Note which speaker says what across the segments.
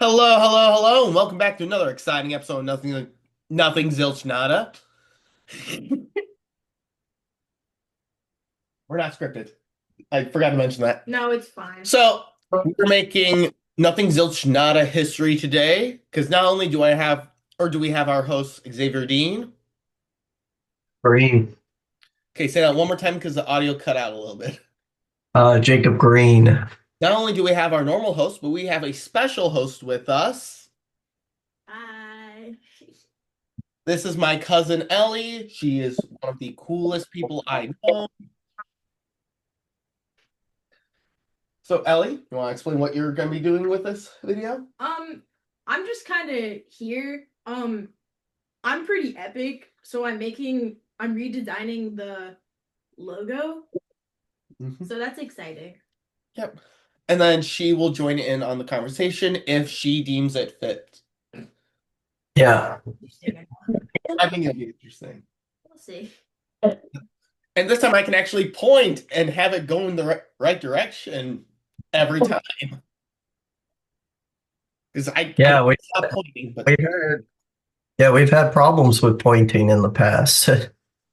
Speaker 1: Hello, hello, hello, and welcome back to another exciting episode of Nothing Zilch Nada. We're not scripted. I forgot to mention that.
Speaker 2: No, it's fine.
Speaker 1: So, we're making Nothing Zilch Nada history today, because not only do we have our host, Xavier Dean.
Speaker 3: Green.
Speaker 1: Okay, say that one more time because the audio cut out a little bit.
Speaker 3: Jacob Green.
Speaker 1: Not only do we have our normal host, but we have a special host with us.
Speaker 2: Bye.
Speaker 1: This is my cousin Ellie. She is one of the coolest people I know. So, Ellie, you want to explain what you're going to be doing with this video?
Speaker 2: I'm just kind of here. I'm pretty epic, so I'm redesigning the logo. So that's exciting.
Speaker 1: Yep. And then she will join in on the conversation if she deems it fit.
Speaker 3: Yeah.
Speaker 1: I think it'll be interesting.
Speaker 2: We'll see.
Speaker 1: And this time I can actually point and have it go in the right direction every time. Because I stop pointing, but
Speaker 3: we've had problems with pointing in the past.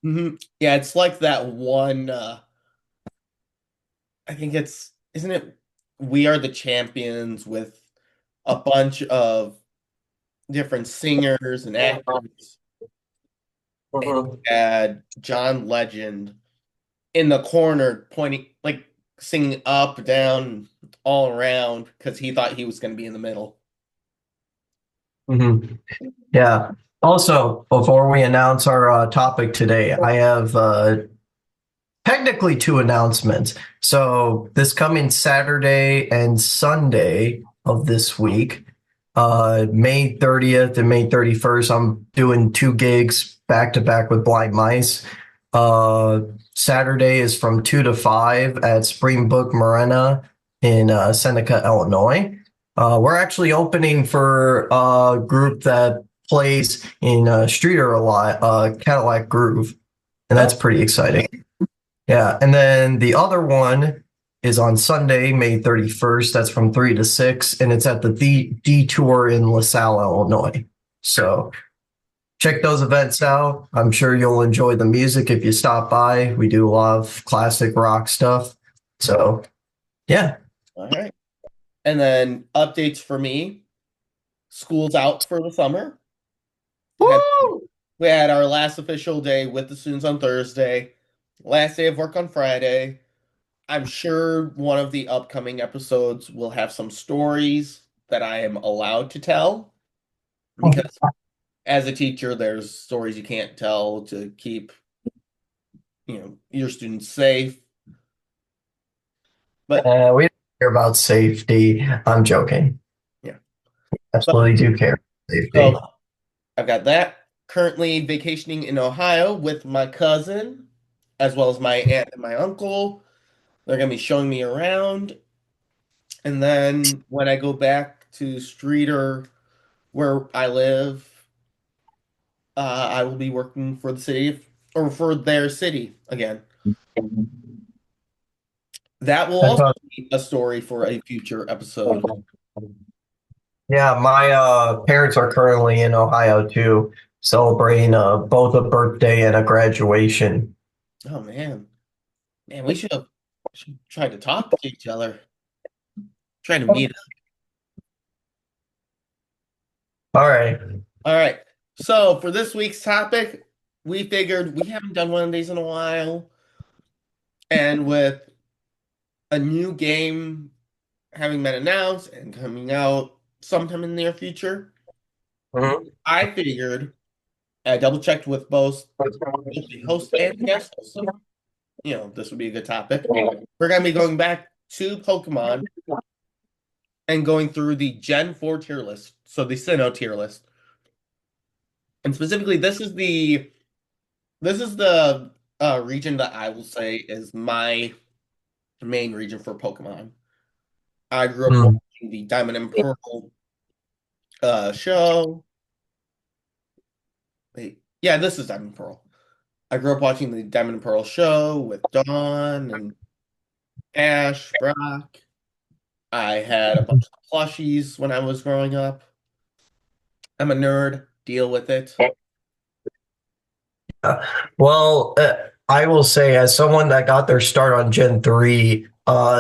Speaker 1: Yeah, it's like that one. I think isn't it? We Are the Champions with a bunch of different singers and actors. And had John Legend in the corner pointing, like singing up, down, all around because he thought he was going to be in the middle.
Speaker 3: Yeah. Also, before we announce our topic today, I have technically two announcements. So this coming Saturday and Sunday of this week, May 30th and May 31st, I'm doing two gigs back to back with Blind Mice. Saturday is from 2 to 5 at Springbrook Marina in Seneca, Illinois. We're actually opening for a group that plays in Streeter a lot, Cadillac Groove, and that's pretty exciting. Yeah, and then the other one is on Sunday, May 31st. That's from 3 to 6, and it's at the Detour in LaSalle, Illinois. So check those events out. I'm sure you'll enjoy the music if you stop by. We do a lot of classic rock stuff. So, yeah.
Speaker 1: All right. And then updates for me. School's out for the summer.
Speaker 3: Woo!
Speaker 1: We had our last official day with the students on Thursday. Last day of work on Friday. I'm sure one of the upcoming episodes will have some stories that I am allowed to tell. Because as a teacher, there's stories you can't tell to keep, your students safe. But
Speaker 3: we don't care about safety. I'm joking.
Speaker 1: Yeah.
Speaker 3: Absolutely do care about safety.
Speaker 1: So I've got that. Currently vacationing in Ohio with my cousin, as well as my aunt and my uncle. They're going to be showing me around. And then when I go back to Streeter, where I live, I will be working for the city or for their city again. That will also be a story for a future episode.
Speaker 3: Yeah, my parents are currently in Ohio too, celebrating both a birthday and a graduation.
Speaker 1: Oh man. Man, we should try to talk to each other. Try to meet up.
Speaker 3: All right.
Speaker 1: All right. So for this week's topic, we figured we haven't done one of these in a while. And with a new game having been announced and coming out sometime in the near future, I figured I double checked with both the host and guest host. So, this would be a good topic. We're going to be going back to Pokemon and going through the Gen 4 tier list. So the Sinnoh tier list. And specifically, this is the region that I will say is my main region for Pokemon. I grew up watching the Diamond and Pearl show. Wait, yeah, this is Diamond and Pearl. I grew up watching the Diamond and Pearl show with Dawn and Ash, Brock. I had a bunch of plushies when I was growing up. I'm a nerd, deal with it.
Speaker 3: Well, I will say, as someone that got their start on Gen 3,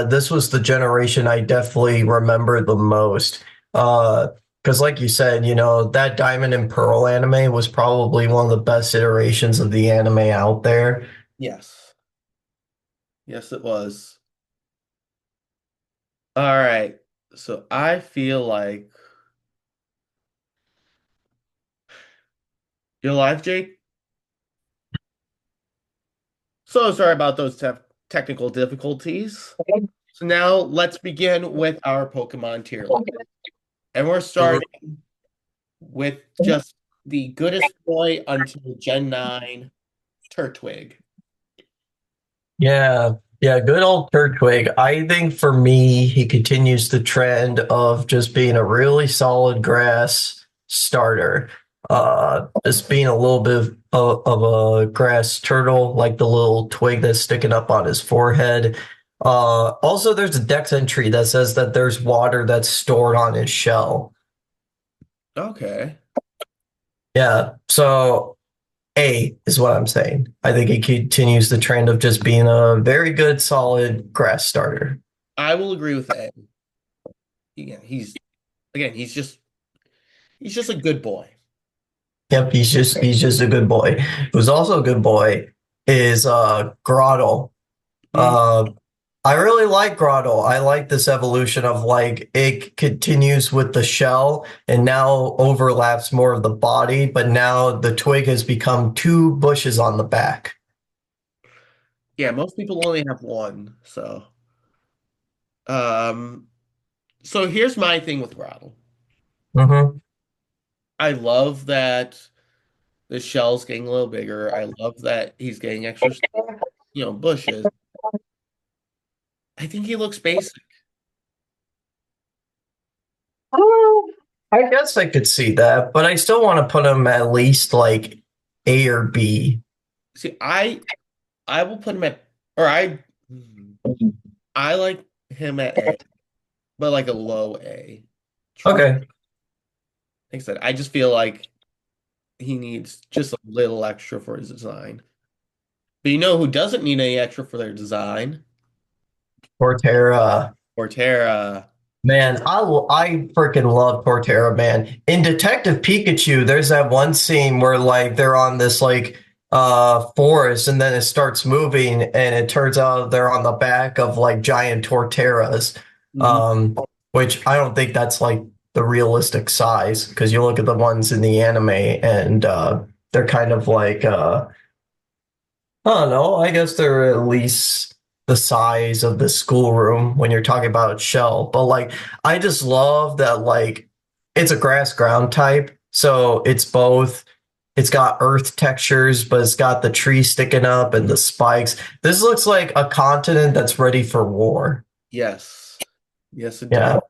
Speaker 3: this was the generation I definitely remember the most. Because, like you said, that Diamond and Pearl anime was probably one of the best iterations of the anime out there.
Speaker 1: Yes. Yes, it was. All right. So I feel like you're live, Jake. So sorry about those technical difficulties. So now let's begin with our Pokemon tier list. And we're starting with just the goodest boy until Gen 9, Turtwig.
Speaker 3: Yeah, yeah, good old Turtwig. I think for me, he continues the trend of just being a really solid grass starter. Just being a little bit of a grass turtle, like the little twig that's sticking up on his forehead. Also, there's a dex entry that says that there's water that's stored on his shell.
Speaker 1: Okay.
Speaker 3: Yeah, so A is what I'm saying. I think he continues the trend of just being a very good, solid grass starter.
Speaker 1: I will agree with A. Yeah, he's just a good boy.
Speaker 3: Yep, he's just a good boy. Who's also a good boy is Grottle.
Speaker 1: Mm,
Speaker 3: Uh I really like Grottle. I like this evolution of like it continues with the shell and now overlaps more of the body, but now the twig has become two bushes on the back.
Speaker 1: yeah, most people only have one, so um so here's my thing with Rattle.
Speaker 3: Hmm.
Speaker 1: I love that the shell's getting a little bigger. I love that he's getting extra, bushes. I think he looks basic.
Speaker 3: I guess I could see that, but I still want to put him at least like A or B.
Speaker 1: See, I will put him at or I like him at A, but like a low A. Truly.
Speaker 3: Okay.
Speaker 1: Like I said, I just feel like he needs just a little extra for his design. But you know who doesn't need any extra for their design?
Speaker 3: Portera.
Speaker 1: Portera.
Speaker 3: Man, I freaking love Portera, man. In Detective Pikachu, there's that one scene where like they're on this like forest and then it starts moving and it turns out they're on the back of like giant Torteras.
Speaker 1: Mhm.
Speaker 3: Um, which I don't think that's like the realistic size because you look at the ones in the anime and they're kind of like I don't know. I guess they're at least the size of the schoolroom when you're talking about shell. But like, I just love that like it's a grass ground type, so it's both. It's got earth textures, but it's got the tree sticking up and the spikes. This looks like a continent that's ready for war.
Speaker 1: Yes. Yes, it does.
Speaker 3: Yeah,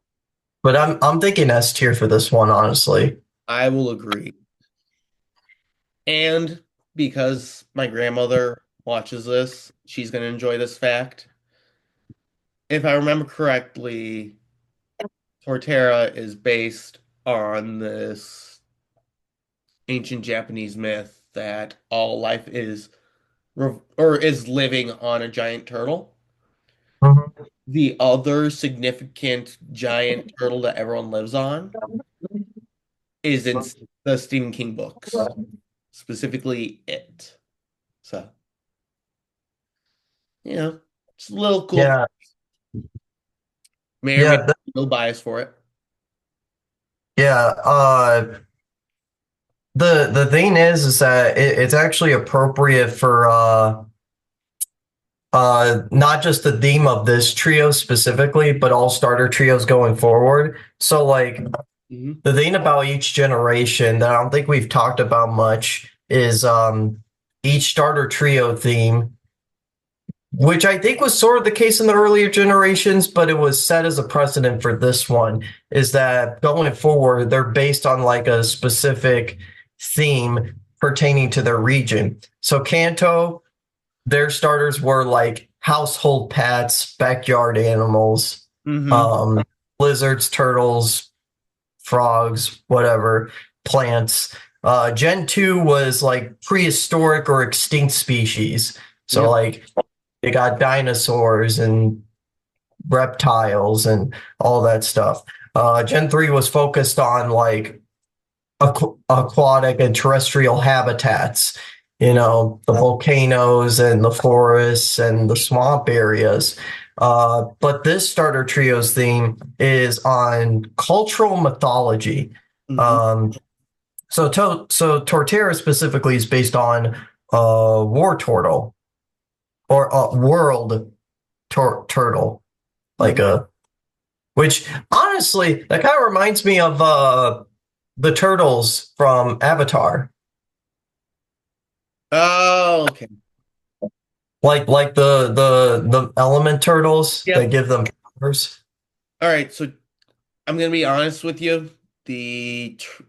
Speaker 3: but I'm thinking S tier for this one, honestly.
Speaker 1: I will agree. And because my grandmother watches this, she's going to enjoy this fact. If I remember correctly, Torterra is based on this ancient Japanese myth that all life is living on a giant turtle.
Speaker 3: Mhm.
Speaker 1: The other significant giant turtle that everyone lives on is in the Stephen King books, specifically it. So, you know, it's a little cool.
Speaker 3: Yeah,
Speaker 1: May or may
Speaker 3: yeah,
Speaker 1: not be no bias for it.
Speaker 3: yeah. The thing is that it's actually appropriate for not just the theme of this trio specifically, but all starter trios going forward. So like
Speaker 1: Mhm.
Speaker 3: the thing about each generation that I don't think we've talked about much is each starter trio theme, which I think was sort of the case in the earlier generations, but it was set as a precedent for this one, is that going forward, they're based on like a specific theme pertaining to their region. So Kanto, their starters were like household pets, backyard animals.
Speaker 1: Mm-hmm.
Speaker 3: Um, lizards, turtles, frogs, whatever, plants. Gen 2 was like prehistoric or extinct species. So
Speaker 1: Yep.
Speaker 3: like they got dinosaurs and reptiles and all that stuff. Gen 3 was focused on like aquatic and terrestrial habitats, the volcanoes and the forests and the swamp areas. But this starter trio's theme is on cultural mythology.
Speaker 1: Mm-hmm.
Speaker 3: Um, so Torterra specifically is based on war turtle or world turtle, like
Speaker 1: Mm-hmm.
Speaker 3: a which honestly that kind of reminds me of the turtles from Avatar.
Speaker 1: Oh, okay.
Speaker 3: Like the element turtles, they
Speaker 1: Yep.
Speaker 3: give them powers.
Speaker 1: All right. So I'm gonna be honest with you.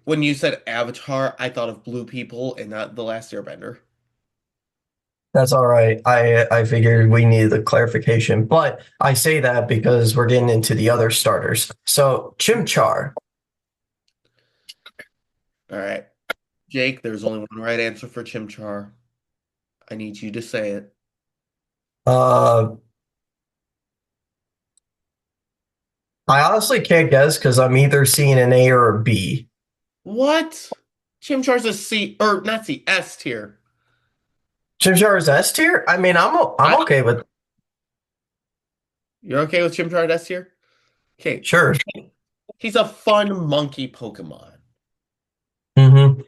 Speaker 1: When you said Avatar, I thought of Blue People and not The Last Airbender.
Speaker 3: That's all right. I figured we needed the clarification, but I say that because we're getting into the other starters. So Chimchar.
Speaker 1: All right, Jake. There's only one right answer for Chimchar. I need you to say it.
Speaker 3: Uh, I honestly can't guess because I'm either seeing an A or a B.
Speaker 1: What? Chimchar's a C or not C, S tier.
Speaker 3: Chimchar is S tier. I mean, I'm
Speaker 1: I,
Speaker 3: okay with
Speaker 1: you're okay with Chimchar at S tier? Okay.
Speaker 3: sure.
Speaker 1: He's a fun monkey Pokemon.
Speaker 3: Mm-hmm.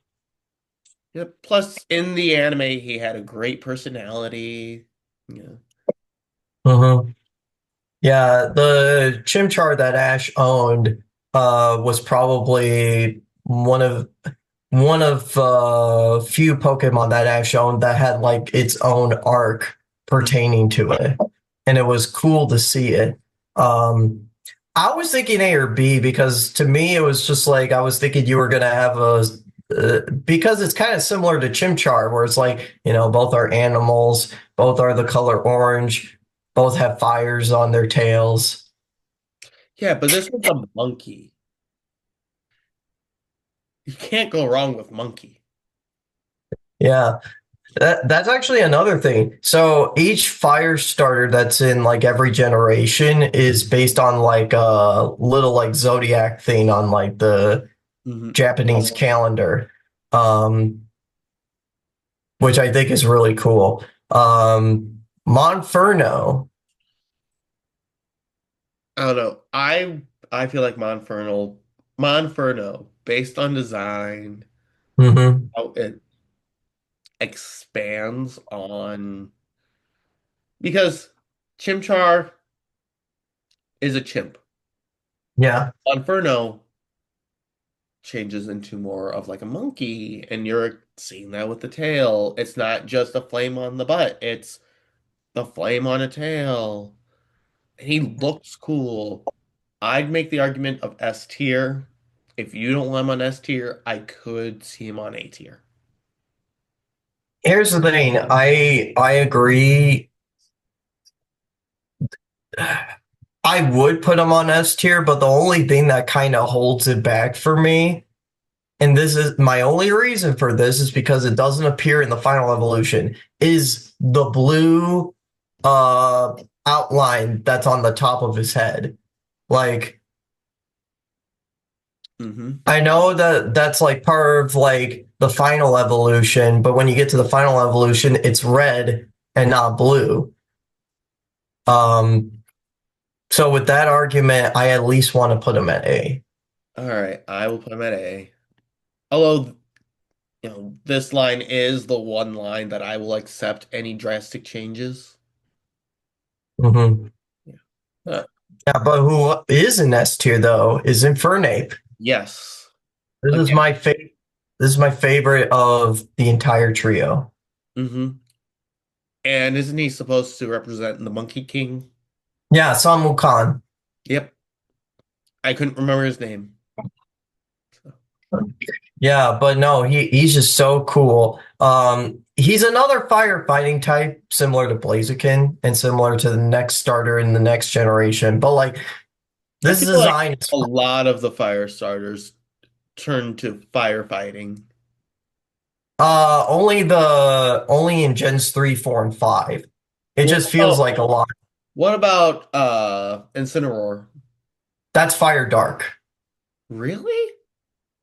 Speaker 1: Yeah, plus, in the anime, he had a great personality. Yeah.
Speaker 3: Mm-hmm. Yeah, the Chimchar that Ash owned was probably one of few Pokemon that Ash owned that had like its own arc pertaining to it, and it was cool to see it. Um, I was thinking A or B because to me it was just like I was thinking you were gonna have a because it's kind of similar to Chimchar, where it's like both are animals, both are the color orange, both have fires on their tails.
Speaker 1: Yeah, but this one's a monkey. You can't go wrong with monkey.
Speaker 3: Yeah, that's actually another thing. So each fire starter that's in like every generation is based on like a little like zodiac thing on like the
Speaker 1: Hmm.
Speaker 3: Japanese calendar, um, which I think is really cool. Monferno.
Speaker 1: I don't know. I feel like Monferno, based on design,
Speaker 3: Hmm.
Speaker 1: how it expands on because Chimchar is a chimp.
Speaker 3: Yeah.
Speaker 1: Monferno changes into more of like a monkey, and you're seeing that with the tail. It's not just a flame on the butt, it's the flame on a tail. And he looks cool. I'd make the argument of S tier. If you don't want him on S tier, I could see him on A tier.
Speaker 3: Here's the thing. I agree. I would put him on S tier, but the only thing that kind of holds it back for me, and this is my only reason for this, is because it doesn't appear in the final evolution, is the blue uh outline that's on the top of his head. Like
Speaker 1: Hmm.
Speaker 3: I know that that's like part of like the final evolution, but when you get to the final evolution, it's red and not blue. Um, so with that argument, I at least want to put him at A.
Speaker 1: All right, I will put him at A. Although, this line is the one line that I will accept any drastic changes.
Speaker 3: Mhm.
Speaker 1: Yeah. Uh,
Speaker 3: Yeah, but who is in S tier though is Infernape.
Speaker 1: yes.
Speaker 3: This is
Speaker 1: Again.
Speaker 3: my favorite. This is my favorite of the entire trio.
Speaker 1: Hmm. And isn't he supposed to represent the Monkey King?
Speaker 3: Yeah, Samu Khan.
Speaker 1: Yep. I couldn't remember his name. So,
Speaker 3: Yeah, but no, he's just so cool. He's another firefighting type, similar to Blaziken and similar to the next starter in the next generation. But like
Speaker 1: I
Speaker 3: This
Speaker 1: feel like
Speaker 3: design is
Speaker 1: a lot of the fire starters turn to firefighting.
Speaker 3: only in Gens 3, 4, and 5. It
Speaker 1: What
Speaker 3: just feels
Speaker 1: about
Speaker 3: like a lot.
Speaker 1: what about Incineroar?
Speaker 3: That's Fire Dark.
Speaker 1: Really?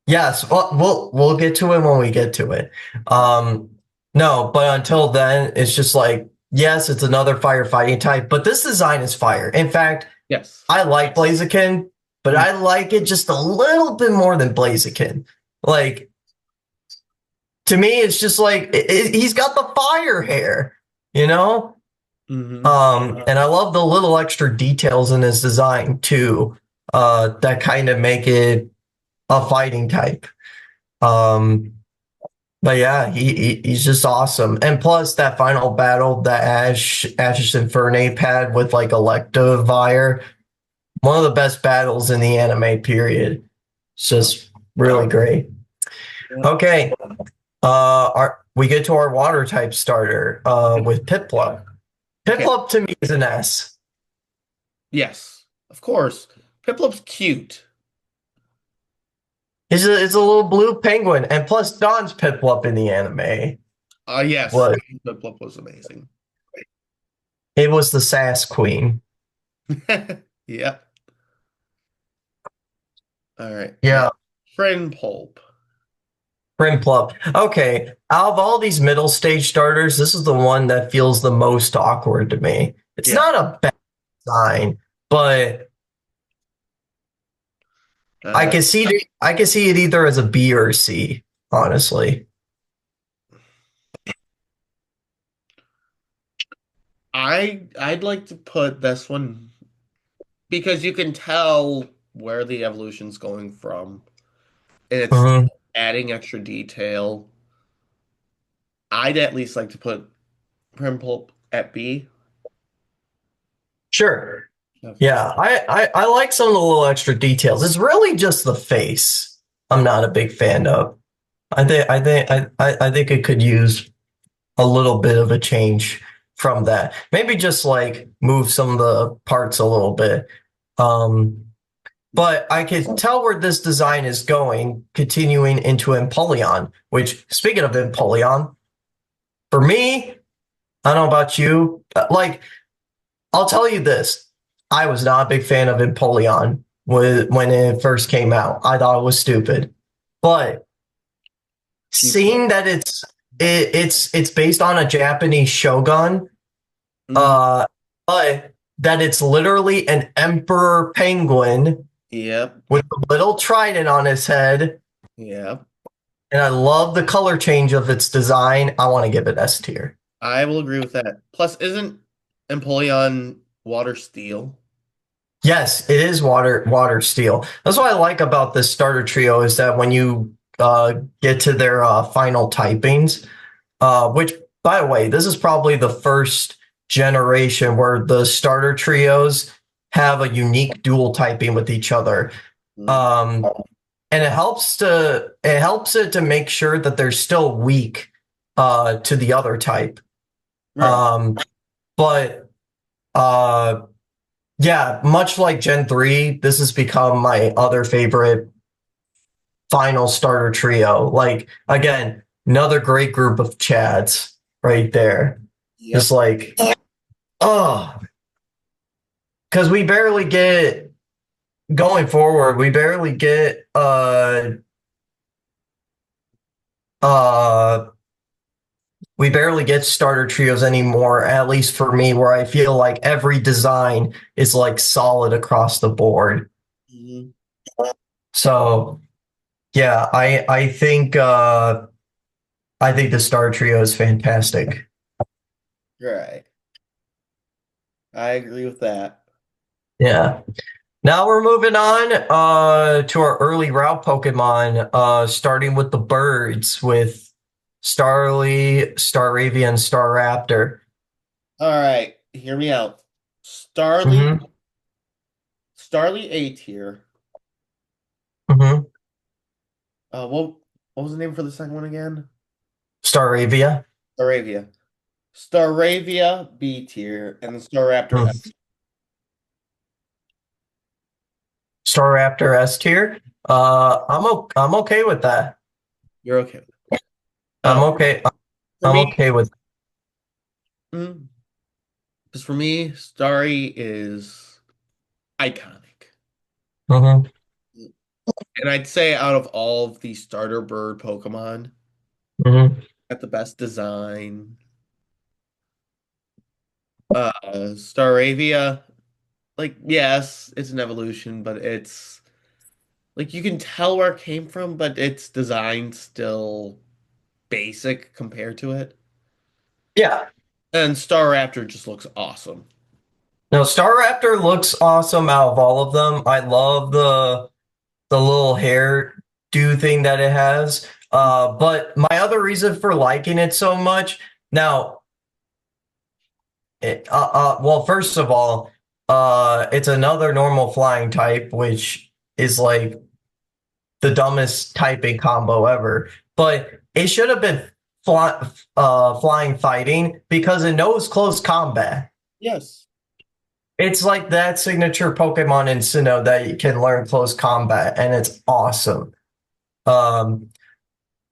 Speaker 3: Yes, well, we'll get to it when we get to it. Um, no, but until then, it's just like, yes, it's another firefighting type, but this design is fire. In fact,
Speaker 1: Yes.
Speaker 3: I like Blaziken, but
Speaker 1: Mm,
Speaker 3: I like it just a little bit more than Blaziken. Like, to me, it's just like he's got the fire hair, you know?
Speaker 1: hmm
Speaker 3: And I love the little extra details in his design too, that kind of make it a fighting type. Um, but yeah, he's just awesome. And plus that final battle that Ash's Infernape had with like Electivire, one of the best battles in the anime period. It's just really great.
Speaker 1: Yep.
Speaker 3: Okay. We get to our water type starter with Piplup.
Speaker 1: Okay.
Speaker 3: Piplup to me is an S.
Speaker 1: Yes. Of course. Piplup's cute.
Speaker 3: It's a little blue penguin, and plus Don's Piplup in the anime.
Speaker 1: Yes.
Speaker 3: What?
Speaker 1: Piplup was amazing.
Speaker 3: It was the Sass Queen.
Speaker 1: Yeah. All right. Now,
Speaker 3: Yeah,
Speaker 1: Friend Pulp.
Speaker 3: Primplup. Okay, out of all these middle stage starters, this is the one that feels the most awkward to me. It's
Speaker 1: Yeah.
Speaker 3: not a bad design, but
Speaker 1: Uh,
Speaker 3: I can see it either as a B or a C, honestly.
Speaker 1: I'd like to put this one because you can tell where the evolution's going from, and it's
Speaker 3: Mhm.
Speaker 1: adding extra detail. I'd at least like to put Primpulp at B.
Speaker 3: Sure.
Speaker 1: Yes.
Speaker 3: Yeah, I like some of the little extra details. It's really just the face I'm not a big fan of. I think it could use a little bit of a change from that. Maybe just like move some of the parts a little bit. Um, but I can tell where this design is going, continuing into Empoleon, which, speaking of Empoleon, for me, I don't know about you, like, I'll tell you this. I was not a big fan of Empoleon when it first came out. I thought it was stupid. But
Speaker 1: You put.
Speaker 3: seeing that it's based on a Japanese shogun,
Speaker 1: Mhm.
Speaker 3: uh, but that it's literally an emperor penguin
Speaker 1: Yep.
Speaker 3: with a little trident on his head,
Speaker 1: Yep.
Speaker 3: and I love the color change of its design. I want to give it S tier.
Speaker 1: I will agree with that. Plus, isn't Empoleon water steel?
Speaker 3: Yes, it is water steel. That's what I like about this starter trio is that when you get to their final typings, which by the way, this is probably the first generation where the starter trios have a unique dual typing with each other.
Speaker 1: Mm.
Speaker 3: Um, and it helps it to make sure that they're still weak to the other type.
Speaker 1: Right.
Speaker 3: Um, but uh, yeah, much like Gen 3, this has become my other favorite final starter trio. Like, again, another great group of Chads right there. Just
Speaker 1: Yep.
Speaker 3: like, oh, because we barely get going forward, uh we barely get starter trios anymore, at least for me, where I feel like every design is like solid across the board.
Speaker 1: Mhm.
Speaker 3: So yeah, I think the star trio is fantastic.
Speaker 1: Right. I agree with that.
Speaker 3: Yeah. Now we're moving on to our early route Pokemon, starting with the birds with Starly, Staravia, and Staraptor.
Speaker 1: All right. Hear me out. Starly,
Speaker 3: Mm-hmm.
Speaker 1: Starly A tier.
Speaker 3: Mm-hmm.
Speaker 1: What was the name for the second one again?
Speaker 3: Staravia.
Speaker 1: Staravia. Staravia B tier and the Staraptor
Speaker 3: Mm.
Speaker 1: S.
Speaker 3: Staraptor S tier. I'm okay with that.
Speaker 1: You're okay with it.
Speaker 3: I'm
Speaker 1: Oh,
Speaker 3: okay.
Speaker 1: for
Speaker 3: I'm
Speaker 1: me,
Speaker 3: okay with.
Speaker 1: because for me, Starry is iconic.
Speaker 3: Mhm,
Speaker 1: And I'd say out of all of the starter bird Pokemon,
Speaker 3: mhm.
Speaker 1: got the best design. Staravia, like, yes, it's an evolution, but it's like you can tell where it came from, but its design still basic compared to it.
Speaker 3: Yeah.
Speaker 1: And Staraptor just looks awesome.
Speaker 3: No, Staraptor looks awesome out of all of them. I love the little hair do thing that it has. But my other reason for liking it so much now, well, first of all, it's another normal flying type, which is like the dumbest typing combo ever. But it should have been flying fighting because it knows close combat.
Speaker 1: Yes.
Speaker 3: It's like that signature Pokemon in Sinnoh that you can learn close combat, and it's awesome. Um,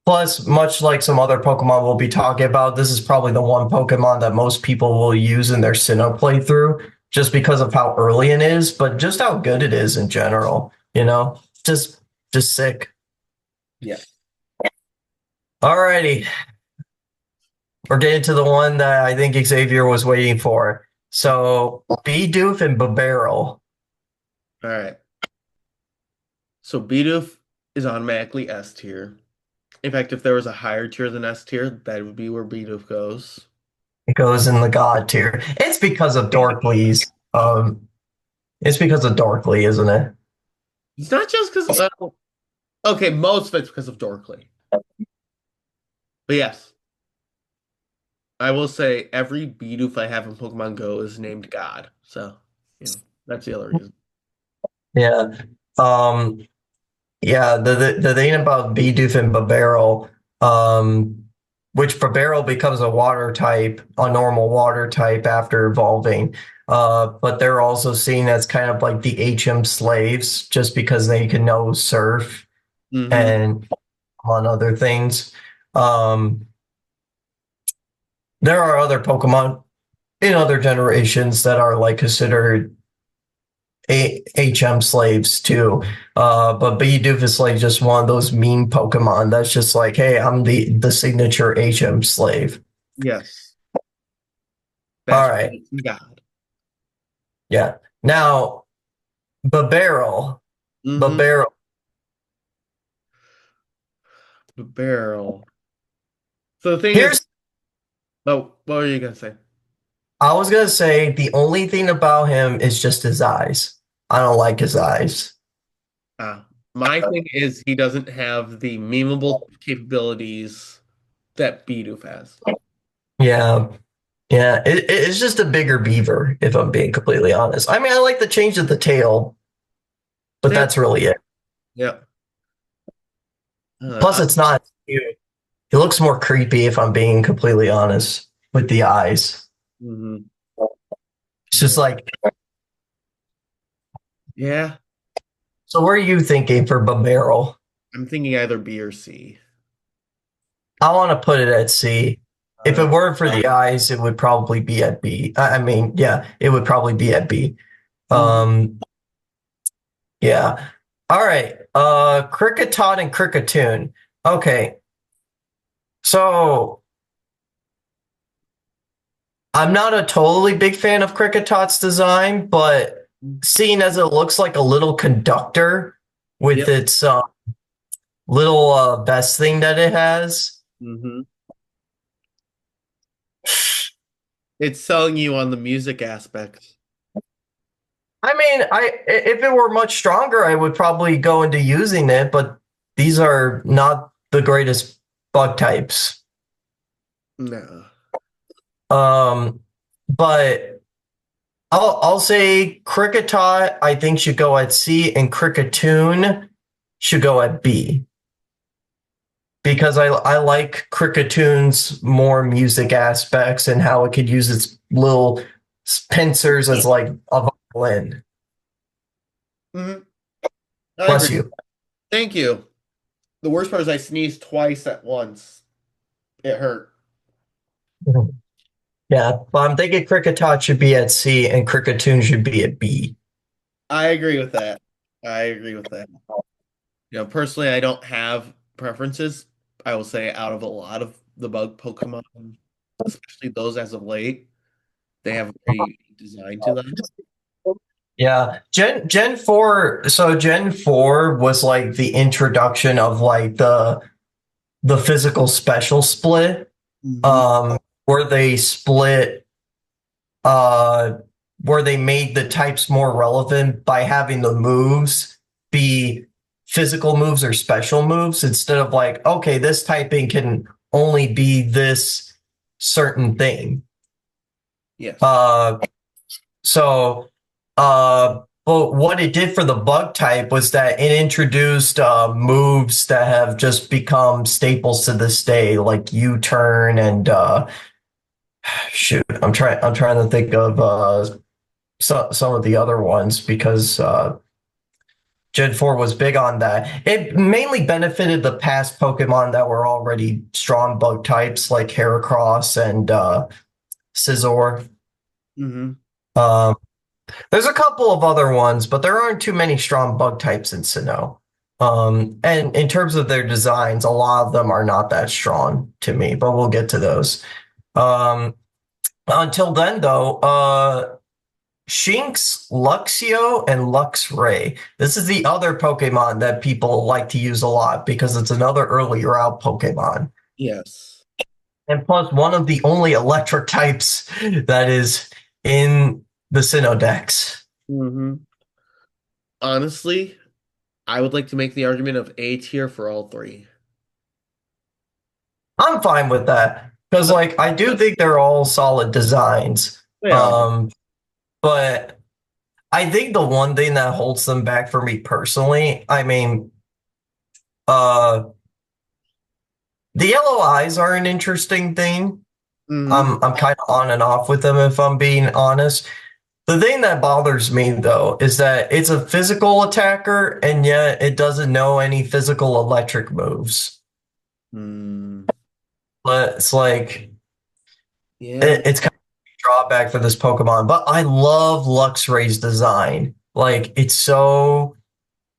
Speaker 3: Plus, much like some other Pokemon we'll be talking about, this is probably the one Pokemon that most people will use in their Sinnoh playthrough just because of how early it is, but just how good it is in general, Just just sick.
Speaker 1: Yeah.
Speaker 3: Alrighty. We're getting to the one that I think Xavier was waiting for. So Bidoof and Babarrel.
Speaker 1: All right. So Bidoof is automatically S tier. In fact, if there was a higher tier than S tier, that would be where Bidoof goes.
Speaker 3: It goes in the God tier. It's because of Dorkleys. It's because of Dorkly, isn't it?
Speaker 1: It's not just because, well, okay, most of it's because of Dorkly. But yes, I will say every Bidoof I have in Pokemon Go is named God. So, that's the other reason.
Speaker 3: Yeah. Um, yeah, the thing about Bidoof and Babarrel, which Babarrel becomes a water type, a normal water type after evolving. But they're also seen as kind of like the HM slaves just because they can know surf
Speaker 1: Hmm.
Speaker 3: and on other things. Um, there are other Pokemon in other generations that are like considered HM slaves too. But Bidoof is like just one of those mean Pokemon that's just like, hey, I'm the signature HM slave.
Speaker 1: Yes,
Speaker 3: All
Speaker 1: that's what
Speaker 3: right.
Speaker 1: makes him God.
Speaker 3: Yeah. Now, Babarrel.
Speaker 1: Hmm.
Speaker 3: Babarrel.
Speaker 1: The barrel. So the thing is,
Speaker 3: Here's
Speaker 1: oh, what were you gonna say?
Speaker 3: I was gonna say the only thing about him is just his eyes. I don't like his eyes.
Speaker 1: My thing is he doesn't have the memeable capabilities that Bidoof has.
Speaker 3: Yeah. Yeah. It's just a bigger beaver, if I'm being completely honest. I mean, I like the change of the tail, but
Speaker 1: Yeah,
Speaker 3: that's really it.
Speaker 1: yeah.
Speaker 3: Plus, it's not cute. He looks more creepy if I'm being completely honest with the eyes.
Speaker 1: Mhm.
Speaker 3: It's just like,
Speaker 1: Yeah,
Speaker 3: so what are you thinking for Babarrel?
Speaker 1: I'm thinking either B or C.
Speaker 3: I want to put it at C. If
Speaker 1: Uh,
Speaker 3: it weren't for the eyes, it would probably be at B. I mean, yeah, it would probably be at B.
Speaker 1: mhm.
Speaker 3: Um, yeah. All right. Cricketot and Cricketune. Okay. So I'm not a totally big fan of Cricketot's design, but seeing as it looks like a little conductor with
Speaker 1: Yep.
Speaker 3: its little vest thing that it has.
Speaker 1: Hmm. It's selling you on the music aspect.
Speaker 3: I mean, if it were much stronger, I would probably go into using it, but these are not the greatest bug types.
Speaker 1: No.
Speaker 3: Um, but I'll say Cricketot, I think should go at C, and Cricketune should go at B because I like Cricketune more music aspects and how it could use its little pincers as like a violin.
Speaker 1: Hmm. I agree.
Speaker 3: Bless you.
Speaker 1: Thank you. The worst part is I sneezed twice at once. It hurt.
Speaker 3: Yeah, but I'm thinking Cricketot should be at C and Cricketune should be at B.
Speaker 1: I agree with that. I agree with that. Personally, I don't have preferences. I will say out of a lot of the bug Pokemon, especially those as of late, they have a great design to them.
Speaker 3: Yeah, Gen 4, so Gen 4 was like the introduction of like the physical special split,
Speaker 1: Hmm.
Speaker 3: um, where they split uh where they made the types more relevant by having the moves be physical moves or special moves instead of like, okay, this typing can only be this certain thing.
Speaker 1: Yes.
Speaker 3: Uh so but what it did for the bug type was that it introduced moves that have just become staples to this day, like U-turn and shoot, I'm trying to think of some of the other ones because Gen 4 was big on that. It mainly benefited the past Pokemon that were already strong bug types like Heracross and Scizor.
Speaker 1: Hmm.
Speaker 3: Um, there's a couple of other ones, but there aren't too many strong bug types in Sinnoh. And in terms of their designs, a lot of them are not that strong to me, but we'll get to those. Um, until then, though, Shinx, Luxio, and Luxray. This is the other Pokemon that people like to use a lot because it's another early route Pokemon.
Speaker 1: Yes.
Speaker 3: And plus, one of the only electric types that is in the Sinnoh Dex.
Speaker 1: Hmm. Honestly, I would like to make the argument of A tier for all three.
Speaker 3: I'm fine with that because, like, I do think they're all solid designs.
Speaker 1: They are.
Speaker 3: Um, but I think the one thing that holds them back for me personally, I mean, uh, the yellow eyes are an interesting thing.
Speaker 1: Hmm.
Speaker 3: I'm kind of on and off with them if I'm being honest. The thing that bothers me though is that it's a physical attacker and yet it doesn't know any physical electric moves.
Speaker 1: Mm.
Speaker 3: But it's like
Speaker 1: Yeah.
Speaker 3: it's kind of a drawback for this Pokemon. But I love Luxray's design. Like it's so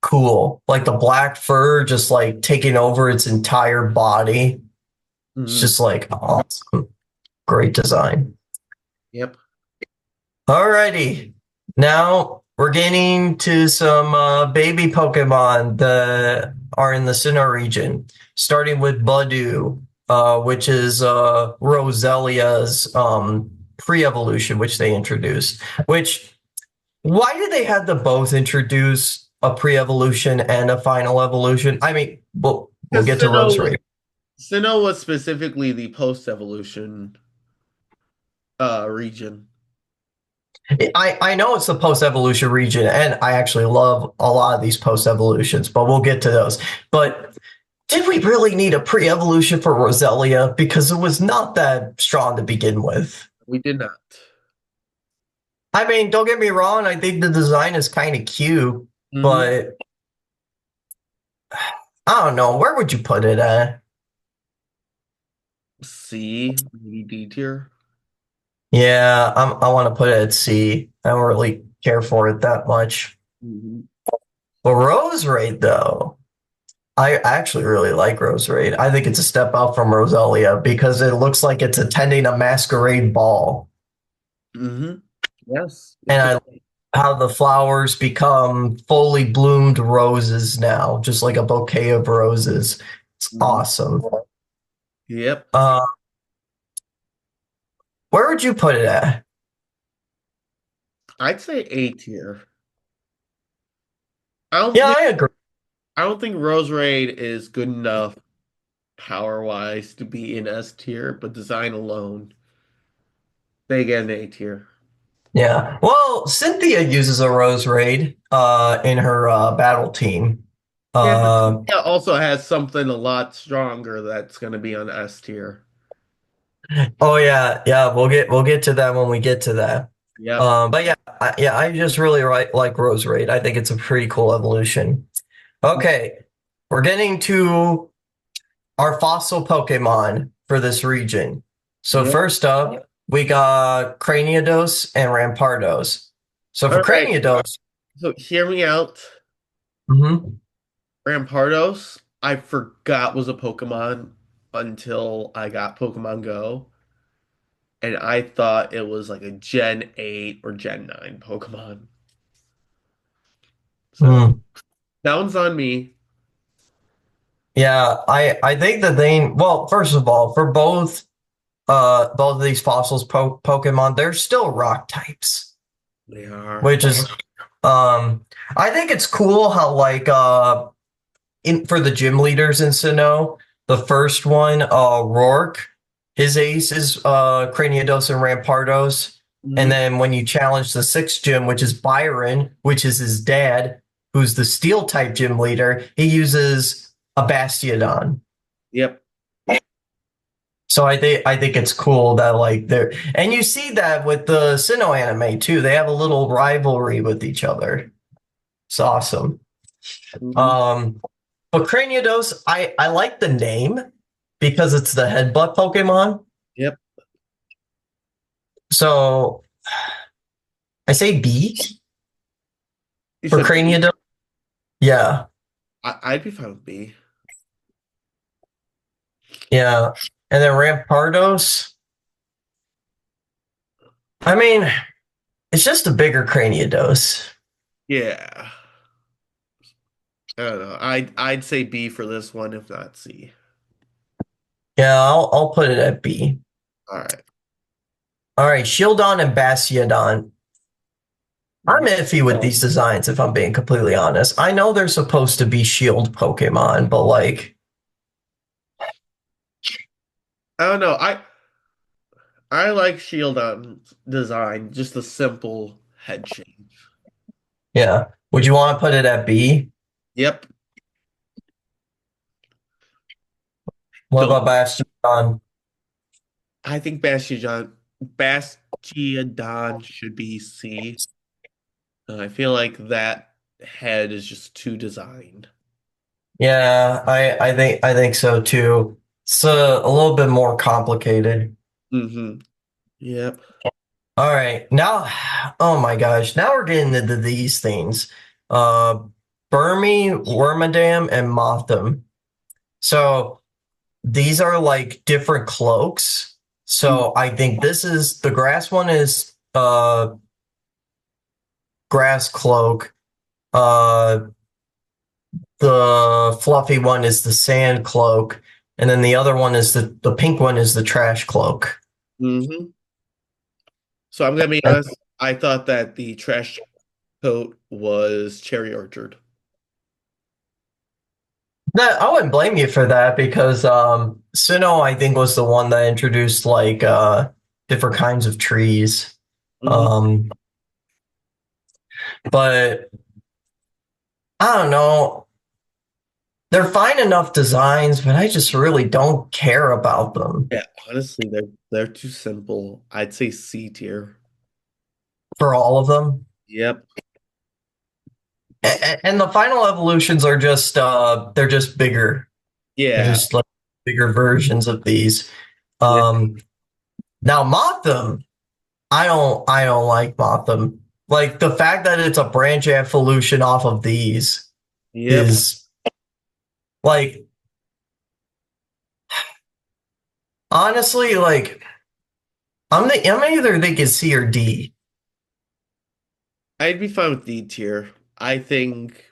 Speaker 3: cool. Like the black fur just like taking over its entire body. It's
Speaker 1: Hmm.
Speaker 3: just like awesome. Great design.
Speaker 1: Yep.
Speaker 3: Alrighty. Now we're getting to some baby Pokemon that are in the Sinnoh region, starting with Budew, which is Roselia's pre-evolution, which they introduced. Why did they have to both introduce a pre-evolution and a final evolution? I mean, we'll
Speaker 1: Because
Speaker 3: get to Roserade.
Speaker 1: Sinnoh was specifically the post-evolution region.
Speaker 3: I know it's the post-evolution region, and I actually love a lot of these post-evolutions, but we'll get to those. But did we really need a pre-evolution for Roselia? Because it was not that strong to begin with.
Speaker 1: We did not.
Speaker 3: I mean, don't get me wrong, I think the design is kind of cute,
Speaker 1: Hmm.
Speaker 3: but I don't know. Where would you put it at?
Speaker 1: C, maybe D tier.
Speaker 3: Yeah, I want to put it at C. I don't really care for it that much.
Speaker 1: Hmm.
Speaker 3: But Roserade, though. I actually really like Roserade. I think it's a step up from Roselia because it looks like it's attending a masquerade ball.
Speaker 1: Hmm. Yes, it
Speaker 3: And
Speaker 1: does.
Speaker 3: I how the flowers become fully bloomed roses now, just like a bouquet of roses. It's
Speaker 1: Mhm.
Speaker 3: awesome.
Speaker 1: Yep.
Speaker 3: Uh, where would you put it at?
Speaker 1: I'd say A tier. I don't
Speaker 3: Yeah,
Speaker 1: think
Speaker 3: I agree.
Speaker 1: I don't think Roserade is good enough power wise to be in S tier, but design alone, they get an A tier.
Speaker 3: Yeah. Well, Cynthia uses a Roserade in her battle team.
Speaker 1: Yeah, but
Speaker 3: Uh,
Speaker 1: it also has something a lot stronger that's going to be on S tier.
Speaker 3: Oh yeah, yeah. We'll get to that when we get to that.
Speaker 1: Yep.
Speaker 3: But yeah, I just really like Rose Raid. I think it's a pretty cool evolution. Okay, we're getting to our fossil Pokemon for this region. So
Speaker 1: Yep.
Speaker 3: first up, we got Cranidos and Rampardos. So
Speaker 1: All
Speaker 3: for
Speaker 1: right.
Speaker 3: Cranidos,
Speaker 1: So hear me out.
Speaker 3: mhm,
Speaker 1: Rampardos, I forgot was a Pokemon until I got Pokemon Go, and I thought it was like a Gen 8 or Gen 9 Pokemon. So
Speaker 3: mm,
Speaker 1: that one's on me.
Speaker 3: yeah, I think that well, first of all, for both of these fossils Pokemon, they're still rock types,
Speaker 1: They are.
Speaker 3: which is I think it's cool how like in for the gym leaders in Sinnoh, the first one, Rourke, his ace is Cranidos and Rampardos. And
Speaker 1: Mhm.
Speaker 3: then when you challenge the sixth gym, which is Byron, which is his dad, who's the steel type gym leader, he uses a Bastiodon.
Speaker 1: Yep.
Speaker 3: So I think it's cool that like they're and you see that with the Sinnoh anime too. They have a little rivalry with each other. It's awesome.
Speaker 1: Mhm.
Speaker 3: Um, but Cranidos, I like the name because it's the headbutt Pokemon.
Speaker 1: Yep.
Speaker 3: So I say B
Speaker 1: You
Speaker 3: for
Speaker 1: said B?
Speaker 3: Cranidos. Yeah,
Speaker 1: I'd be fine with B.
Speaker 3: yeah. And then Rampardos. I mean, it's just a bigger Cranidos.
Speaker 1: Yeah. I don't know. I'd say B for this one, if not C.
Speaker 3: Yeah, I'll put it at B.
Speaker 1: All right.
Speaker 3: All right, Shieldon and Bastiodon. I'm iffy with these designs, if I'm being completely honest. I know they're supposed to be shield Pokemon, but like,
Speaker 1: I don't know. I like Shield on design, just the simple head shape.
Speaker 3: yeah. Would you want to put it at B?
Speaker 1: Yep.
Speaker 3: What
Speaker 1: Don't
Speaker 3: about Bastiodon?
Speaker 1: I think Bastiodon should be C. I feel like that head is just too designed.
Speaker 3: Yeah, I think so too. It's a little bit more complicated.
Speaker 1: Mm-hmm. Yep.
Speaker 3: All right, now, oh my gosh, now we're getting into these things. Uh, Burmy, Wormadam, and Motham. So these are like different cloaks. So I think this is the grass one is grass cloak. Uh the fluffy one is the sand cloak. And then the other one is the pink one is the trash cloak.
Speaker 1: Mm-hmm. So I'm gonna be honest. I thought that the trash coat was Cherry Orchard.
Speaker 3: That I wouldn't blame you for that because Sinnoh I think was the one that introduced like different kinds of trees.
Speaker 1: Mm-hmm.
Speaker 3: Um but I don't know. They're fine enough designs, but I just really don't care about them
Speaker 1: Yeah, honestly, they're too simple. I'd say C tier.
Speaker 3: for all of them.
Speaker 1: Yep.
Speaker 3: And the final evolutions are just they're just bigger. They're
Speaker 1: Yeah.
Speaker 3: just like bigger versions of these.
Speaker 1: Yeah.
Speaker 3: Um Now Motham, I don't like Motham. Like the fact that it's a branch evolution off of these
Speaker 1: Yep.
Speaker 3: is like honestly like I'm either thinking C or D.
Speaker 1: I'd be fine with D tier. I think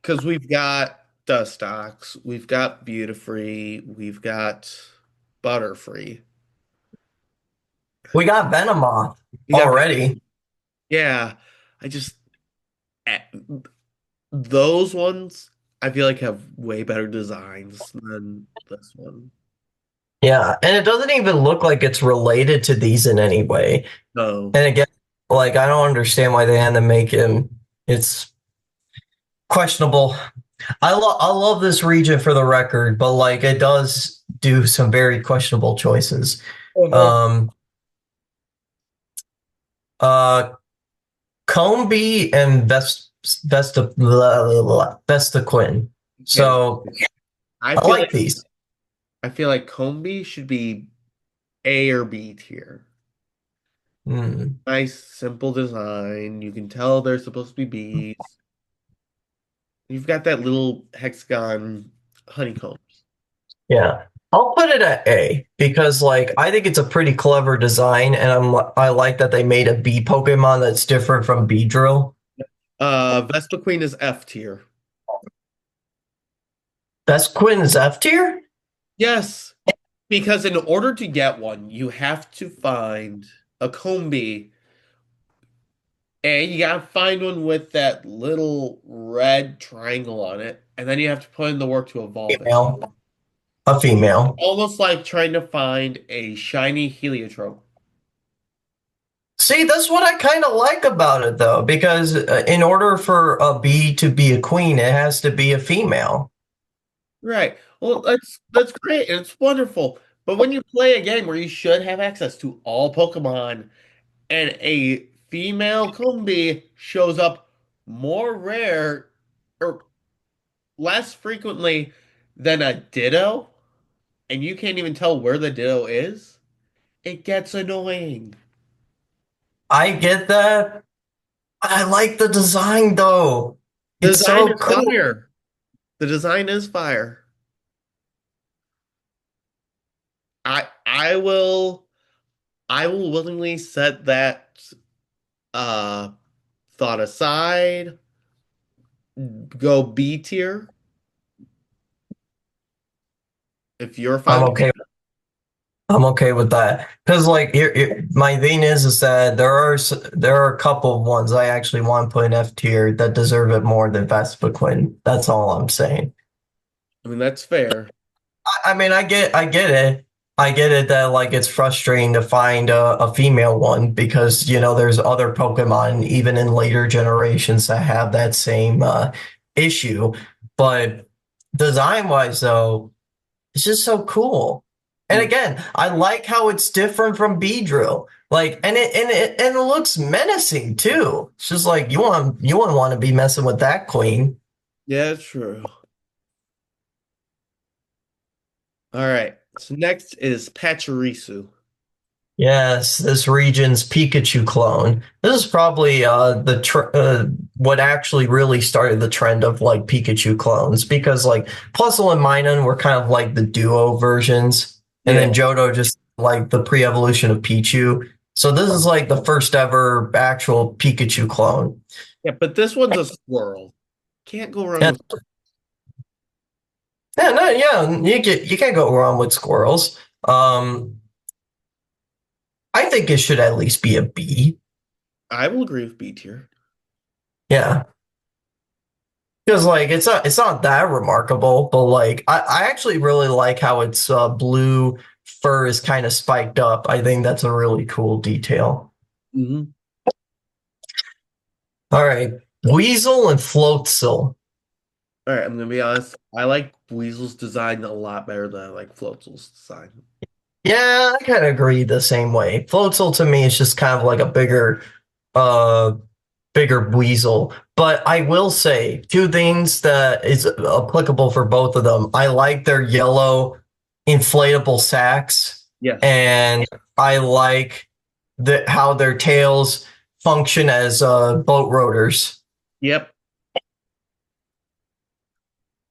Speaker 1: because we've got Dustox, we've got Beautifree, we've got Butterfree.
Speaker 3: We got Venomoth
Speaker 1: We got
Speaker 3: already.
Speaker 1: yeah. I just eh, those ones I feel like have way better designs than this one.
Speaker 3: Yeah, and it doesn't even look like it's related to these in any way.
Speaker 1: No.
Speaker 3: And again, like I don't understand why they had to make him. It's questionable. I love this region for the record, but like it does do some very questionable choices.
Speaker 1: Uh-huh.
Speaker 3: Um, uh, Combi and Vestaquin.
Speaker 1: Okay.
Speaker 3: So
Speaker 1: I
Speaker 3: I
Speaker 1: feel
Speaker 3: like
Speaker 1: like
Speaker 3: these.
Speaker 1: I feel like Combi should be A or B tier.
Speaker 3: Hmm.
Speaker 1: Nice, simple design. You can tell they're supposed to be bees. You've got that little hexagon honeycomb.
Speaker 3: Yeah. I'll put it at A because like I think it's a pretty clever design and I like that they made a bee Pokemon that's different from Beedrill.
Speaker 1: Vespa Queen is F tier.
Speaker 3: That's Quinn's F tier?
Speaker 1: Yes, because in order to get one, you have to find a Combi, and you gotta find one with that little red triangle on it, and then you have to put in the work to evolve it.
Speaker 3: Female. A female.
Speaker 1: Almost like trying to find a shiny heliotrope.
Speaker 3: See, that's what I kind of like about it though, because in order for a bee to be a queen, it has to be a female.
Speaker 1: Right. Well, that's great and it's wonderful. But when you play a game where you should have access to all Pokemon and a female Combi shows up more rare or less frequently than a Ditto, and you can't even tell where the Ditto is, it gets annoying.
Speaker 3: I get that. I like the design though.
Speaker 1: The
Speaker 3: It's
Speaker 1: design
Speaker 3: so
Speaker 1: is
Speaker 3: cool.
Speaker 1: fire. The design is fire. I will willingly set that uh thought aside, go B tier if you're
Speaker 3: I'm
Speaker 1: fine with
Speaker 3: okay. I'm okay with that because like my thing is that there are a couple of ones I actually want to put in F tier that deserve it more than Vespiquen. That's all I'm saying.
Speaker 1: I mean, that's fair.
Speaker 3: I mean, I get it that like it's frustrating to find a female one because you know there's other Pokemon even in later generations that have that same issue. But design wise, though, it's just so cool. And
Speaker 1: Mm.
Speaker 3: again, I like how it's different from Beedrill. Like, and it looks menacing too. It's just like you wouldn't want to be messing with that queen.
Speaker 1: Yeah, true. All right. So next is Pachirisu.
Speaker 3: Yes, this region's Pikachu clone. This is probably what actually really started the trend of like Pikachu clones because like Plusle and Minun were kind of like the duo versions, and
Speaker 1: Yeah.
Speaker 3: then Johto just like the pre-evolution of Pichu. So this is like the first ever actual Pikachu clone.
Speaker 1: Yeah, but this one's a squirrel. Can't go wrong
Speaker 3: Yeah,
Speaker 1: with.
Speaker 3: yeah, no, yeah, you can't go wrong with squirrels. I think it should at least be a B.
Speaker 1: I will agree with B tier.
Speaker 3: Yeah. Because like it's not that remarkable, but like I actually really like how its blue fur is kind of spiked up. I think that's a really cool detail.
Speaker 1: Hmm.
Speaker 3: All right, Weasel and Floatzel.
Speaker 1: All right, I'm gonna be honest. I like Weasel's design a lot better than I like Floatzel's design.
Speaker 3: Yeah, I kind of agree the same way. Floatzel to me is just kind of like a uh bigger Weasel. But I will say two things that is applicable for both of them. I like their yellow inflatable sacks,
Speaker 1: Yes.
Speaker 3: and I like how their tails function as boat rotors.
Speaker 1: Yep.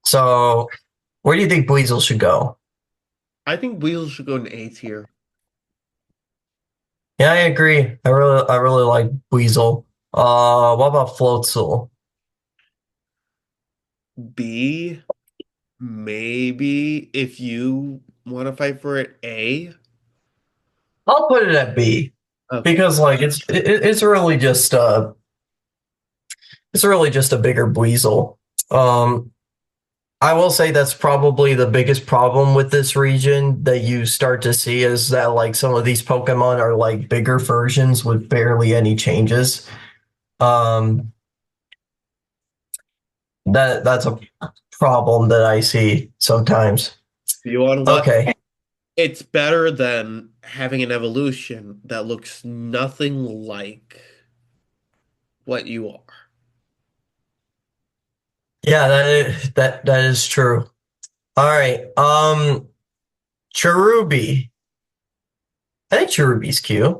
Speaker 3: So, where do you think Weasel should go?
Speaker 1: I think Weasel should go in A tier.
Speaker 3: Yeah, I agree. I really like Weasel. What about Floatzel?
Speaker 1: B, maybe if you want to fight for it, A.
Speaker 3: I'll put it at B
Speaker 1: Okay.
Speaker 3: because like it's really just a bigger Weasel. Um, I will say that's probably the biggest problem with this region that you start to see is that like some of these Pokemon are like bigger versions with barely any changes. Um, that's a problem that I see sometimes.
Speaker 1: You want what?
Speaker 3: Okay.
Speaker 1: It's better than having an evolution that looks nothing like what you are.
Speaker 3: Yeah, that is true. All right. Cherubi. I think Cherubi's cute.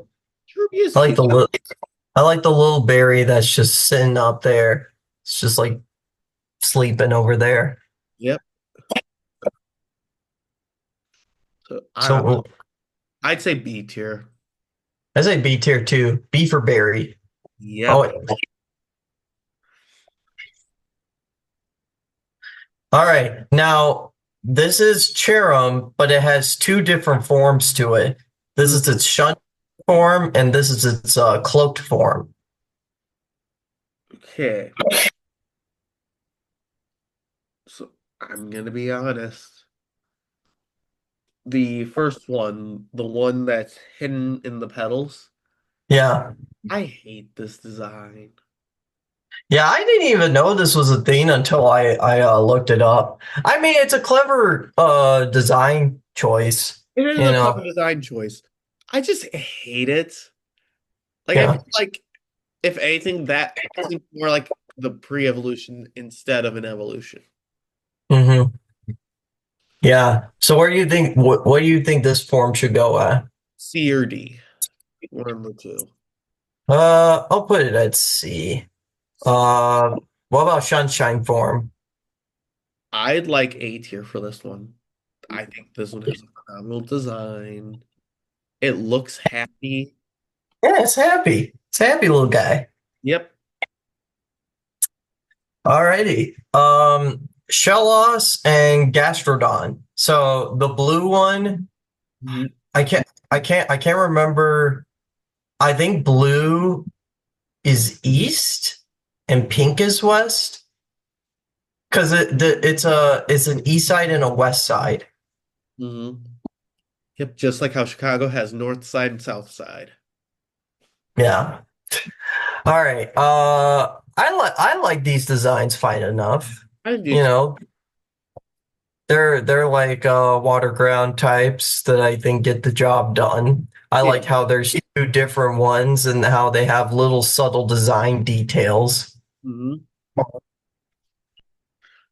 Speaker 1: Ruby is
Speaker 3: I like
Speaker 1: cute.
Speaker 3: the little I like the little berry that's just sitting up there. It's just like sleeping over there.
Speaker 1: Yep. So
Speaker 3: So
Speaker 1: I'd say B tier.
Speaker 3: I say B tier too. B for berry. Oh,
Speaker 1: Yep.
Speaker 3: wait. All right. Now, this is Cherum, but it has two different forms to it. This is
Speaker 1: Mhm.
Speaker 3: its shunt form, and this is its cloaked form.
Speaker 1: Okay. So I'm gonna be honest. The first one, the one that's hidden in the petals,
Speaker 3: Yeah.
Speaker 1: I hate this design.
Speaker 3: Yeah, I didn't even know this was a thing until I looked it up. I mean, it's a clever design choice,
Speaker 1: It is
Speaker 3: you
Speaker 1: a clever
Speaker 3: know.
Speaker 1: design choice. I just hate it. Like I
Speaker 3: Yeah.
Speaker 1: feel like if anything, that seems more like the pre-evolution instead of an evolution.
Speaker 3: Hmm. Yeah. So where do you think what do you think this form should go at?
Speaker 1: C or D, one of the two.
Speaker 3: I'll put it at C. Uh, what about sunshine form?
Speaker 1: I'd like A tier for this one. I think this one has a phenomenal design. It looks happy.
Speaker 3: Yeah, it's happy. It's a happy little guy.
Speaker 1: Yep.
Speaker 3: Alrighty. Shellos and Gastrodon. So the blue one,
Speaker 1: Mhm.
Speaker 3: I can't remember. I think blue is east and pink is west. Because it's an east side and a west side.
Speaker 1: Mhm. Yep, just like how Chicago has north side and south side.
Speaker 3: Yeah. All right. I like these designs fine enough.
Speaker 1: I do
Speaker 3: You
Speaker 1: too.
Speaker 3: know, they're like water ground types that I think get the job done. I
Speaker 1: Yeah.
Speaker 3: like how there's two different ones and how they have little subtle design details.
Speaker 1: Mhm.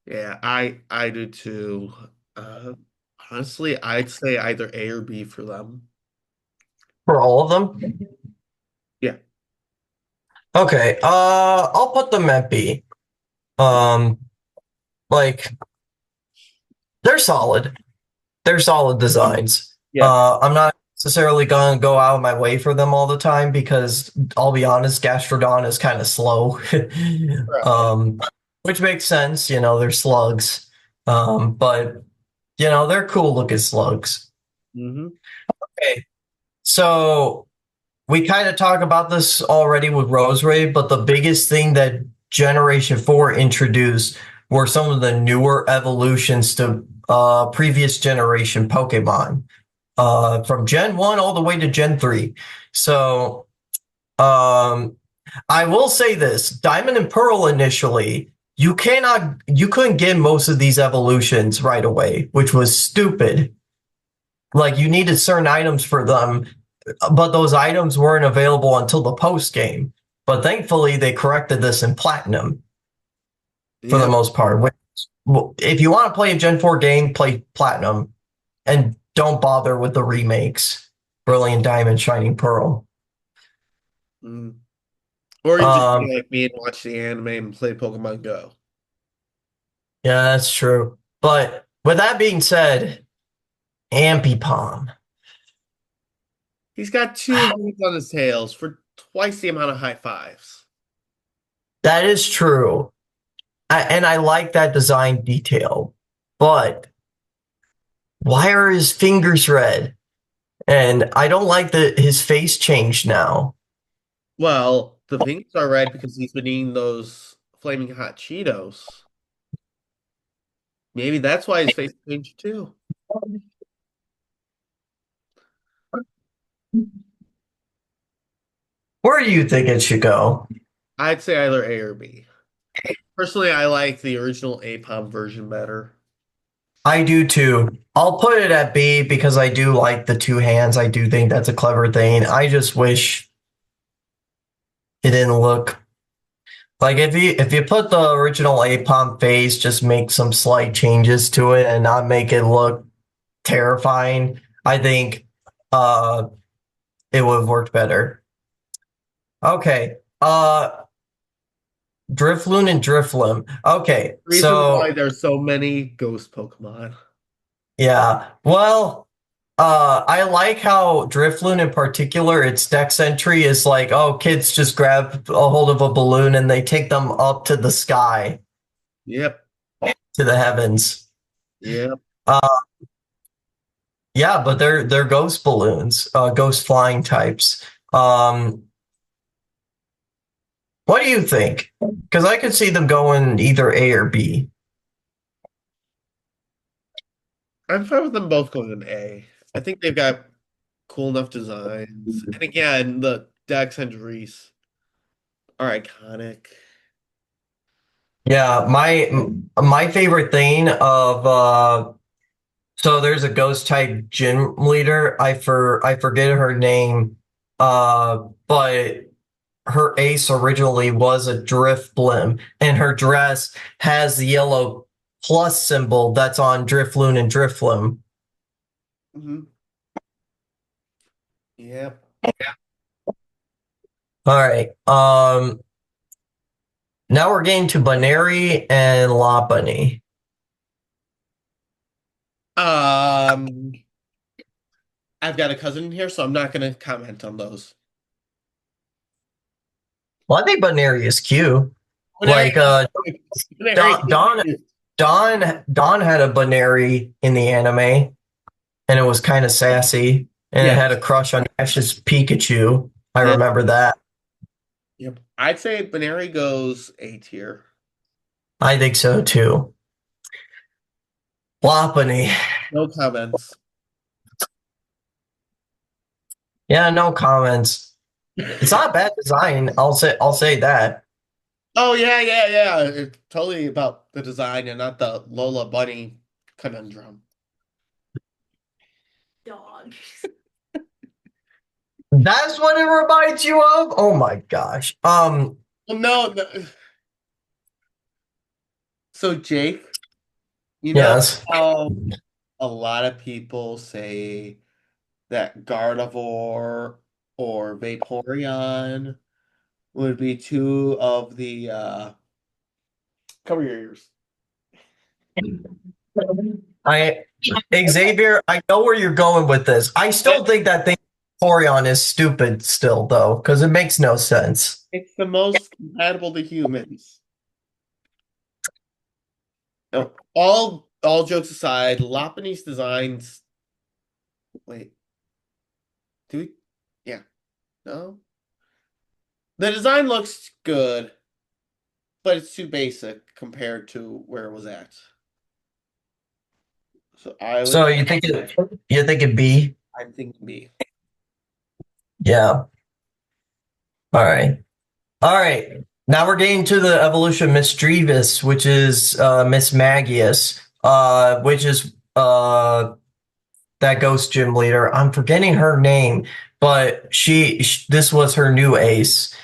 Speaker 1: Yeah, I do too. Uh, Honestly, I'd say either A or B for them.
Speaker 3: For all of them?
Speaker 1: Yeah.
Speaker 3: Okay. I'll put them at B. Um, like they're solid. They're solid designs.
Speaker 1: Yeah.
Speaker 3: I'm not necessarily gonna go out of my way for them all the time because I'll be honest, Gastrodon is kind of slow.
Speaker 1: Right.
Speaker 3: um, which makes sense, they're slugs. But they're cool looking slugs.
Speaker 1: Hmm.
Speaker 3: Okay. So we kind of talk about this already with Roserade, but the biggest thing that Generation 4 introduced were some of the newer evolutions to previous generation Pokemon, from Gen 1 all the way to Gen 3. So um, I will say this, Diamond and Pearl initially, you couldn't get most of these evolutions right away, which was stupid. Like you needed certain items for them, but those items weren't available until the post game. But thankfully, they corrected this in Platinum for the
Speaker 1: Yep.
Speaker 3: most part. If you want to play a Gen 4 game, play Platinum and don't bother with the remakes, Brilliant Diamond, Shining Pearl.
Speaker 1: Mm. Or you just
Speaker 3: Um,
Speaker 1: be like me and watch the anime and play Pokemon Go.
Speaker 3: yeah, that's true. But with that being said, Ampipom.
Speaker 1: He's got two horns on his tails for twice the amount of high fives.
Speaker 3: That is true. And I like that design detail. But why are his fingers red? And I don't like that his face changed now.
Speaker 1: Well, the pinks are red because he's been eating those flaming hot Cheetos. Maybe that's why his face changed too.
Speaker 3: Where do you think it should go?
Speaker 1: I'd say either A or B. Personally, I like the original APOM version better.
Speaker 3: I do too. I'll put it at B because I do like the two hands. I do think that's a clever thing. I just wish it didn't look Like if you put the original Apom face, just make some slight changes to it and not make it look terrifying, I think it would have worked better. Okay. Drifloon and Drifloon. Okay,
Speaker 1: Reason why
Speaker 3: so
Speaker 1: there's so many ghost Pokemon.
Speaker 3: yeah. Well, I like how Drifloon in particular, its dex entry is like, oh, kids just grab a hold of a balloon and they take them up to the sky,
Speaker 1: Yep.
Speaker 3: to the heavens.
Speaker 1: Yep.
Speaker 3: Uh, yeah, but they're ghost balloons, ghost flying types. Um, what do you think? Because I could see them going either A or B.
Speaker 1: I'm fine with them both going an A. I think they've got cool enough designs. And again, the Dex and Reese are iconic.
Speaker 3: Yeah, my favorite thing of so there's a ghost type gym leader. I forget her name. But her ace originally was a Drifblim, and her dress has the yellow plus symbol that's on Drifloon and Drifblim.
Speaker 1: Hmm. Yep.
Speaker 3: All right. Now we're getting to Baneri and Lopunny.
Speaker 1: Um, I've got a cousin in here, so I'm not going to comment on those.
Speaker 3: Well, I think Baneri is cute.
Speaker 1: Canary,
Speaker 3: Like
Speaker 1: Canary.
Speaker 3: Don Don Don had a Baneri in the anime, and it was kind of sassy, and it
Speaker 1: Yeah.
Speaker 3: had a crush on Ash's Pikachu. I
Speaker 1: Yeah.
Speaker 3: remember that.
Speaker 1: Yep. I'd say Banary goes A tier.
Speaker 3: I think so too. Lopunny.
Speaker 1: No comments.
Speaker 3: Yeah, no comments. It's not a bad design. I'll say that.
Speaker 1: Oh yeah, yeah, yeah. It's totally about the design and not the Lola Bunny conundrum.
Speaker 2: Dog.
Speaker 3: That's what it reminds you of? Oh my gosh.
Speaker 1: Well, no, no. So Jake, you know
Speaker 3: Yes.
Speaker 1: how a lot of people say that Gardevoir or Vaporeon would be two of the cover your ears.
Speaker 3: I Xavier, I know where you're going with this. I still think that thing Orion is stupid still though, because it makes no sense.
Speaker 1: It's the most compatible to humans. No, all jokes aside, Lopunny's designs. Wait, do we? Yeah, no. The design looks good, but it's too basic compared to where it was at. So
Speaker 3: So you think it B?
Speaker 1: I'm thinking B.
Speaker 3: Yeah. All right. All right. Now we're getting to the evolution of Misdreavus, which is Miss Magius, which is that ghost gym leader. I'm forgetting her name, but this was her new ace,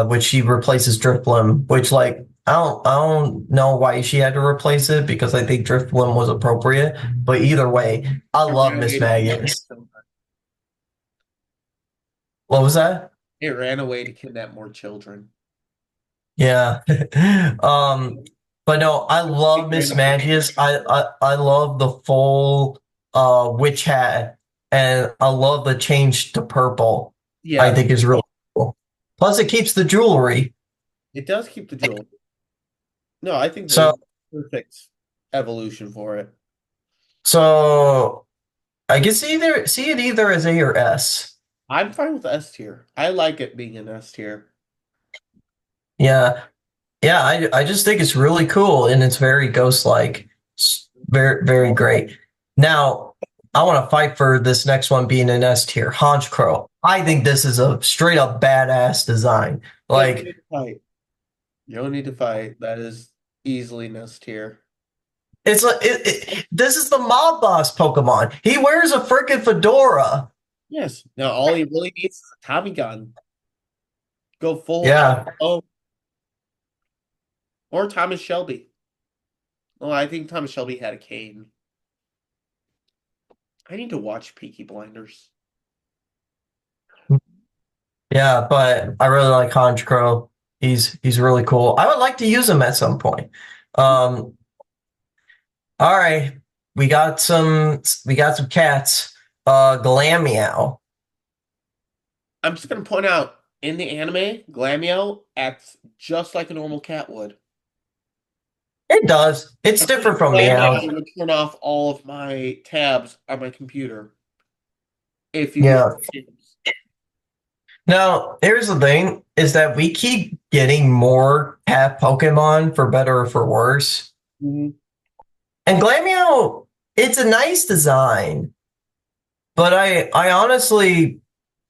Speaker 3: which she replaces Drifblim, which like I don't know why she had to replace it because I think Drifblim was appropriate. But either way, I
Speaker 1: It
Speaker 3: love
Speaker 1: ran
Speaker 3: Miss
Speaker 1: away to
Speaker 3: Magius.
Speaker 1: kidnap
Speaker 3: What was that?
Speaker 1: It ran away to kidnap more children.
Speaker 3: Yeah. um, but no, I
Speaker 1: It
Speaker 3: love
Speaker 1: ran
Speaker 3: Miss
Speaker 1: away.
Speaker 3: Magius. I love the full witch hat and I love the change to purple. I
Speaker 1: Yes,
Speaker 3: think is really cool. Plus it keeps the jewelry.
Speaker 1: it does keep the jewel. No, I think
Speaker 3: So
Speaker 1: the perfect evolution for it.
Speaker 3: so I can see it either as A or S.
Speaker 1: I'm fine with S tier. I like it being an S tier.
Speaker 3: Yeah. Yeah, I just think it's really cool and it's very ghost-like. It's very great. Now, I want to fight for this next one being an S tier, Honchkrow. I think this is a straight up badass design.
Speaker 1: You don't
Speaker 3: Like
Speaker 1: need to fight. You don't need to fight. That is easily an S tier.
Speaker 3: it's like this is the mob boss Pokemon. He wears a freaking fedora.
Speaker 1: Yes. Now all he really needs is a Tommy gun. Go full out.
Speaker 3: Yeah.
Speaker 1: Oh, Or Thomas Shelby. Oh, I think Thomas Shelby had a cane. I need to watch Peaky Blinders.
Speaker 3: Yeah, but I really like Hans Crow. He's really cool. I would like to use him at some point. Um, all right, we got some cats. Glammeow.
Speaker 1: I'm just gonna point out in the anime, Glamio acts just like a normal cat would.
Speaker 3: It does. It's
Speaker 1: I'm pretty
Speaker 3: different
Speaker 1: sure
Speaker 3: from
Speaker 1: Glamio
Speaker 3: Meow.
Speaker 1: would turn off all of my tabs on my computer if you use
Speaker 3: Yeah.
Speaker 1: Teams.
Speaker 3: Now, here's the thing: is that we keep getting more cat Pokemon for better or for worse.
Speaker 1: Mhm.
Speaker 3: And Glammeow, it's a nice design, but I honestly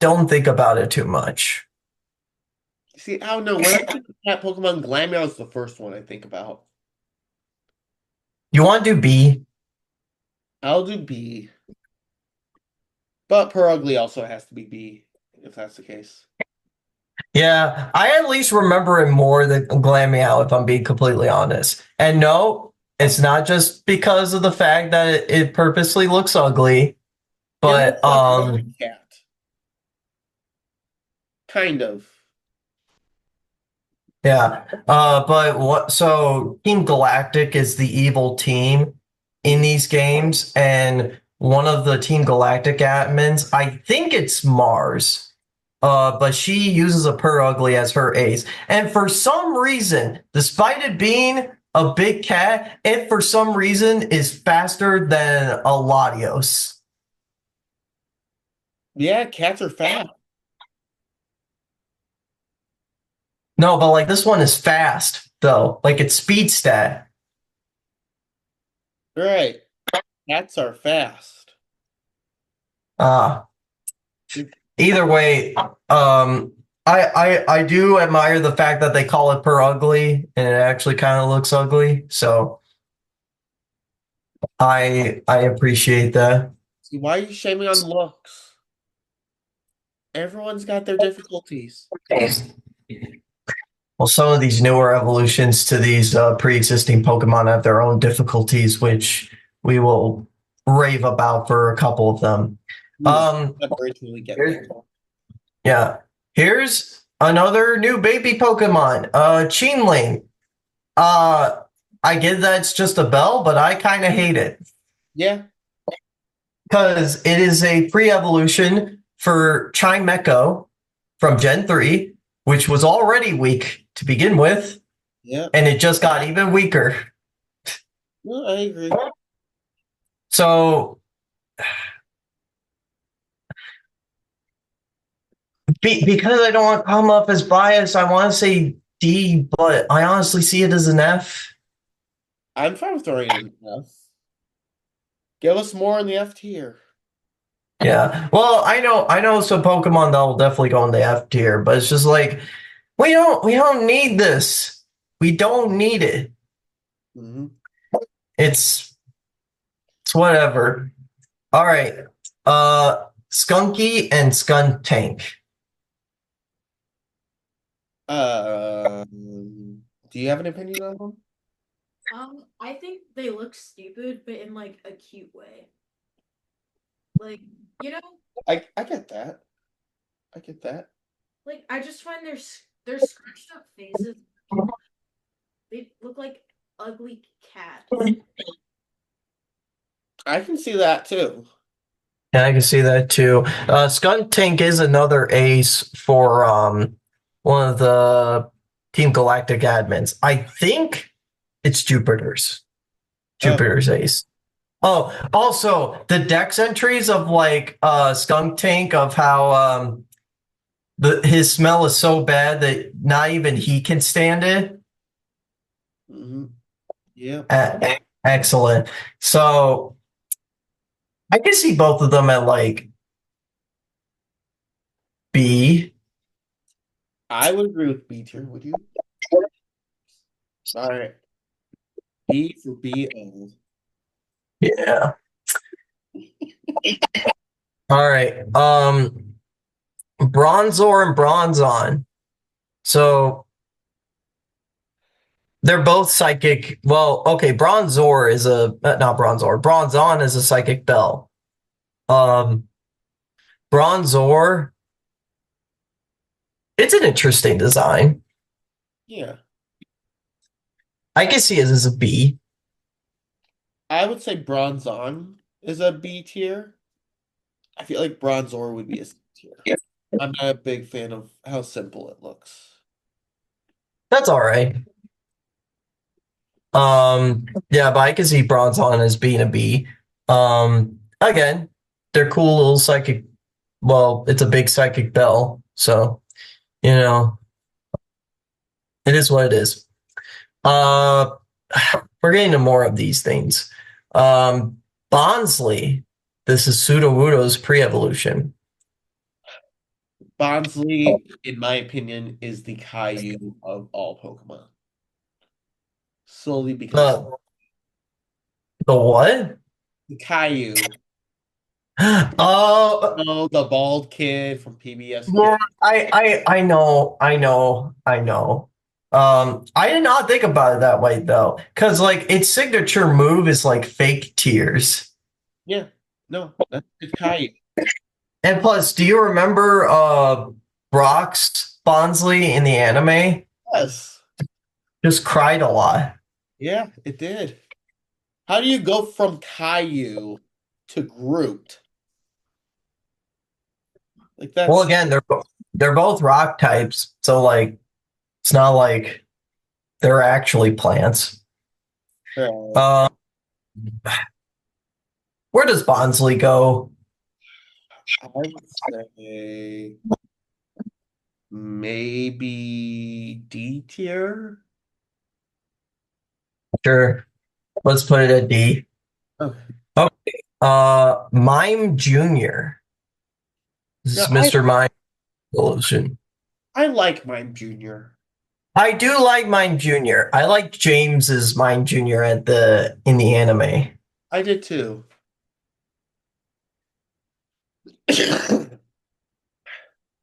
Speaker 3: don't think about it too much.
Speaker 1: See, I don't know. When I think of cat Pokemon, Glamio is the first one I think about.
Speaker 3: You want to do B?
Speaker 1: I'll do B, but Perugly also has to be B if that's the case.
Speaker 3: Yeah, I at least remember it more than Glammeow, if I'm being completely honest. And no, it's not just because of the fact that it purposely looks ugly,
Speaker 1: It looks
Speaker 3: but
Speaker 1: like a normal cat, kind of.
Speaker 3: yeah. But what? So Team Galactic is the evil team in
Speaker 1: Mhm.
Speaker 3: these games, and one of the Team Galactic admins, I think it's Mars. But she uses a Purugly as her ace, and for some reason, despite it being a big cat, it for some reason is faster than a Latios.
Speaker 1: Yeah, cats are fat.
Speaker 3: No, but like this one is fast though, like it's speed stat.
Speaker 1: Right. Cats are fast.
Speaker 3: Uh, Either way, I do admire the fact that they call it per ugly, and it actually kind of looks ugly. So I appreciate that.
Speaker 1: See, why are you shaming on looks? Everyone's got their difficulties.
Speaker 3: Well, some of these newer evolutions to these pre-existing Pokemon have their own difficulties, which we will rave about for a couple of them.
Speaker 1: We'll
Speaker 3: Um,
Speaker 1: separate when we get there.
Speaker 3: yeah. Here's another new baby Pokemon, Chinling. Uh, I get that it's just a bell, but I kind of hate it
Speaker 1: Yeah.
Speaker 3: because it is a pre-evolution for Chimecho from Gen 3, which was already weak to begin with,
Speaker 1: Yeah.
Speaker 3: and it just got even weaker.
Speaker 1: No, I agree.
Speaker 3: So, because I don't want to come up as biased, I want to say D, but I honestly see it as an F.
Speaker 1: I'm fine with throwing it in F. Give us more in the F tier.
Speaker 3: Yeah. Well, I know some Pokemon that will definitely go in the F tier, but it's just like we don't need this. We don't need it.
Speaker 1: Mm-hmm.
Speaker 3: It's it's whatever. All right. Skunky and Skuntank.
Speaker 1: Do you have an opinion on them?
Speaker 2: I think they look stupid, but in like a cute way. Like, you know,
Speaker 1: I get that. I get that.
Speaker 2: like I just find their scratched up faces. They look like ugly cats.
Speaker 1: I can see that too.
Speaker 3: Yeah, I can see that too. Skuntank is another ace for one of the Team Galactic admins. I think it's
Speaker 1: Oh,
Speaker 3: Jupiter's ace. Oh, also the Dex entries of like Skunk Tank of how his smell is so bad that not even he can stand it.
Speaker 1: mm-hmm. Yeah.
Speaker 3: Excellent. So I can see both of them at like B.
Speaker 1: I would agree with B tier. Would you? All right. B for BO.
Speaker 3: Yeah. All right. Bronzor and Bronzon. So they're both psychic. Well, okay, Bronzor is a not Bronzor. Bronzon is a psychic bell. Um, Bronzor, it's an interesting design.
Speaker 1: Yeah.
Speaker 3: I can see it as a B.
Speaker 1: I would say Bronzon is a B tier. I feel like Bronzor would be a C tier. I'm not a big fan of how simple it looks.
Speaker 3: That's all right. Yeah, but I can see Bronzon as being a B. Again, they're cool little psychic. Well, it's a big psychic bell, so you know it is what it is. Uh, we're getting to more of these things. Bonsley, this is Sudowoodo's pre-evolution.
Speaker 1: Bonsley, in my opinion, is the Caillou of all Pokemon. Solely because
Speaker 3: The the what?
Speaker 1: the Caillou.
Speaker 3: Uh,
Speaker 1: Oh, the bald kid from PBS
Speaker 3: yeah,
Speaker 1: Kids.
Speaker 3: I know. I did not think about it that way though, because like its signature move is like fake tears.
Speaker 1: Yeah, no, that's it's Caillou.
Speaker 3: And plus, do you remember Brock's Bonsley in the anime?
Speaker 1: Yes.
Speaker 3: Just cried a lot.
Speaker 1: Yeah, it did. How do you go from Caillou to Groot? Like
Speaker 3: Well,
Speaker 1: that's
Speaker 3: again, they're both rock types, so like it's not like they're actually plants.
Speaker 1: uh,
Speaker 3: Uh, where does Bonsley go?
Speaker 1: I would say maybe D tier.
Speaker 3: Sure, let's put it at D.
Speaker 1: Okay.
Speaker 3: Okay. Mime Junior. This
Speaker 1: Yeah,
Speaker 3: is Mr. Mime Evolution.
Speaker 1: I like Mime Jr.
Speaker 3: I do like Mime Junior. I like James's Mime Junior at the in the anime.
Speaker 1: I did too.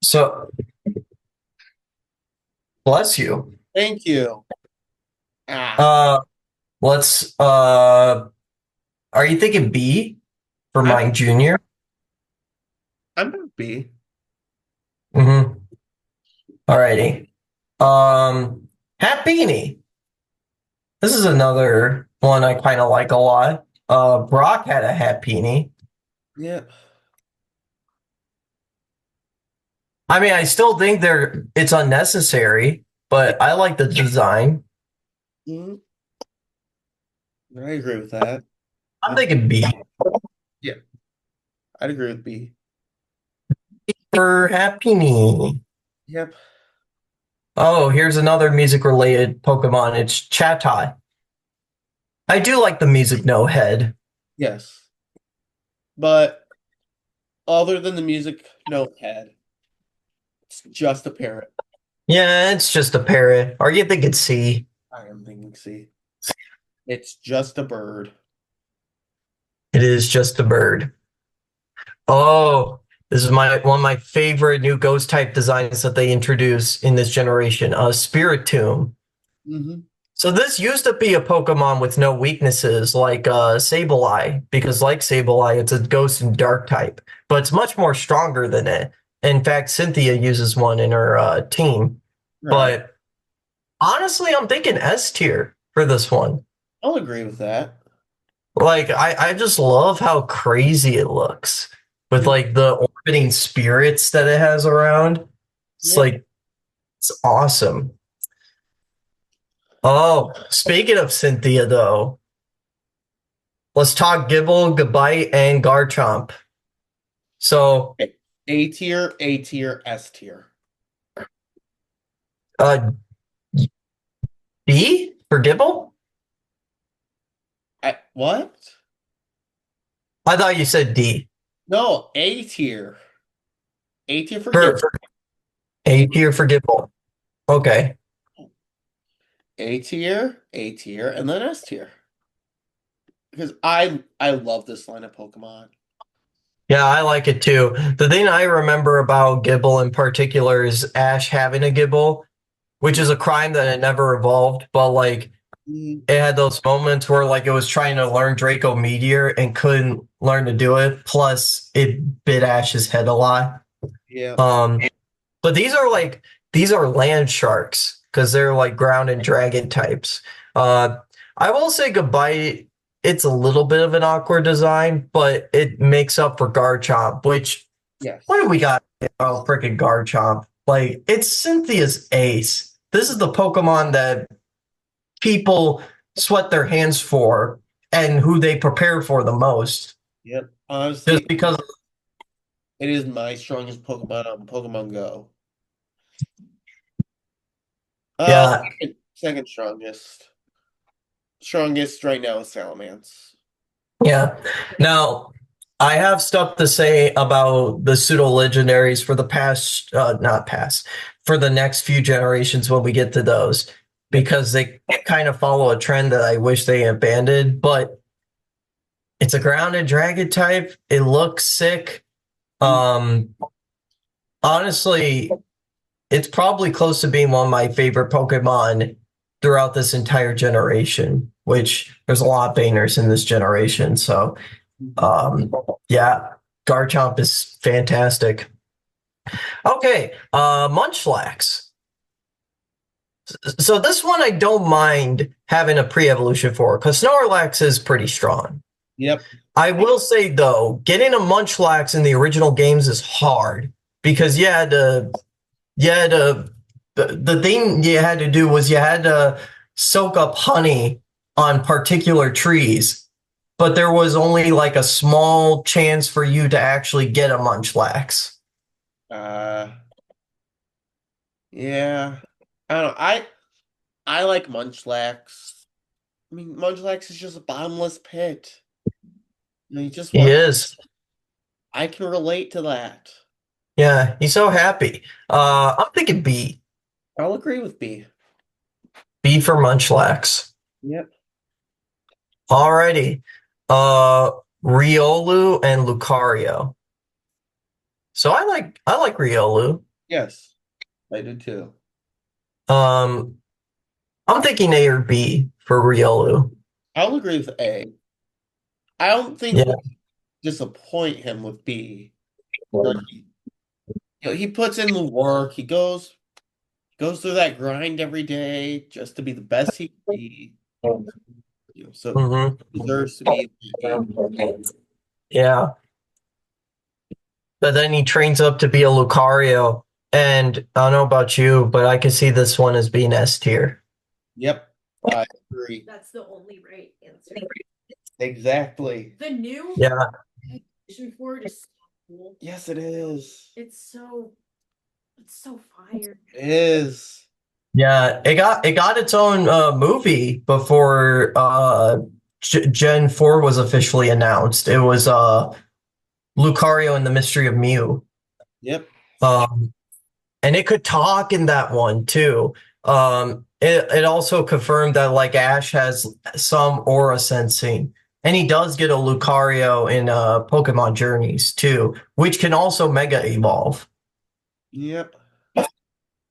Speaker 3: So bless you.
Speaker 1: Thank you. Ah,
Speaker 3: Uh, let's. Are you thinking B for
Speaker 1: I'm
Speaker 3: Mime Junior?
Speaker 1: I'm gonna B.
Speaker 3: Mm-hmm. Alrighty. Happini. This is another one I kind of like a lot. Brock had a Happini.
Speaker 1: Yeah.
Speaker 3: I mean, I still think it's unnecessary, but I like the design.
Speaker 1: Mhm. I agree with that.
Speaker 3: I'm thinking B
Speaker 1: Yeah, I'd agree with B.
Speaker 3: for Happini.
Speaker 1: Yep.
Speaker 3: Oh, here's another music related Pokemon. It's Chatot. I do like the music no head.
Speaker 1: Yes. But other than the music note head, it's just a parrot.
Speaker 3: Yeah, it's just a parrot. Or you think it's C?
Speaker 1: I am thinking C. It's just a bird.
Speaker 3: It is just a bird. Oh, this is my one of my favorite new ghost type designs that they introduced in this generation. Spiritomb.
Speaker 1: Hmm.
Speaker 3: So this used to be a Pokemon with no weaknesses like Sableye, because like Sableye, it's a ghost and dark type, but it's much more stronger than it. In fact, Cynthia uses one in her team.
Speaker 1: Right.
Speaker 3: But honestly, I'm thinking S tier for this one.
Speaker 1: I'll agree with that.
Speaker 3: Like I just love how crazy it looks with
Speaker 1: Mhm.
Speaker 3: like the orbiting spirits that it has around. It's
Speaker 1: Yeah.
Speaker 3: like it's awesome. Oh, speaking of Cynthia though, let's talk Gibble, Gabite, and Garchomp. So
Speaker 1: A tier, A tier, S tier.
Speaker 3: uh B for Gibble?
Speaker 1: What?
Speaker 3: I thought you said D.
Speaker 1: No, A tier. A tier for
Speaker 3: For,
Speaker 1: Gibble.
Speaker 3: for A tier for Gibble. Okay.
Speaker 1: A tier, and then S tier. Because I love this line of Pokemon.
Speaker 3: Yeah, I like it too. The thing I remember about Gibble in particular is Ash having a Gibble. which is a crime that it never evolved, but like
Speaker 1: Mm,
Speaker 3: it had those moments where like it was trying to learn Draco Meteor and couldn't learn to do it. Plus, it bit Ash's head a lot.
Speaker 1: yeah.
Speaker 3: Um, but these are land sharks because they're like ground and dragon types. Uh, I will say goodbye. It's a little bit of an awkward design, but it makes up for Garchomp, which what do
Speaker 1: Yes.
Speaker 3: we got? Oh, freaking Garchomp. Like, it's Cynthia's ace. This is the Pokemon that people sweat their hands for and who they prepare for the most.
Speaker 1: Yep.
Speaker 3: Just
Speaker 1: Honestly,
Speaker 3: because,
Speaker 1: it is my strongest Pokemon on Pokemon Go. Uh,
Speaker 3: yeah,
Speaker 1: second strongest. Strongest right now is Salamence.
Speaker 3: yeah. Now, I have stuff to say about the pseudo legendaries for the past, not past, for the next few generations when we get to those,
Speaker 1: Yep.
Speaker 3: because they kind of follow a trend that I wish they abandoned, but it's a grounded dragon type. It looks sick.
Speaker 1: Mm,
Speaker 3: Um, honestly, it's probably close to being one of my favorite Pokemon throughout this entire generation, which there's a lot of banners in this generation. So,
Speaker 1: mhm.
Speaker 3: um, yeah, Garchomp is fantastic. Okay, Munchlax. So this one I don't mind having a pre-evolution for because Snorlax is pretty strong.
Speaker 1: Yep.
Speaker 3: I will say though, getting a Munchlax in the original games is hard because the thing you had to do was you had to soak up honey on particular trees, but there was only like a small chance for you to actually get a Munchlax.
Speaker 1: Uh, yeah. I don't know. I like Munchlax. I mean, Munchlax is just a bottomless pit. You just
Speaker 3: He
Speaker 1: want.
Speaker 3: is.
Speaker 1: I can relate to that.
Speaker 3: Yeah, he's so happy. I'm thinking B.
Speaker 1: I'll agree with B.
Speaker 3: B for Munchlax.
Speaker 1: Yep.
Speaker 3: Alrighty. Uh Riolu and Lucario. So I like Riolu.
Speaker 1: Yes, I do too.
Speaker 3: Um I'm thinking A or B for Riolu.
Speaker 1: I'll agree with A. I don't think
Speaker 3: Yeah.
Speaker 1: we'll disappoint him with B. Like, he puts in the work. He goes through that grind every day just to be the best he can be. So
Speaker 3: hmm
Speaker 1: he deserves to be A.
Speaker 3: Yeah. But then he trains up to be a Lucario. And I don't know about you, but I could see this one as being S tier.
Speaker 1: Yep, I agree.
Speaker 2: That's the only right answer.
Speaker 1: Exactly.
Speaker 2: The new
Speaker 3: Yeah.
Speaker 2: vision for it is so cool.
Speaker 1: Yes, it is.
Speaker 2: It's so fire.
Speaker 1: It is.
Speaker 3: Yeah. It got its own movie before Gen 4 was officially announced. It was Lucario and the Mystery of Mew.
Speaker 1: Yep.
Speaker 3: Um, and it could talk in that one too. It also confirmed that like Ash has some aura sensing, and he does get a Lucario in Pokemon Journeys too, which can also Mega Evolve.
Speaker 1: Yep.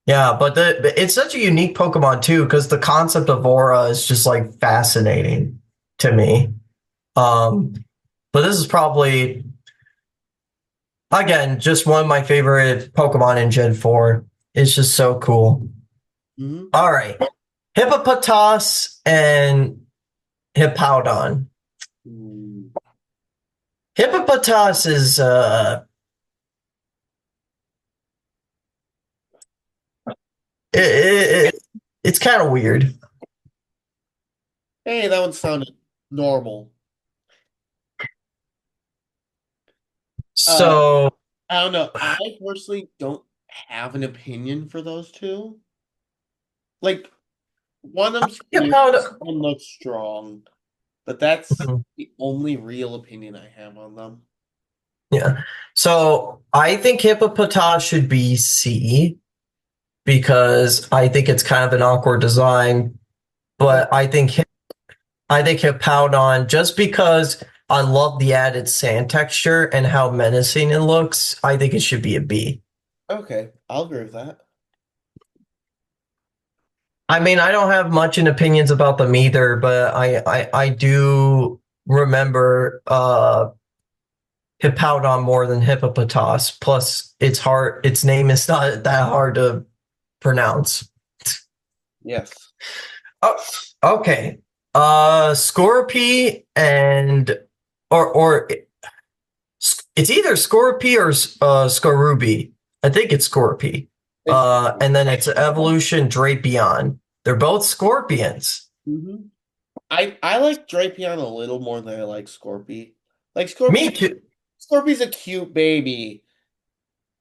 Speaker 3: Yeah, but it's such a unique Pokemon too because the concept of aura is just like fascinating to me. Um, but this is probably again just one of my favorite Pokemon in Gen 4. It's just so cool.
Speaker 1: Hmm.
Speaker 3: All right. Hippopotas and Hippowdon.
Speaker 1: Ooh.
Speaker 3: Hippopotas is it's kind of weird.
Speaker 1: Hey, that one sounded normal. Uh,
Speaker 3: So
Speaker 1: I don't know. I personally don't have an opinion for those two. Like, one of them's cute,
Speaker 3: Hippowdon,
Speaker 1: one looks strong, but that's the only real opinion I have on them.
Speaker 3: yeah. So I think Hippopotas should be C because I think it's kind of an awkward design,
Speaker 1: Oh,
Speaker 3: but I think Hippowdon just because I love the added sand texture and how menacing it looks. I think it should be a B.
Speaker 1: okay, I'll agree with that.
Speaker 3: I mean, I don't have much in opinions about them either, but I do remember Hippowdon more than Hippopotas. Plus, its name is not that hard to pronounce.
Speaker 1: Yes.
Speaker 3: Oh, okay. Scorpy and or it's either Scorpy or Skoruby. I think it's Scorpy.
Speaker 1: It's
Speaker 3: And then it's Evolution Drapion. They're both scorpions.
Speaker 1: Mhm. I like Drapion a little more than I like Scorpy. Like
Speaker 3: Me too.
Speaker 1: Scorpy's a cute baby,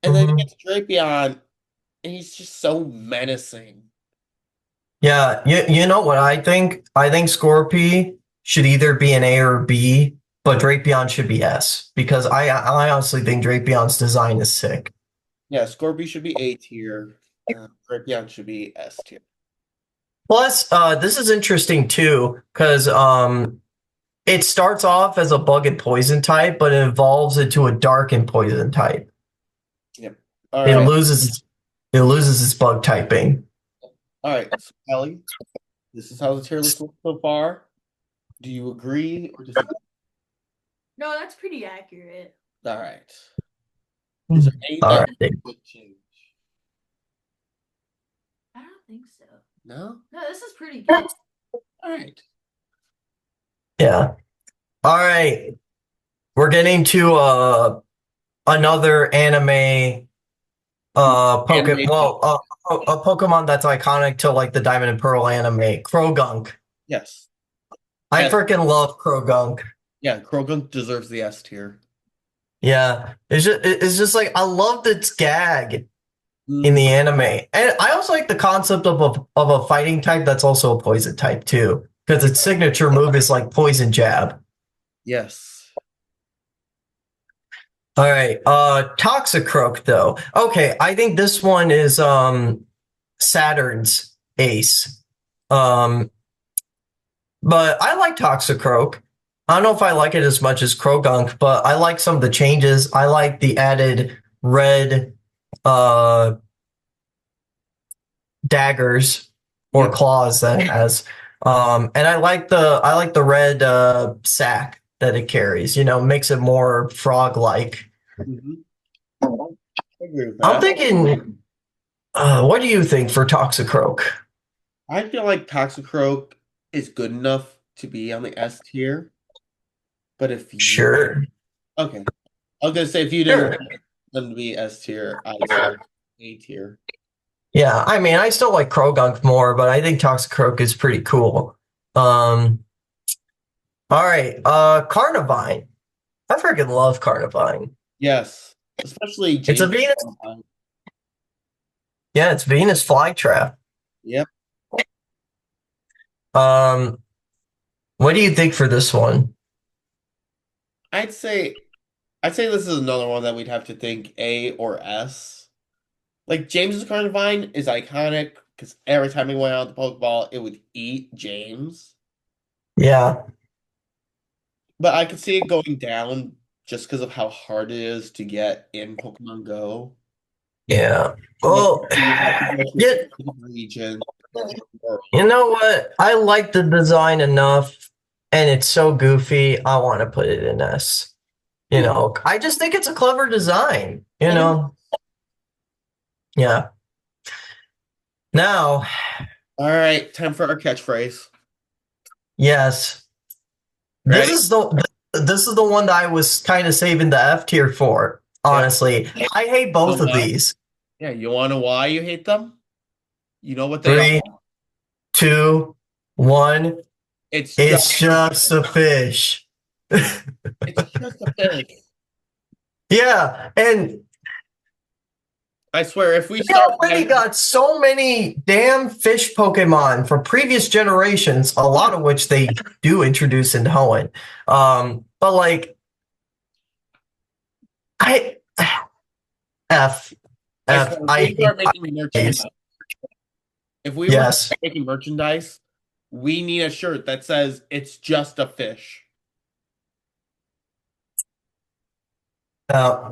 Speaker 1: and then you
Speaker 3: Mhm.
Speaker 1: get to Drapion, and he's just so menacing.
Speaker 3: Yeah, you know what I think? I think Scorpy should either be an A or B, but Drapion should be S because I honestly think Drapion's design is sick.
Speaker 1: Yeah, Scorpy should be A tier. Drapion should be S tier.
Speaker 3: Plus, this is interesting too because it starts off as a bug and poison type, but it evolves into a dark and poison type.
Speaker 1: Yep. All
Speaker 3: It
Speaker 1: right.
Speaker 3: loses it loses its bug typing.
Speaker 1: All right. So, Ellie, this is how the tier list looks so far. Do you agree or disagree?
Speaker 2: No, that's pretty accurate.
Speaker 1: All right. Is there
Speaker 3: All
Speaker 1: anything
Speaker 3: right.
Speaker 1: would change?
Speaker 2: I don't think so.
Speaker 1: No?
Speaker 2: No, this is pretty good.
Speaker 1: All right.
Speaker 3: Yeah. All right. We're getting to another anime Pokemon.
Speaker 1: Animation.
Speaker 3: Well, a Pokemon that's iconic to like the Diamond and Pearl anime, Krogunk.
Speaker 1: Yes.
Speaker 3: I
Speaker 1: S.
Speaker 3: freaking love Krogunk.
Speaker 1: Yeah, Krogan deserves the S tier.
Speaker 3: Yeah, it's just like I loved its gag in
Speaker 1: Mhm.
Speaker 3: the anime, and I also like the concept of a fighting type that's also a poison type too, because its signature move is like poison jab.
Speaker 1: Yes.
Speaker 3: All right, Toxicroak though. Okay, I think this one is Saturn's ace. Um, but I like Toxicroak. I don't know if I like it as much as Krogunk, but I like some of the changes. I like the added red uh daggers or
Speaker 1: Yep.
Speaker 3: claws that it has. And I like the red sack that it carries, makes it more frog-like.
Speaker 1: Mhm. I agree with
Speaker 3: I'm
Speaker 1: that.
Speaker 3: thinking, what do you think for Toxicroak?
Speaker 1: I feel like Toxicroak is good enough to be on the S tier, but if you
Speaker 3: Sure.
Speaker 1: okay, I was gonna say if you didn't
Speaker 3: Sure.
Speaker 1: want them to be S tier, I'd say A tier.
Speaker 3: Yeah, I mean, I still like Krogunk more, but I think Toxicroak is pretty cool. Um, all right, Carnivine. I freaking love Carnivine.
Speaker 1: Yes, especially
Speaker 3: It's a
Speaker 1: James.
Speaker 3: Venus. Yeah, it's Venus flytrap.
Speaker 1: Yep,
Speaker 3: Um, what do you think for this one?
Speaker 1: I'd say I'd say this is another one that we'd have to think A or S. Like James's Carnivine is iconic because every time he went out the Pokeball, it would eat James.
Speaker 3: Yeah,
Speaker 1: But I could see it going down just because of how hard it is to get in Pokemon Go.
Speaker 3: yeah.
Speaker 1: Like
Speaker 3: Well,
Speaker 1: you have to go to a
Speaker 3: yeah,
Speaker 1: specific region. Or,
Speaker 3: you know what? I like the design enough, and it's so goofy. I want to put it in S. I just think it's a clever design. Yeah. Now,
Speaker 1: All right, time for our catchphrase.
Speaker 3: yes, this
Speaker 1: Ready?
Speaker 3: is the one that I was kind of saving the F tier for.
Speaker 1: Yep.
Speaker 3: Honestly, I hate
Speaker 1: You
Speaker 3: both
Speaker 1: know
Speaker 3: of
Speaker 1: why?
Speaker 3: these.
Speaker 1: Yeah, you want to know why you hate them? You know what they are?
Speaker 3: 3, 2, 1.
Speaker 1: It's just
Speaker 3: It's just a fish.
Speaker 1: it's just a fish.
Speaker 3: Yeah, and
Speaker 1: I swear, if we
Speaker 3: we
Speaker 1: start
Speaker 3: already got so many damn fish Pokemon from previous generations, a lot of which they do introduce in Hoenn. But like I F
Speaker 1: I
Speaker 3: F
Speaker 1: swear, if
Speaker 3: I
Speaker 1: we
Speaker 3: hate
Speaker 1: start making
Speaker 3: these.
Speaker 1: merchandise, if we were
Speaker 3: Yes.
Speaker 1: making merchandise, we need a shirt that says it's just a fish.
Speaker 3: Uh,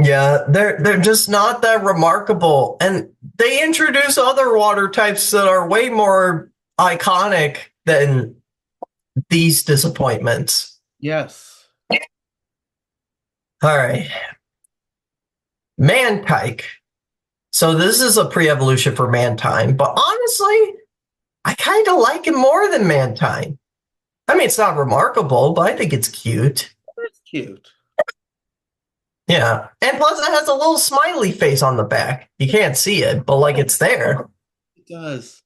Speaker 3: Yeah, they're just not that remarkable. And they introduce other water types that are way more iconic than these disappointments.
Speaker 1: Yes.
Speaker 3: All right. Mantike. So this is a pre-evolution for Mantine, but honestly, I kind of like it more than Mantine. I mean, it's not remarkable, but I think it's cute.
Speaker 1: That's cute.
Speaker 3: Yeah. And plus it has a little smiley face on the back. You can't see it, but like it's there.
Speaker 1: It does.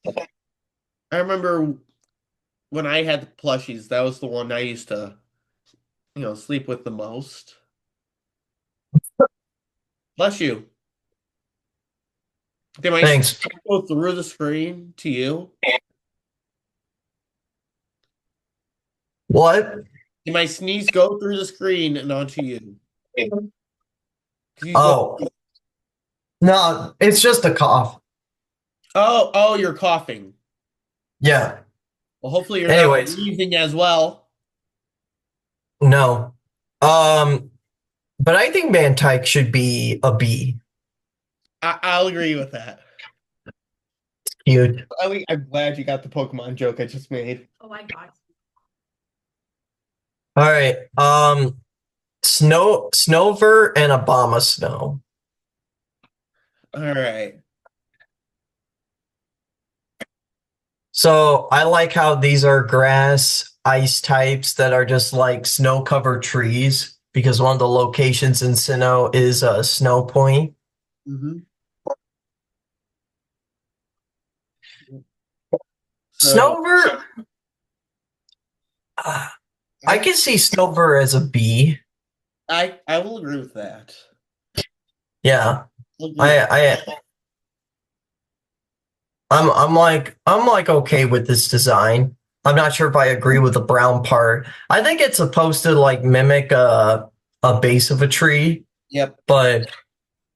Speaker 1: I remember when I had the plushies, that was the one I used to, sleep with the most. Bless you. Did my sneeze
Speaker 3: Thanks.
Speaker 1: go through the screen to you?
Speaker 3: What?
Speaker 1: Did my sneeze go through the screen and onto you? 'Cause you look.
Speaker 3: Oh, no, it's just a cough.
Speaker 1: Oh, you're coughing.
Speaker 3: Yeah.
Speaker 1: Well, hopefully you're not
Speaker 3: Anyways,
Speaker 1: breathing as well.
Speaker 3: no. Um, but I think Mantike should be a B.
Speaker 1: I'll agree with that.
Speaker 3: Cute.
Speaker 1: I'm glad you got the Pokemon joke I just made.
Speaker 2: Oh my god.
Speaker 3: All right. Snover and Obama Snow.
Speaker 1: All right.
Speaker 3: So I like how these are grass ice types that are just like snow covered trees because one of the locations in Sinnoh is a snow point.
Speaker 1: Mm-hmm. So
Speaker 3: Snover, uh, I
Speaker 1: I
Speaker 3: can see Snover as a B.
Speaker 1: I will agree with that.
Speaker 3: Yeah,
Speaker 1: I'll agree with
Speaker 3: I I'm like okay with this design. I'm not sure if I agree with the brown part. I think it's supposed to like mimic a base of a tree,
Speaker 1: Yep.
Speaker 3: but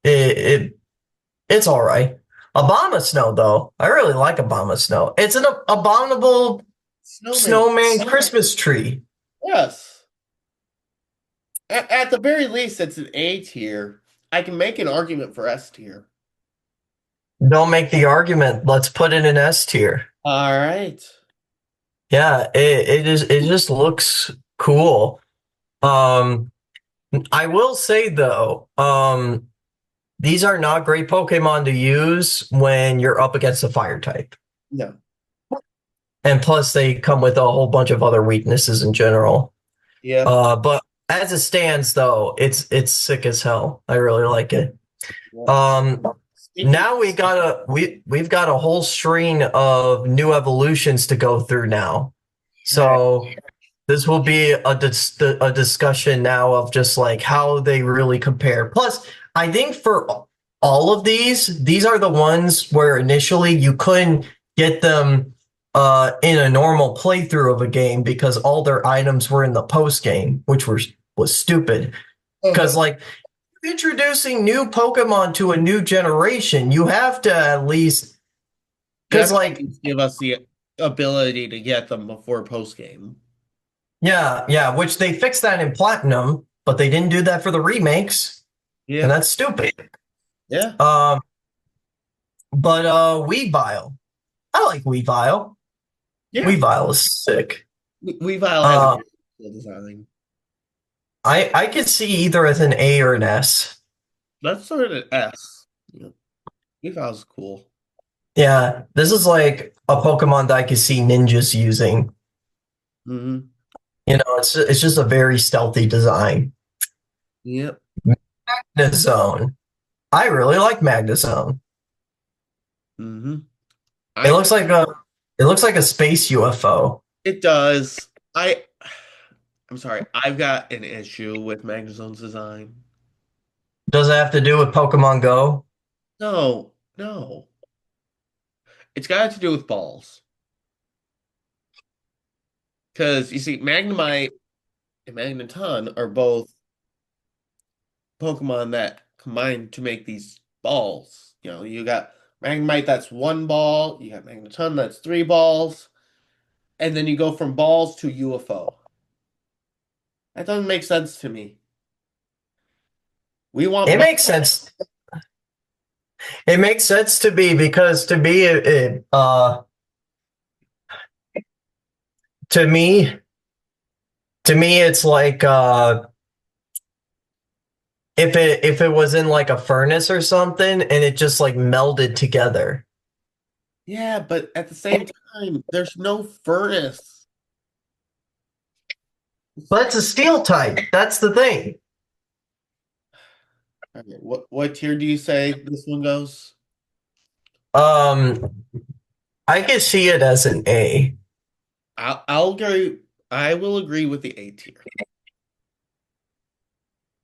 Speaker 3: it it's all right. Obama Snow though, I really like Obama Snow. It's an abominable
Speaker 1: Snowman.
Speaker 3: snowman Christmas tree.
Speaker 1: Yes. At the very least, it's an A tier. I can make an argument for S tier.
Speaker 3: Don't make the argument. Let's put it in S tier.
Speaker 1: All right.
Speaker 3: Yeah, it just looks cool. Um, I will say though, these are not great Pokemon to use when you're up against a fire type.
Speaker 1: No.
Speaker 3: And plus they come with a whole bunch of other weaknesses in general.
Speaker 1: Yep.
Speaker 3: But as it stands though, it's sick as hell. I really like it. Um,
Speaker 1: Speaking,
Speaker 3: now we've got a whole string of new evolutions to go through now. So this will be a discussion now of just like how they really compare. Plus, I think for all of these are the ones where initially you couldn't get them in a normal playthrough of a game because all their items were in the post game, which was stupid. Because
Speaker 1: uh-huh.
Speaker 3: like introducing new Pokemon to a new generation, you have to at least
Speaker 1: You have
Speaker 3: because
Speaker 1: to at
Speaker 3: like
Speaker 1: least give us the ability to get them before post game.
Speaker 3: yeah, which they fixed that in Platinum, but they didn't do that for the remakes, and
Speaker 1: Yeah.
Speaker 3: that's stupid.
Speaker 1: Yeah.
Speaker 3: Um, but Weavile, I like Weavile.
Speaker 1: Yeah.
Speaker 3: Weavile is sick.
Speaker 1: Weavile has a
Speaker 3: Uh,
Speaker 1: great design.
Speaker 3: I could see either as an A or an S.
Speaker 1: Let's start at S. Yeah. Weavile's cool.
Speaker 3: Yeah, this is like a Pokemon that I could see ninjas using.
Speaker 1: Mm-hmm.
Speaker 3: You know, it's just a very stealthy design.
Speaker 1: Yep.
Speaker 3: Magnezone. I really like Magnezone.
Speaker 1: Mm-hmm.
Speaker 3: It
Speaker 1: I
Speaker 3: looks like a it looks like a space UFO.
Speaker 1: It does. I'm sorry. I've got an issue with Magnezone's design.
Speaker 3: Does it have to do with Pokemon Go?
Speaker 1: No, no. It's got to do with balls. Because you see, Magnemite and Magneton are both Pokemon that combine to make these balls. You got Magnemite that's one ball, you got Magneton that's three balls, and then you go from balls to UFO. That doesn't make sense to me. We want
Speaker 3: It makes sense. It makes sense to me because to me, it's like if it was in like a furnace or something and it just like melded together.
Speaker 1: Yeah, but at the same time, there's no furnace.
Speaker 3: But it's a steel type. That's the thing.
Speaker 1: Okay, what tier do you say this one goes?
Speaker 3: Um, I can see it as an A.
Speaker 1: I'll agree. I will agree with the A tier.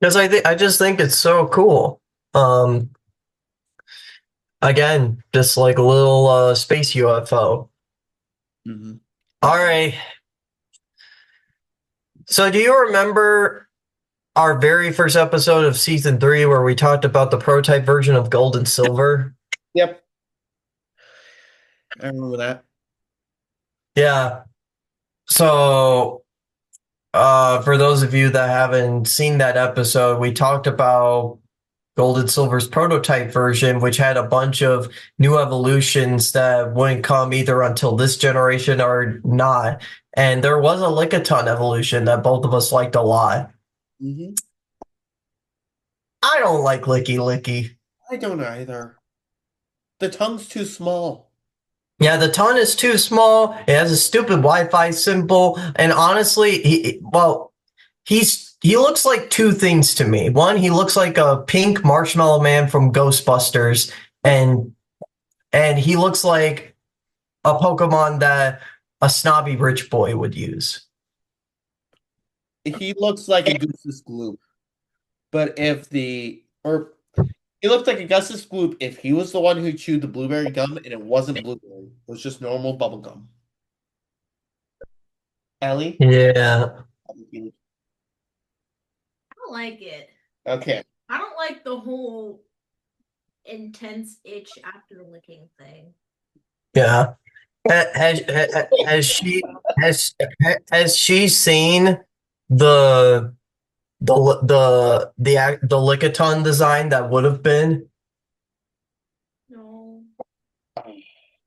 Speaker 3: Because I just think it's so cool. Um, Again, just like a little space UFO.
Speaker 1: Mhm.
Speaker 3: All right. So do you remember our very first episode of season 3 where we talked about the prototype version of Gold and Silver?
Speaker 1: Yep, I remember that.
Speaker 3: Yeah. So for those of you that haven't seen that episode, we talked about Gold and Silver's prototype version, which had a bunch of new evolutions that wouldn't come either until this generation or not. And there was a Lickitung evolution that both of us liked a lot.
Speaker 1: Hmm.
Speaker 3: I don't like Licky Licky.
Speaker 1: I don't either. The tongue's too small.
Speaker 3: Yeah, the ton is too small. It has a stupid Wi-Fi symbol, and honestly, he looks like two things to me. One, he looks like a pink marshmallow man from Ghostbusters, and he looks like a Pokemon that a snobby rich boy would use.
Speaker 1: He looks like a Goose's Gloop, but if the or he looks like a Gus's Gloop if he was the one who chewed the blueberry gum and it wasn't blueberry. It was just normal bubble gum. Ellie?
Speaker 3: Yeah.
Speaker 2: I don't like it.
Speaker 1: Okay.
Speaker 2: I don't like the whole intense itch after licking thing.
Speaker 3: Yeah. Has she has she seen the the Lickitung design that would have been?
Speaker 2: No.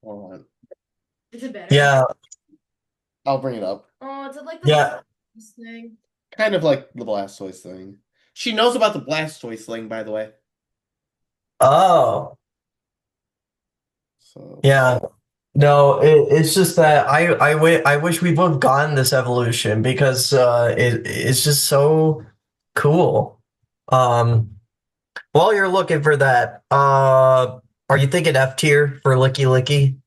Speaker 1: Hold on.
Speaker 2: Is it better?
Speaker 3: Yeah,
Speaker 1: I'll bring it up.
Speaker 2: Oh, is it like the
Speaker 3: yeah.
Speaker 2: this thing?
Speaker 1: Kind of like the Blastoise thing. She knows about the Blastoise thing, by the way.
Speaker 3: Oh,
Speaker 1: So
Speaker 3: yeah. No, it's just that I wish we would have gotten this evolution because it's just so cool. Um, while you're looking for that, are you thinking F tier for Licky Licky?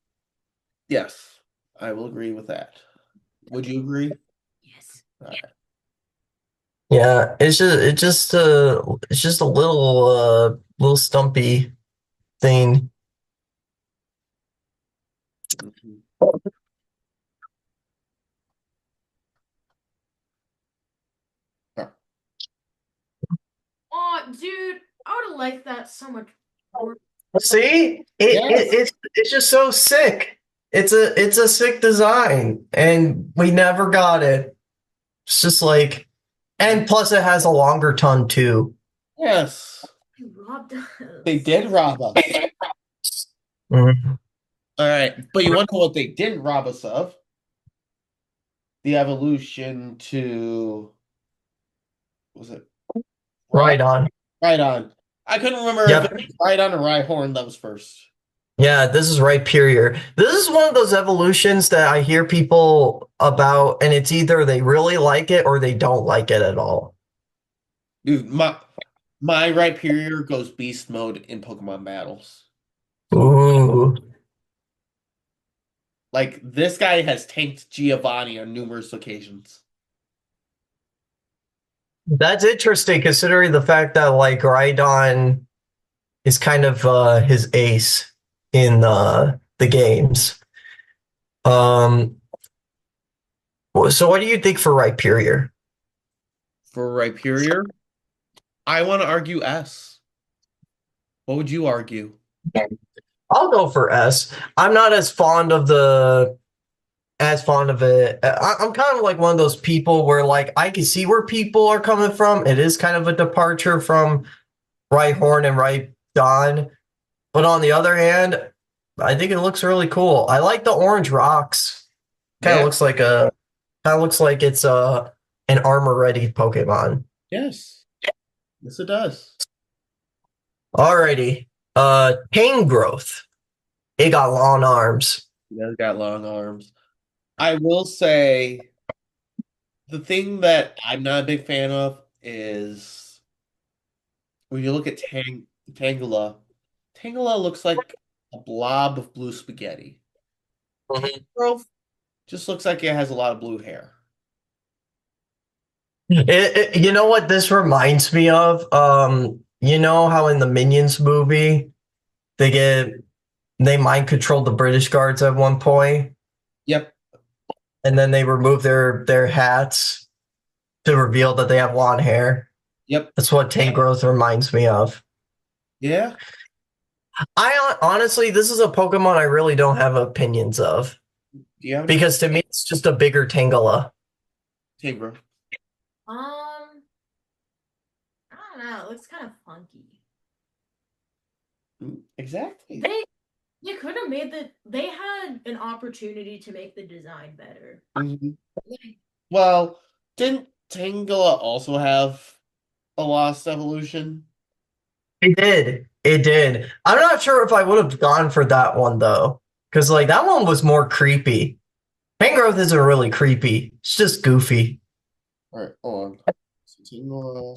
Speaker 1: yes, I will agree with that. Would you agree?
Speaker 2: Yes.
Speaker 1: All right.
Speaker 3: Yeah, it's just a little stumpy thing.
Speaker 1: Mhm. All
Speaker 2: Oh, dude, I would have liked that so much more.
Speaker 3: See,
Speaker 1: Yes.
Speaker 3: it's just so sick. It's a sick design, and we never got it. It's just like, and plus it has a longer tongue too.
Speaker 1: Yes.
Speaker 2: You robbed us.
Speaker 1: They did rob us.
Speaker 3: Mhm.
Speaker 1: All right. But you want to know what they didn't rob us of? The evolution to was it
Speaker 3: Right
Speaker 1: Ride?
Speaker 3: on.
Speaker 1: Right on. I couldn't remember if it
Speaker 3: Yep.
Speaker 1: was Ride on or Rhyhorn that was first.
Speaker 3: Yeah, this is right period. This is one of those evolutions that I hear people about, and it's either they really like it or they don't like it at all.
Speaker 1: Dude, my Rhyperior goes beast mode in Pokemon battles.
Speaker 3: Ooh.
Speaker 1: Like this guy has tanked Giovanni on numerous occasions.
Speaker 3: That's interesting considering the fact that like Rhydon is kind of his ace in the games. Um, so what do you think for Rhyperior?
Speaker 1: For Rhyperior, I want to argue S. What would you argue?
Speaker 3: I'll go for S. I'm not as fond of it. I'm kind of like one of those people where like I can see where people are coming from. It is kind of a departure from right horn and right Don. But on the other hand, I think it looks really cool. I like the orange rocks.
Speaker 1: Yeah.
Speaker 3: Kind of looks like it's an armor ready Pokemon.
Speaker 1: Yes. Yes, it does.
Speaker 3: Alrighty. Tangrowth. It got long arms.
Speaker 1: It has got long arms. I will say the thing that I'm not a big fan of is when you look at Tangela, Tangela looks like a blob of blue spaghetti.
Speaker 3: Mhm.
Speaker 1: Tangrowth just looks like it has a lot of blue hair.
Speaker 3: You know what this reminds me of? You know how in the Minions movie they get they mind control the British guards at one point,
Speaker 1: Yep.
Speaker 3: and then they remove their hats to reveal that they have blonde hair.
Speaker 1: Yep.
Speaker 3: That's what Tangrowth reminds me of.
Speaker 1: Yeah.
Speaker 3: I honestly, this is a Pokemon I really don't have opinions of
Speaker 1: Do you have any
Speaker 3: because to me it's just a bigger Tangela.
Speaker 1: Tangrowth?
Speaker 2: I don't know. It looks kind of funky.
Speaker 1: Exactly.
Speaker 2: They could have made they had an opportunity to make the design better.
Speaker 1: Mhm. Well, didn't Tangela also have a lost evolution?
Speaker 3: It did. It did. I'm not sure if I would have gone for that one though, because like that one was more creepy. Tangrowth isn't really creepy. It's just goofy.
Speaker 1: All right, hold on. So Tangela,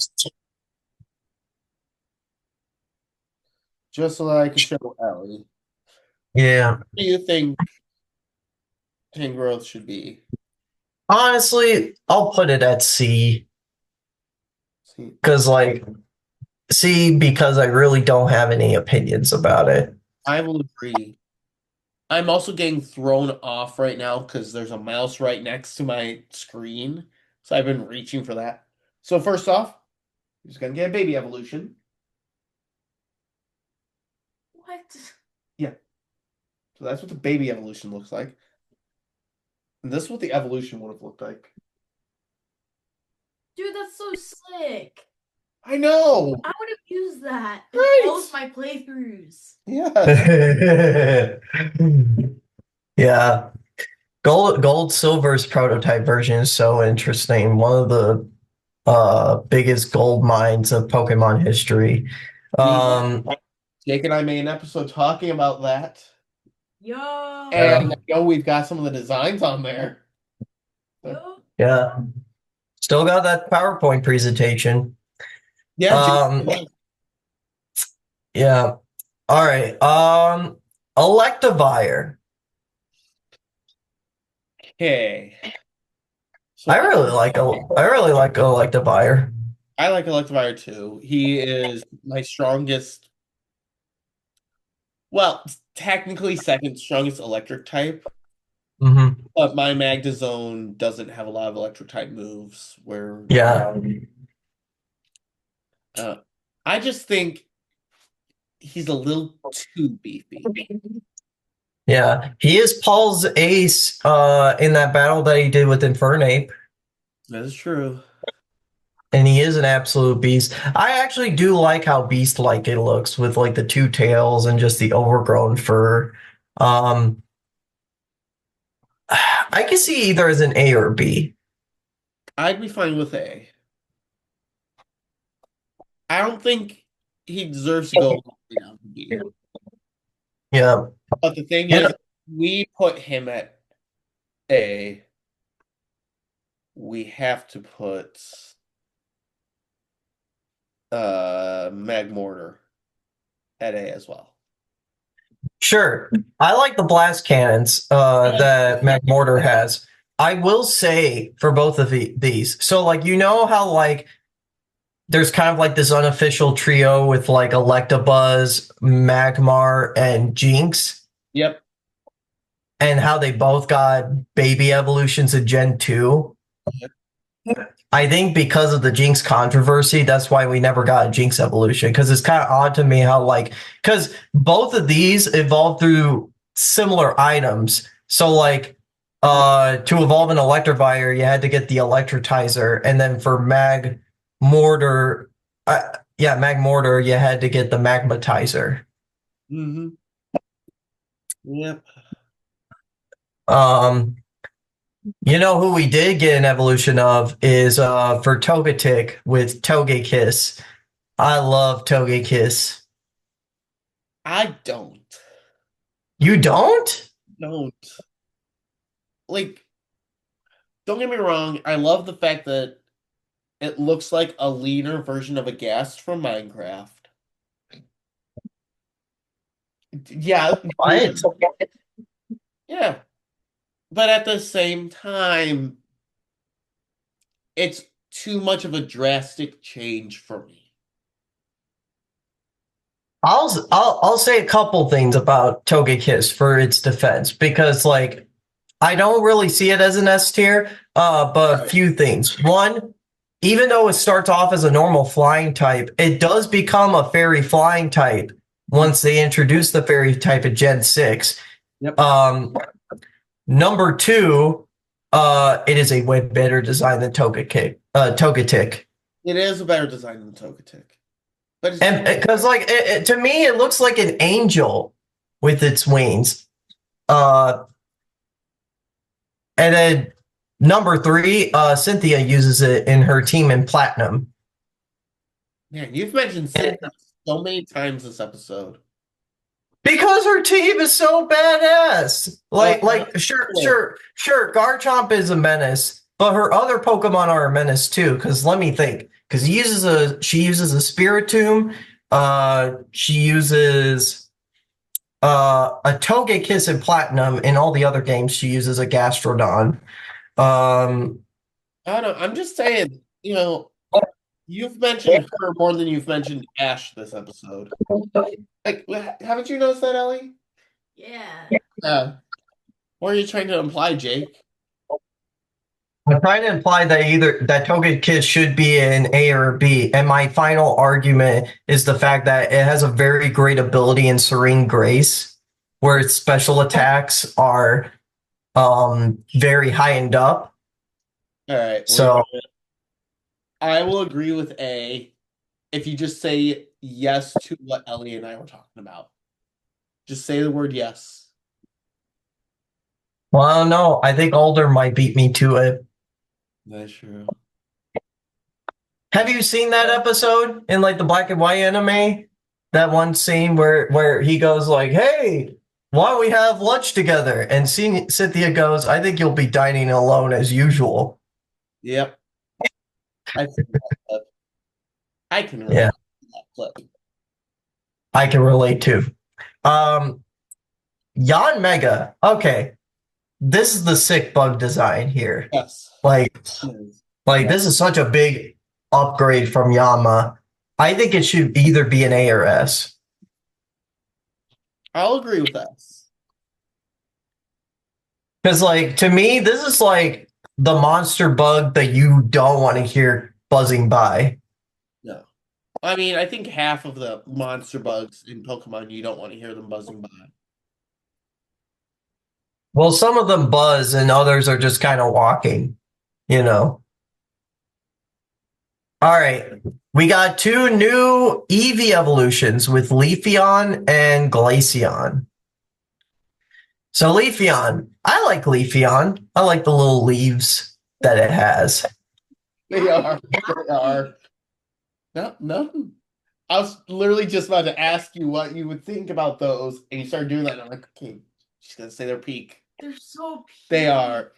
Speaker 1: just so that I can show Ellie.
Speaker 3: Yeah.
Speaker 1: What do you think Tangrowth should be?
Speaker 3: Honestly, I'll put it at C
Speaker 1: See,
Speaker 3: because like C because I really don't have any opinions about it.
Speaker 1: I will agree. I'm also getting thrown off right now because there's a mouse right next to my screen. So I've been reaching for that. So first off, he's gonna get a baby evolution.
Speaker 2: What?
Speaker 1: Yeah. So that's what the baby evolution looks like. And this is what the evolution would have looked like.
Speaker 2: Dude, that's so slick.
Speaker 1: I know.
Speaker 2: I would have used that in
Speaker 1: Right.
Speaker 2: all of my playthroughs.
Speaker 1: Yes.
Speaker 3: Yeah. Gold Silver's prototype version is so interesting. One of the biggest gold mines of Pokemon history. Um,
Speaker 1: Jake and I made an episode talking about that.
Speaker 2: Yo.
Speaker 1: And I know we've got some of the designs on there.
Speaker 2: Yo.
Speaker 3: yeah. Still got that PowerPoint presentation.
Speaker 1: Yeah.
Speaker 3: Yeah. All right. Electivire.
Speaker 1: Okay. So
Speaker 3: I really like Electivire.
Speaker 1: I like Electivire too. He is my strongest, well, technically second strongest electric type,
Speaker 3: Mm-hmm.
Speaker 1: but my Magdazone doesn't have a lot of electric type moves where
Speaker 3: Yeah.
Speaker 1: uh, I just think he's a little too beefy.
Speaker 3: Yeah. He is Paul's ace in that battle that he did with Infernape.
Speaker 1: That is true.
Speaker 3: And he is an absolute beast. I actually do like how beast-like it looks with like the two tails and just the overgrown fur. I can see either as an A or B.
Speaker 1: I'd be fine with A. I don't think he deserves to go all the way down to B.
Speaker 3: Yeah.
Speaker 1: But the thing
Speaker 3: Yeah.
Speaker 1: is, we put him at A. We have to put Magmortar at A as well.
Speaker 3: Sure. I like the blast cannons that McMortar has. I will say for both of these. So like you know how like there's kind of like this unofficial trio with like Electabuzz, Magmar, and Jinx,
Speaker 1: Yep.
Speaker 3: and how they both got baby evolutions in Gen 2.
Speaker 1: Yep.
Speaker 3: I think because of the Jinx controversy, that's why we never got a Jinx evolution. Because it's kind of odd to me how like because both of these evolved through similar items. So like to evolve an Electivire, you had to get the Electrotizer, and then for Mag Mortar, yeah, Magmortar, you had to get the Magmatizer.
Speaker 1: Mm-hmm. Yep.
Speaker 3: Um, you know who we did get an evolution of is for Togetic with Togekiss. I love Togekiss.
Speaker 1: I don't.
Speaker 3: You don't?
Speaker 1: Don't. Like, don't get me wrong, I love the fact that it looks like a leaner version of a ghast from Minecraft. Yeah,
Speaker 3: What?
Speaker 1: yeah. But at the same time, it's too much of a drastic change for me.
Speaker 3: I'll say a couple things about Togekiss for its defense because like I don't really see it as an S tier, but a few things. One, even though it starts off as a normal flying type, it does become a fairy flying type once they introduce the fairy type at Gen 6.
Speaker 1: Yep.
Speaker 3: Number two, it is a way better design than Togetic.
Speaker 1: It is a better design than Togetic. But it's
Speaker 3: And because like to me, it looks like an angel with its wings. Uh, and then number three, Cynthia uses it in her team in Platinum.
Speaker 1: man, you've mentioned Sinnoh so many times this episode.
Speaker 3: Because her team is so badass. Like,
Speaker 1: Sure.
Speaker 3: Garchomp is a menace, but her other Pokemon are a menace too. Because let me think. Because she uses a Spiritomb. She uses a Togekiss in Platinum. In all the other games, she uses a Gastrodon.
Speaker 1: I don't know. I'm just saying, you've mentioned her more than you've mentioned Ash this episode. Like, haven't you noticed that, Ellie?
Speaker 2: Yeah.
Speaker 1: Yeah. What are you trying to imply, Jake?
Speaker 3: I'm trying to imply that either that Togekiss should be an A or a B, and my final argument is the fact that it has a very great ability in Serene Grace, where its special attacks are very high and up.
Speaker 1: All right.
Speaker 3: So
Speaker 1: I will agree with A if you just say yes to what Ellie and I were talking about. Just say the word yes.
Speaker 3: well, I don't know. I think Alder might beat me to it.
Speaker 1: That's true.
Speaker 3: Have you seen that episode in like the black and white anime? That one scene where he goes like, "Hey, why don't we have lunch together?" And Cynthia goes, "I think you'll be dining alone as usual."
Speaker 1: Yep. I can relate to that. I can relate
Speaker 3: Yeah,
Speaker 1: to that clip.
Speaker 3: I can relate too. Yon Mega. Okay, this is the sick bug design here.
Speaker 1: Yes.
Speaker 3: Like, this is such a big upgrade from Yama. I think it should either be an A or S.
Speaker 1: I'll agree with that.
Speaker 3: Because, like, to me, this is like the monster bug that you don't want to hear buzzing by.
Speaker 1: No. I mean, I think half of the monster bugs in Pokemon, you don't want to hear them buzzing by.
Speaker 3: Well, some of them buzz and others are just kind of walking, you know. All right. We got two new Eevee evolutions with Leafeon and Glaceon. So Leafeon, I like Leafeon. I like the little leaves that it has.
Speaker 1: They are. They are. No, no. I was literally just about to ask you what you would think about those, and you started doing that, and I'm like, okay, she's gonna say they're peak.
Speaker 2: They're so
Speaker 1: They
Speaker 2: cute.
Speaker 1: are.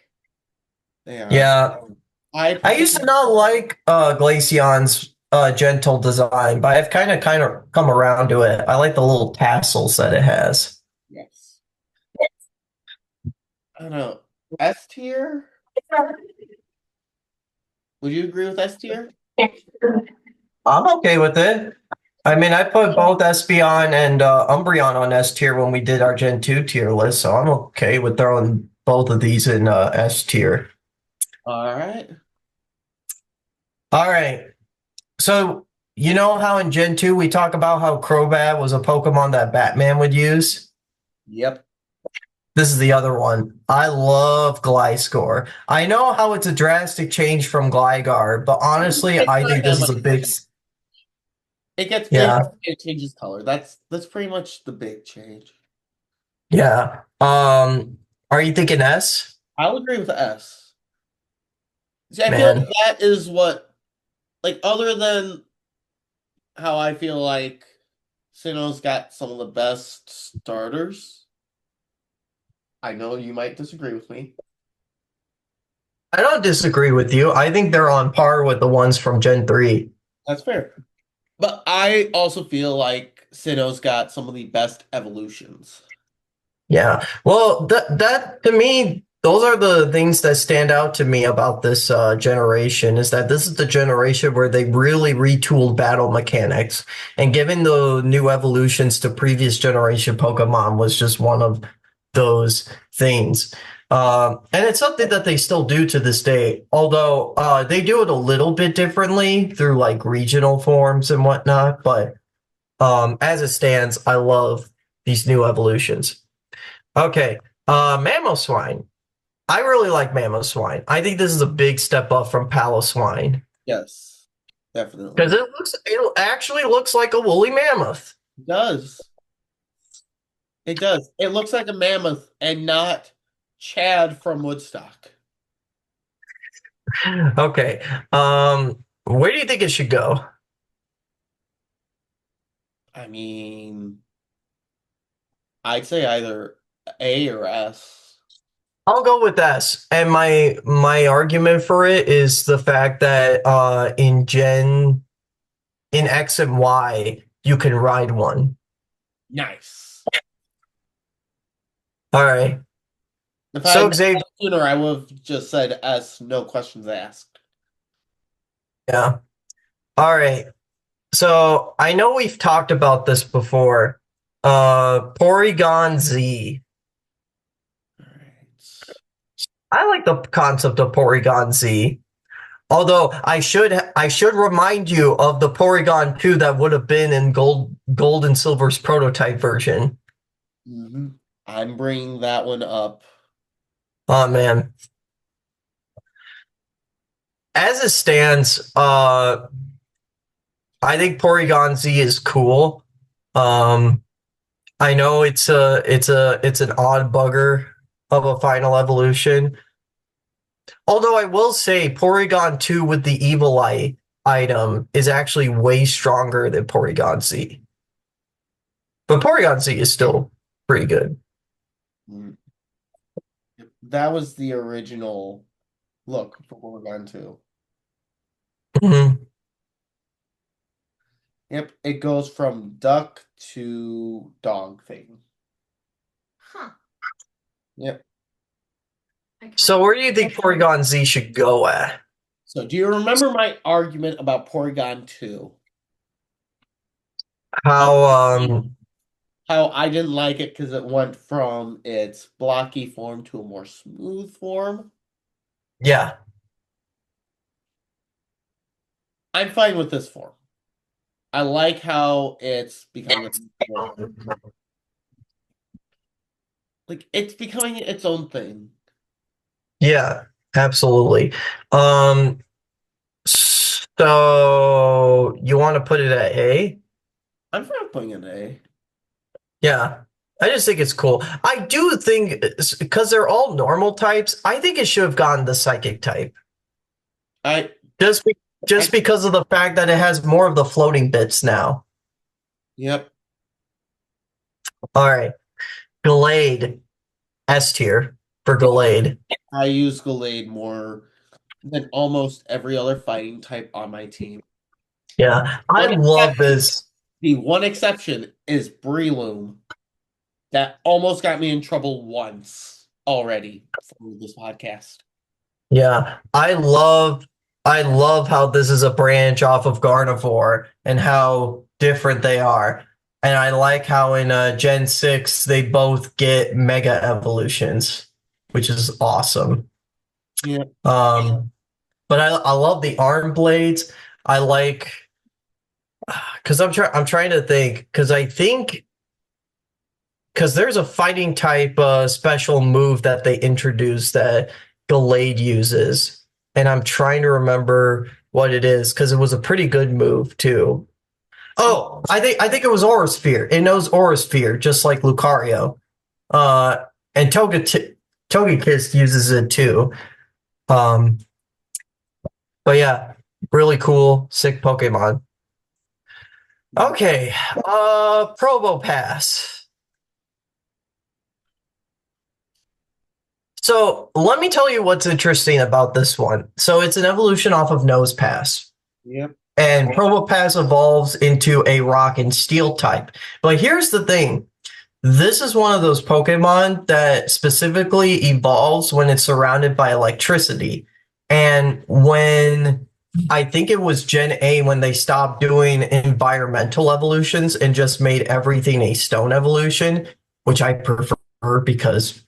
Speaker 1: They are.
Speaker 3: Yeah.
Speaker 1: I
Speaker 3: used to not like Glaceon's gentle design, but I've kind of come around to it. I like the little tassels that it has.
Speaker 1: Yes. I don't know. S tier? Would you agree with S tier?
Speaker 3: I'm okay with it. I mean, I put both Espeon and Umbreon on S tier when we did our Gen 2 tier list, so I'm okay with throwing both of these in S tier.
Speaker 1: All right.
Speaker 3: All right. So, you know how in Gen 2 we talk about how Crobat was a Pokemon that Batman would use?
Speaker 1: Yep.
Speaker 3: This is the other one. I love Gliscor. I know how it's a drastic change from Gligar, but honestly, I think this is a big.
Speaker 1: It gets bigger,
Speaker 3: Yeah,
Speaker 1: it changes color. That's pretty much the big change.
Speaker 3: yeah. Are you thinking S?
Speaker 1: I'll agree with S. See, I feel like
Speaker 3: Man,
Speaker 1: that is what, like, other than how I feel like Sinnoh's got some of the best starters. I know you might disagree with me.
Speaker 3: I don't disagree with you. I think they're on par with the ones from Gen 3.
Speaker 1: That's fair. But I also feel like Sinnoh's got some of the best evolutions.
Speaker 3: Yeah. Well, that to me, those are the things that stand out to me about this generation is that this is the generation where they really retooled battle mechanics, and giving the new evolutions to previous generation Pokemon was just one of those things. And it's something that they still do to this day, although they do it a little bit differently through like regional forms and whatnot. But as it stands, I love these new evolutions. Okay. Mamoswine. I really like Mamoswine. I think this is a big step up from Paloswine
Speaker 1: Yes,
Speaker 3: because
Speaker 1: definitely.
Speaker 3: it actually looks like a woolly mammoth.
Speaker 1: It does. It does. It looks like a mammoth and not Chad from Woodstock.
Speaker 3: Okay. Where do you think it should go?
Speaker 1: I mean, I'd say either A or S.
Speaker 3: I'll go with S. And my argument for it is the fact that in X and Y you can ride one.
Speaker 1: Nice.
Speaker 3: All right.
Speaker 1: If I had
Speaker 3: So
Speaker 1: known
Speaker 3: Xavier,
Speaker 1: that sooner, I would have just said S, no questions asked.
Speaker 3: yeah. All right. So I know we've talked about this before. Porygon Z.
Speaker 1: All right.
Speaker 3: I like the concept of Porygon Z. Although I should remind you of the Porygon 2 that would have been in Gold and Silver's prototype version.
Speaker 1: I'm bringing that one up.
Speaker 3: Oh man. As it stands, I think Porygon Z is cool. Um, I know it's an odd bugger of a final evolution. Although I will say Porygon 2 with the Evil Eye item is actually way stronger than Porygon Z. But Porygon Z is still pretty good.
Speaker 1: Mm. That was the original look for Oregon 2.
Speaker 3: Mhm.
Speaker 1: Yep, it goes from duck to dog thing.
Speaker 2: Huh.
Speaker 1: Yep.
Speaker 2: I kind
Speaker 3: So
Speaker 2: of
Speaker 3: where do you think Porygon Z should go at?
Speaker 1: So do you remember my argument about Porygon 2? How
Speaker 3: How
Speaker 1: how I didn't like it because it went from its blocky form to a more smooth form?
Speaker 3: yeah.
Speaker 1: I'm fine with this form. I like how it's becoming like it's becoming its own thing.
Speaker 3: Yeah, absolutely. Um so you want to put it at A?
Speaker 1: I'm fine with putting it A.
Speaker 3: Yeah. I just think it's cool. I do think because they're all normal types, I think it should have gotten the psychic type.
Speaker 1: I
Speaker 3: Just be,
Speaker 1: I
Speaker 3: just because of the fact that it has more of the floating bits now.
Speaker 1: Yep.
Speaker 3: All right. Glade S tier for Glade.
Speaker 1: I use Gallade more than almost every other fighting type on my team.
Speaker 3: Yeah. I
Speaker 1: One
Speaker 3: love
Speaker 1: exception,
Speaker 3: this.
Speaker 1: the one exception is Breloom. That almost got me in trouble once already for this podcast.
Speaker 3: Yeah, I love how this is a branch off of Gardevoir and how different they are. And I like how in Gen 6 they both get mega evolutions, which is awesome.
Speaker 1: Yeah.
Speaker 3: But I love the arm blades. I like because I'm trying to think because I think because there's a fighting type special move that they introduced that Gallade uses, and I'm trying to remember what it is because it was a pretty good move too. Oh, I think it was Aurasphere. It knows Aurasphere, just like Lucario. And Togekiss uses it too. Um, but yeah, really cool, sick Pokemon. Okay, Probopass. So let me tell you what's interesting about this one. So it's an evolution off of Nosepass.
Speaker 1: Yep.
Speaker 3: And Probopass evolves into a rock and steel type. But here's the thing. This is one of those Pokemon that specifically evolves when it's surrounded by electricity. And when I think it was Gen A when they stopped doing environmental evolutions and just made everything a stone evolution, which I prefer because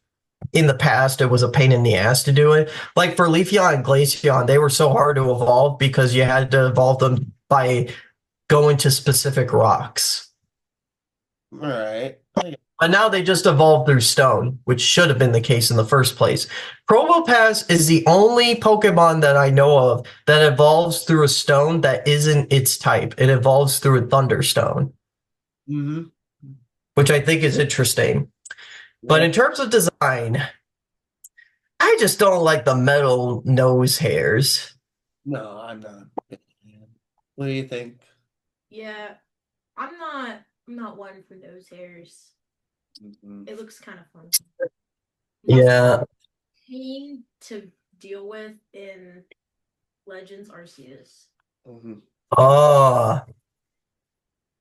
Speaker 3: in the past it was a pain in the ass to do it. Like for Leafeon and Glaceon, they were so hard to evolve because you had to evolve them by going to specific rocks.
Speaker 1: All right.
Speaker 3: But now they just evolved through stone, which should have been the case in the first place. Probopass is the only Pokemon that I know of that evolves through a stone that isn't its type. It evolves through a thunderstone,
Speaker 1: Mm-hmm.
Speaker 3: which I think is interesting. But in terms of design, I just don't like the metal nose hairs.
Speaker 1: No, I'm not. What do you think?
Speaker 2: Yeah, I'm not one for those hairs.
Speaker 1: Mhm.
Speaker 2: It looks kind of fun.
Speaker 3: Yeah.
Speaker 2: Pain to deal with in Legends Arceus.
Speaker 1: Mhm.
Speaker 3: Oh.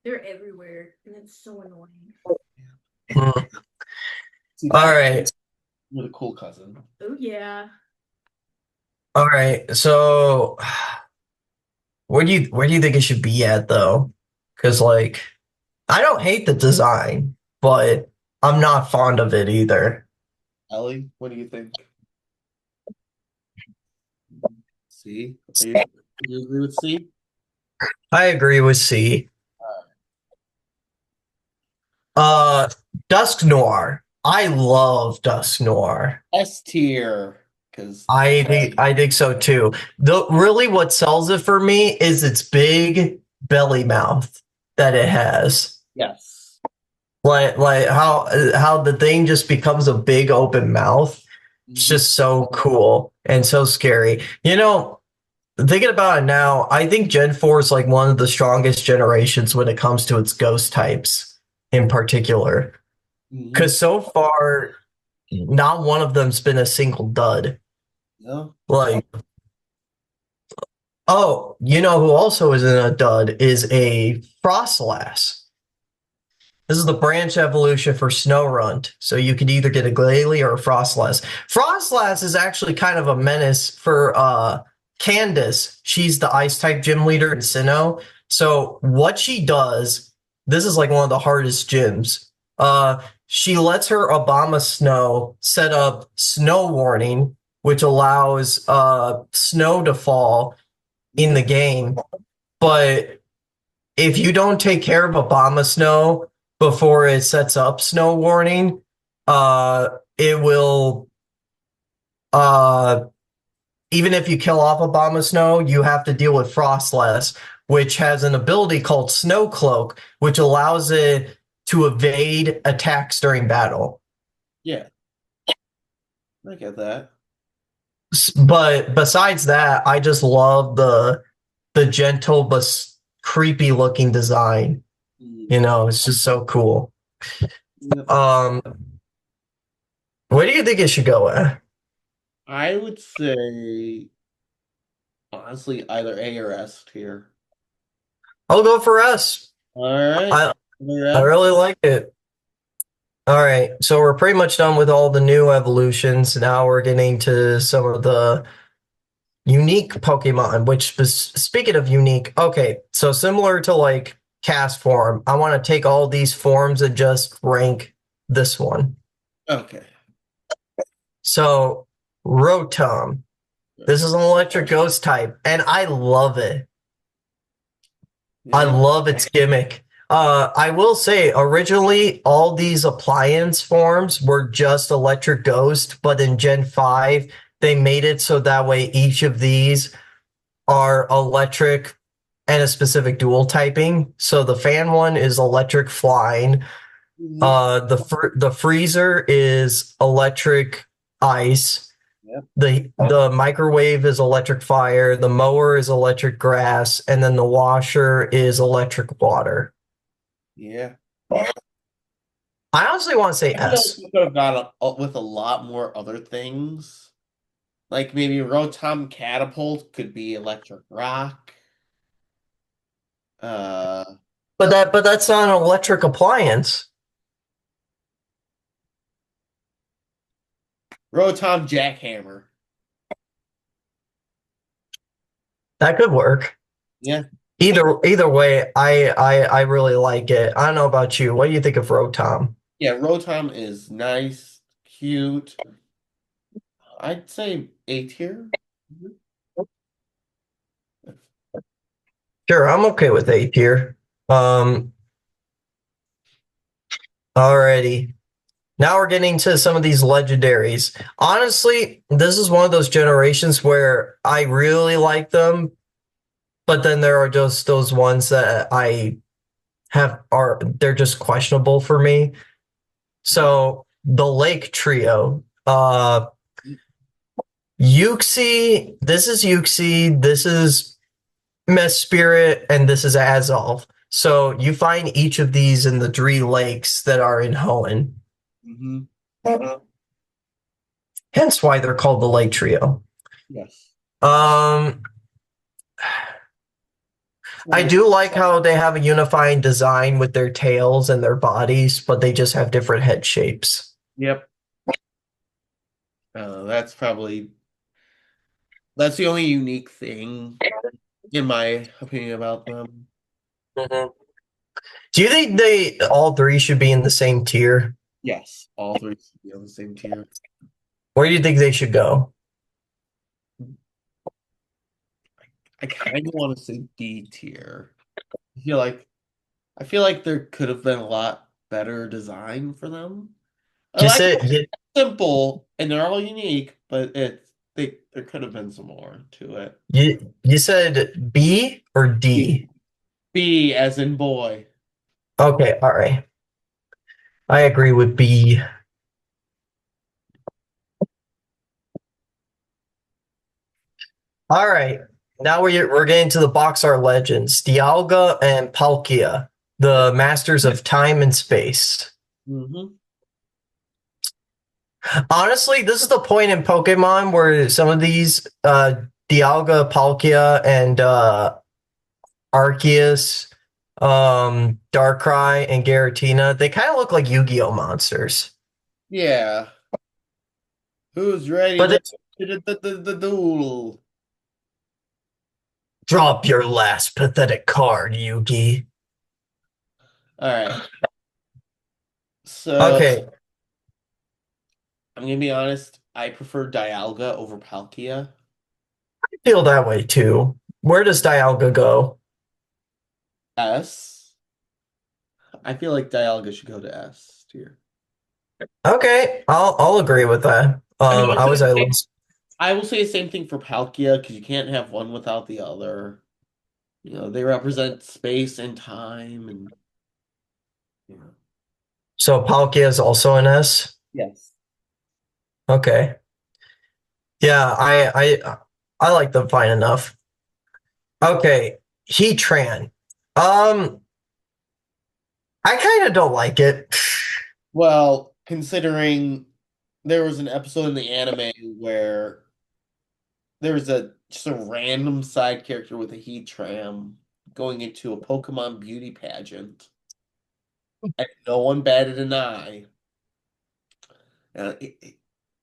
Speaker 2: They're everywhere, and it's so annoying.
Speaker 3: Hmm.
Speaker 1: See,
Speaker 3: All
Speaker 1: that's
Speaker 3: right.
Speaker 1: really cool, cousin.
Speaker 2: Oh yeah.
Speaker 3: All right. So where do you think it should be at though? Because like I don't hate the design, but I'm not fond of it either.
Speaker 1: Ellie, what do you think? C? You agree with C?
Speaker 3: I agree with C. Uh, Dusk Noir. I love Dusk Noir.
Speaker 1: S tier, because
Speaker 3: I think so too. The really what sells it for me is its big belly mouth that it has.
Speaker 1: yes.
Speaker 3: Like how the thing just becomes a big open mouth. It's
Speaker 1: Mhm.
Speaker 3: just so cool and so scary. Thinking about it now, I think Gen 4 is like one of the strongest generations when it comes to its ghost types in particular.
Speaker 1: Mhm.
Speaker 3: Because so far, not one of them's been a single dud.
Speaker 1: No?
Speaker 3: Like, oh, you know who also isn't a dud is a Frostlass. This is the branch evolution for Snorunt. So you could either get a Glalie or a Frostlass. Frostlass is actually kind of a menace for Candace. She's the ice type gym leader in Sinnoh. So what she does, this is like one of the hardest gyms. She lets her Obama Snow set up snow warning, which allows snow to fall in the game. But if you don't take care of Obama Snow before it sets up snow warning, it will uh even if you kill off Obama Snow, you have to deal with Frostless, which has an ability called Snow Cloak, which allows it to evade attacks during battle.
Speaker 1: Yeah, I get that.
Speaker 3: But besides that, I just love the gentle but creepy looking design. It's just so cool.
Speaker 1: Yep.
Speaker 3: Um, where do you think it should go at?
Speaker 1: I would say, honestly, either A or S tier.
Speaker 3: I'll go for S.
Speaker 1: All right.
Speaker 3: I
Speaker 1: Either
Speaker 3: I
Speaker 1: S.
Speaker 3: really like it. All right, so we're pretty much done with all the new evolutions. Now we're getting to some of the unique Pokemon, which speaking of unique, okay, so similar to like cast form, I want to take all these forms and just rank this one.
Speaker 1: Okay.
Speaker 3: So Rotom, this is an electric ghost type, and I love it. I
Speaker 1: Yeah.
Speaker 3: love its gimmick. I will say, originally, all these appliance forms were just Electric Ghost, but in Gen 5, they made it so that way each of these are electric and a specific dual typing. So the fan one is electric flying.
Speaker 1: Mhm.
Speaker 3: The freezer is electric ice.
Speaker 1: Yep.
Speaker 3: The microwave is electric fire. The mower is electric grass, and then the washer is electric water.
Speaker 1: Yeah.
Speaker 3: I honestly want to say
Speaker 1: I feel like
Speaker 3: S.
Speaker 1: we could have gone with a lot more other things. Like maybe Rotom Catapult could be electric rock. Uh,
Speaker 3: But that's not an electric appliance.
Speaker 1: Rotom Jackhammer.
Speaker 3: That could work.
Speaker 1: Yeah.
Speaker 3: Either way, I really like it. I don't know about you. What do you think of Rotom?
Speaker 1: Yeah, Rotom is nice, cute. I'd say A tier.
Speaker 3: Sure, I'm okay with A tier. Um, Alrighty. Now we're getting to some of these legendaries. Honestly, this is one of those generations where I really like them, but then there are just those ones that I have are they're just questionable for me. So the Lake Trio, Yuxi, this is Mess Spirit, and this is Azov. So you find each of these in the three lakes that are in Hoenn.
Speaker 1: Mm-hmm.
Speaker 3: Hence why they're called the Lake Trio.
Speaker 1: Yes.
Speaker 3: Um, I do like how they have a unifying design with their tails and their bodies, but they just have different head shapes.
Speaker 1: Yep. That's the only unique thing in my opinion about them.
Speaker 3: Mhm. Do you think they all three should be in the same tier?
Speaker 1: Yes, all three should be on the same tier.
Speaker 3: Where do you think they should go?
Speaker 1: I kind of want to say D tier. I feel like I feel like there could have been a lot better design for them. I
Speaker 3: You
Speaker 1: like
Speaker 3: said you,
Speaker 1: simple and they're all unique, but there could have been some more to it.
Speaker 3: you said B or D?
Speaker 1: B as in boy.
Speaker 3: Okay, all right. I agree with B. All right. Now we're getting to the box art legends, Dialga and Palkia, the masters of time and space.
Speaker 1: Mm-hmm.
Speaker 3: Honestly, this is the point in Pokemon where some of these Dialga, Palkia, and Arceus, Darkrai, and Giratina, they kind of look like Yu-Gi-Oh monsters.
Speaker 1: Yeah. Who's ready
Speaker 3: But
Speaker 1: to
Speaker 3: it's
Speaker 1: the duel?
Speaker 3: drop your last pathetic card, Yugi.
Speaker 1: All right. So
Speaker 3: Okay,
Speaker 1: I'm gonna be honest. I prefer Dialga over Palkia.
Speaker 3: I feel that way too. Where does Dialga go?
Speaker 1: S. I feel like Dialga should go to S tier.
Speaker 3: Okay, I'll agree with that.
Speaker 1: I mean,
Speaker 3: I was at least
Speaker 1: I will say the same thing for Palkia because you can't have one without the other. They represent space and time, and you know.
Speaker 3: so Palkia is also an S.
Speaker 1: Yes.
Speaker 3: Okay, yeah, I like them fine enough. Okay, Heatran. Um, I kind of don't like it.
Speaker 1: Well, considering there was an episode in the anime where there was a just a random side character with a heat tram going into a Pokemon beauty pageant, and no one batted an eye.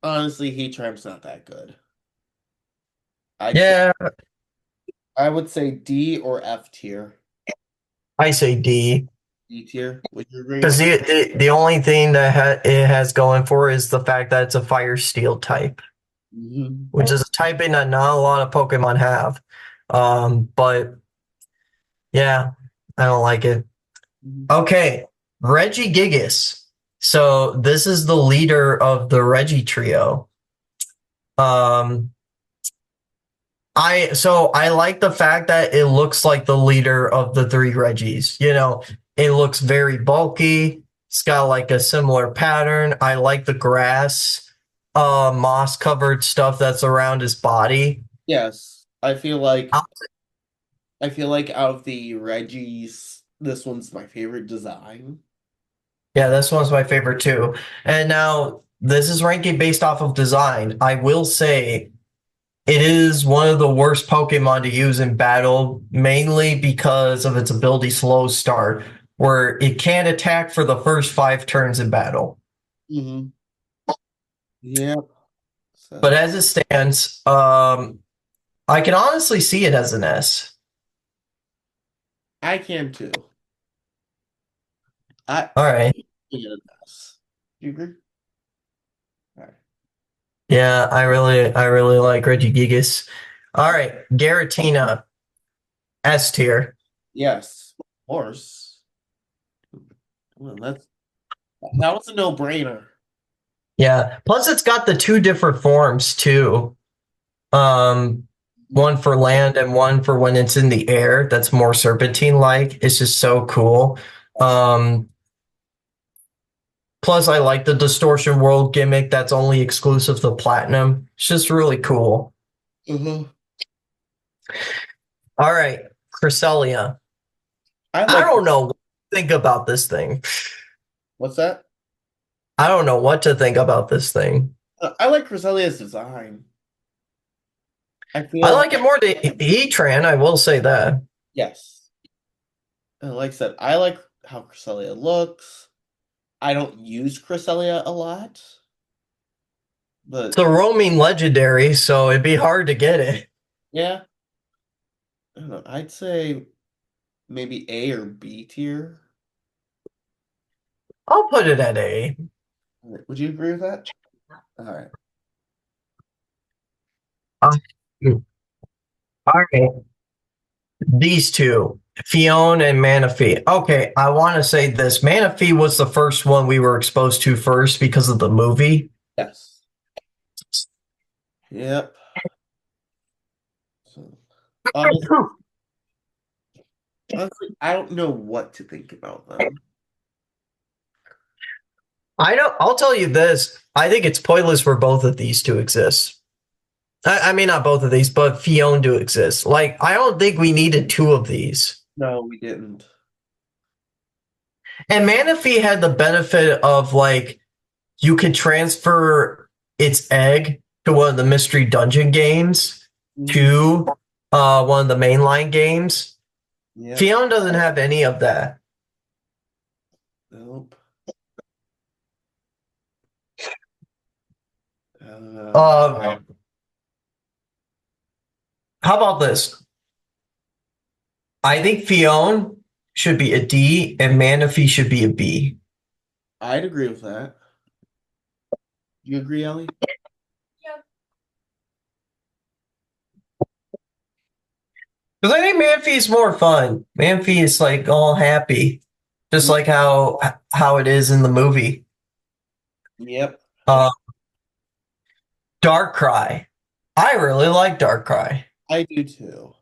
Speaker 1: Honestly, heat tram's not that good. I'd say
Speaker 3: Yeah,
Speaker 1: I would say D or F tier.
Speaker 3: I say D.
Speaker 1: D tier. Would you agree?
Speaker 3: Because the only thing that it has going for it is the fact that it's a fire steel type,
Speaker 1: Mhm.
Speaker 3: which is a typing that not a lot of Pokemon have. But yeah, I don't like it.
Speaker 1: Mhm.
Speaker 3: Okay, Regigigas. So this is the leader of the Regi trio. Um, I like the fact that it looks like the leader of the three Reggies. It looks very bulky. It's got like a similar pattern. I like the grass, moss covered stuff that's around his body.
Speaker 1: Yes,
Speaker 3: Uh,
Speaker 1: I feel like out of the Reggies, this one's my favorite design.
Speaker 3: Yeah, this one's my favorite too. And now this is ranking based off of design. I will say it is one of the worst Pokemon to use in battle, mainly because of its ability slow start, where it can't attack for the first 5 turns in battle.
Speaker 1: Mm-hmm. Yep.
Speaker 3: But
Speaker 1: So
Speaker 3: as it stands, I can honestly see it as an S.
Speaker 1: I can too. I
Speaker 3: All right.
Speaker 1: think it does. Do you agree? All right.
Speaker 3: Yeah, I really like Regigigas. All right, Garatina, S tier.
Speaker 1: Yes. Of course. Well, that was a no-brainer.
Speaker 3: Yeah. Plus, it's got the 2 different forms too. Um, one for land and one for when it's in the air. That's more serpentine like. It's just so cool. Um, plus, I like the distortion world gimmick that's only exclusive to platinum. It's just really cool.
Speaker 1: Mm-hmm.
Speaker 3: All right, Cresselia.
Speaker 1: I
Speaker 3: I
Speaker 1: like
Speaker 3: don't know what to think about this thing.
Speaker 1: what's that?
Speaker 3: I don't know what to think about this thing.
Speaker 1: I like Cresselia's design. I
Speaker 3: I
Speaker 1: feel
Speaker 3: like it more than Heatran, I will say that.
Speaker 1: yes. And like I said, I like how Cresselia looks. I don't use Cresselia a lot,
Speaker 3: It's
Speaker 1: but
Speaker 3: a roaming legendary, so it'd be hard to get it.
Speaker 1: yeah, I don't know. I'd say maybe A or B tier.
Speaker 3: I'll put it at A.
Speaker 1: Would you agree with that? All right.
Speaker 3: Uh, All right. These two, Fion and Manaphy. Okay, I want to say this. Manaphy was the first one we were exposed to first because of the movie.
Speaker 1: Yes. Yep. So, honestly, I don't know what to think about them.
Speaker 3: I'll tell you this. I think it's pointless for both of these to exist. I mean, not both of these, but Fion to exist. Like, I don't think we needed 2 of these.
Speaker 1: No, we didn't.
Speaker 3: And Manaphy had the benefit of like you could transfer its egg to one of the mystery dungeon games
Speaker 1: Mhm.
Speaker 3: to one of the mainline games.
Speaker 1: Yep.
Speaker 3: Fion doesn't have any of that.
Speaker 1: Nope.
Speaker 3: Uh, how about this? I think Fion should be a D and Manaphy should be a B.
Speaker 1: I'd agree with that. You agree, Ellie?
Speaker 2: Yeah.
Speaker 3: Because I think Manaphy is more fun. Manaphy is like all happy, just like how it is in the movie.
Speaker 1: Yep.
Speaker 3: Uh, Darkrai. I really like Darkrai.
Speaker 1: I do too.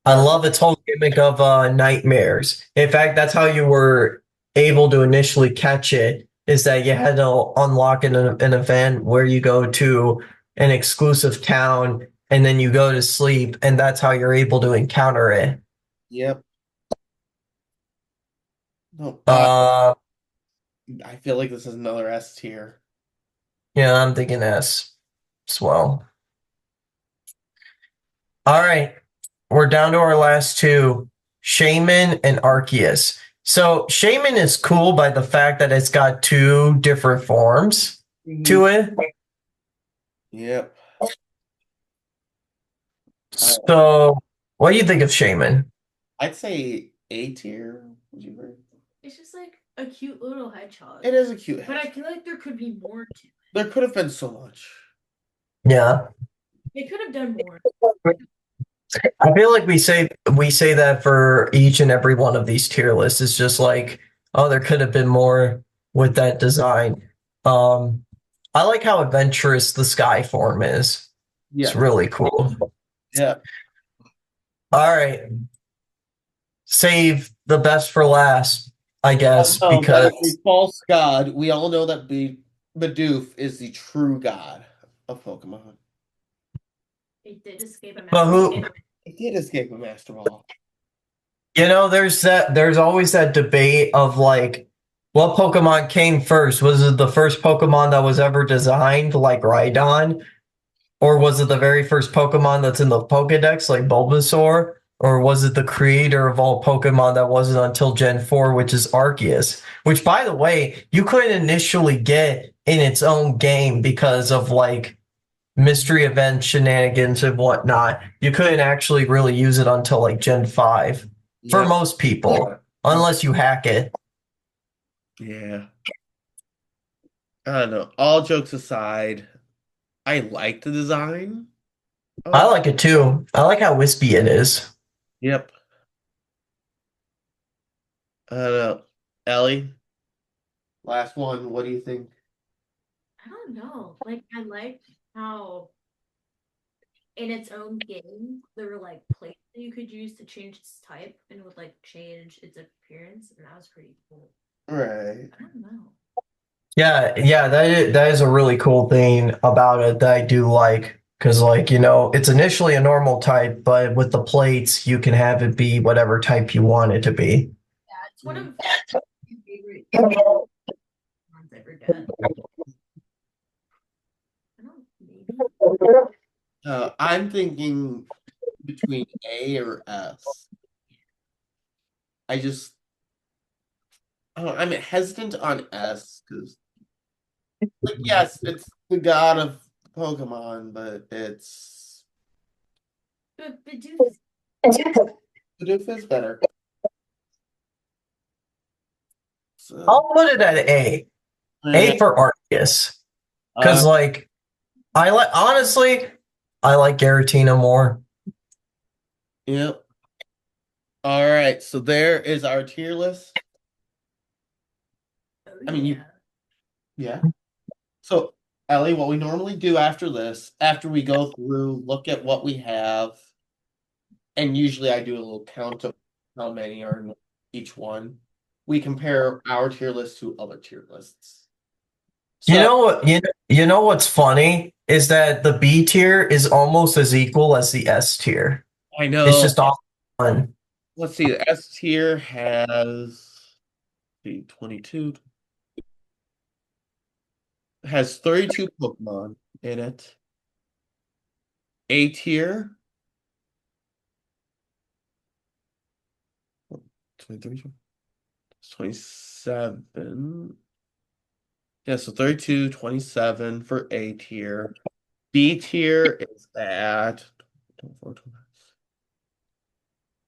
Speaker 3: I love its whole gimmick of nightmares. In fact, that's how you were able to initially catch it, is that you had to unlock an event where you go to an exclusive town and then you go to sleep, and that's how you're able to encounter it.
Speaker 1: Yep. No,
Speaker 3: Uh,
Speaker 1: I feel like this is another S tier.
Speaker 3: yeah, I'm thinking S as well. All right, we're down to our last two, Shaman and Arceus. So Shaman is cool by the fact that it's got 2 different forms to
Speaker 1: Mhm.
Speaker 3: it.
Speaker 1: Yep.
Speaker 3: So what do you think of Shaman?
Speaker 1: I'd say A tier. Would you agree?
Speaker 2: It's just like a cute little hedgehog.
Speaker 1: It is a cute
Speaker 2: But I
Speaker 1: head.
Speaker 2: feel like there could be more to it.
Speaker 1: There could have been so much.
Speaker 3: Yeah.
Speaker 2: They could have done more.
Speaker 3: I feel like we say that for each and every one of these tier lists. It's just like, oh, there could have been more with that design. I like how adventurous the sky form is. It's
Speaker 1: Yes.
Speaker 3: really cool.
Speaker 1: Yeah.
Speaker 3: All right. Save the best for last, I guess,
Speaker 1: Oh, that
Speaker 3: because
Speaker 1: is a false god. We all know that Bidoof is the true god of Pokemon.
Speaker 2: It did escape a
Speaker 3: but
Speaker 2: master.
Speaker 3: who
Speaker 1: It did escape a Master Ball.
Speaker 3: there's always that debate of like what Pokemon came first? Was it the first Pokemon that was ever designed, like Rhydon? Or was it the very first Pokemon that's in the Pokedex, like Bulbasaur? Or was it the creator of all Pokemon that wasn't until Gen 4, which is Arceus? Which, by the way, you couldn't initially get in its own game because of like mystery event shenanigans and whatnot. You couldn't actually really use it until like Gen 5 for
Speaker 1: Yep.
Speaker 3: most people, unless you hack it.
Speaker 1: Yeah. I don't know. All jokes aside, I like the design
Speaker 3: I
Speaker 1: of.
Speaker 3: like it too. I like how wispy it is.
Speaker 1: Yep. I don't know. Ellie, last one. What do you think?
Speaker 2: I don't know. Like I liked how in its own game there were like plates that you could use to change its type and would like change its appearance, and that was pretty cool.
Speaker 1: Right.
Speaker 2: I don't know.
Speaker 3: Yeah, that is a really cool thing about it that I do like. Because, like, it's initially a normal type, but with the plates, you can have it be whatever type you want it to be.
Speaker 2: Yeah, it's one of my favorite ones ever done. I don't maybe.
Speaker 1: I'm thinking between A or S. I just, oh, I'm hesitant on S because, like, yes, it's the god of Pokemon, but it's
Speaker 2: But Bidoof is
Speaker 1: Bidoof is better. So,
Speaker 3: I'll put it at A.
Speaker 1: yeah.
Speaker 3: A for Arceus.
Speaker 1: Uh,
Speaker 3: Because, like, honestly, I like Garatina more.
Speaker 1: yep. All right. So there is our tier list.
Speaker 2: oh
Speaker 1: I mean,
Speaker 2: yeah.
Speaker 1: yeah. So, Ellie, what we normally do after this, after we go through, look at what we have, and usually I do a little count of how many are in each one. We compare our tier list to other tier lists.
Speaker 3: You
Speaker 1: So
Speaker 3: know what? You know what's funny is that the B tier is almost as equal as the S tier.
Speaker 1: I
Speaker 3: It's
Speaker 1: know,
Speaker 3: just off one.
Speaker 1: let's see, the S tier has 32 Pokemon in it. A tier, 23, 27. Yeah, so 32, 27 for A tier. B tier is at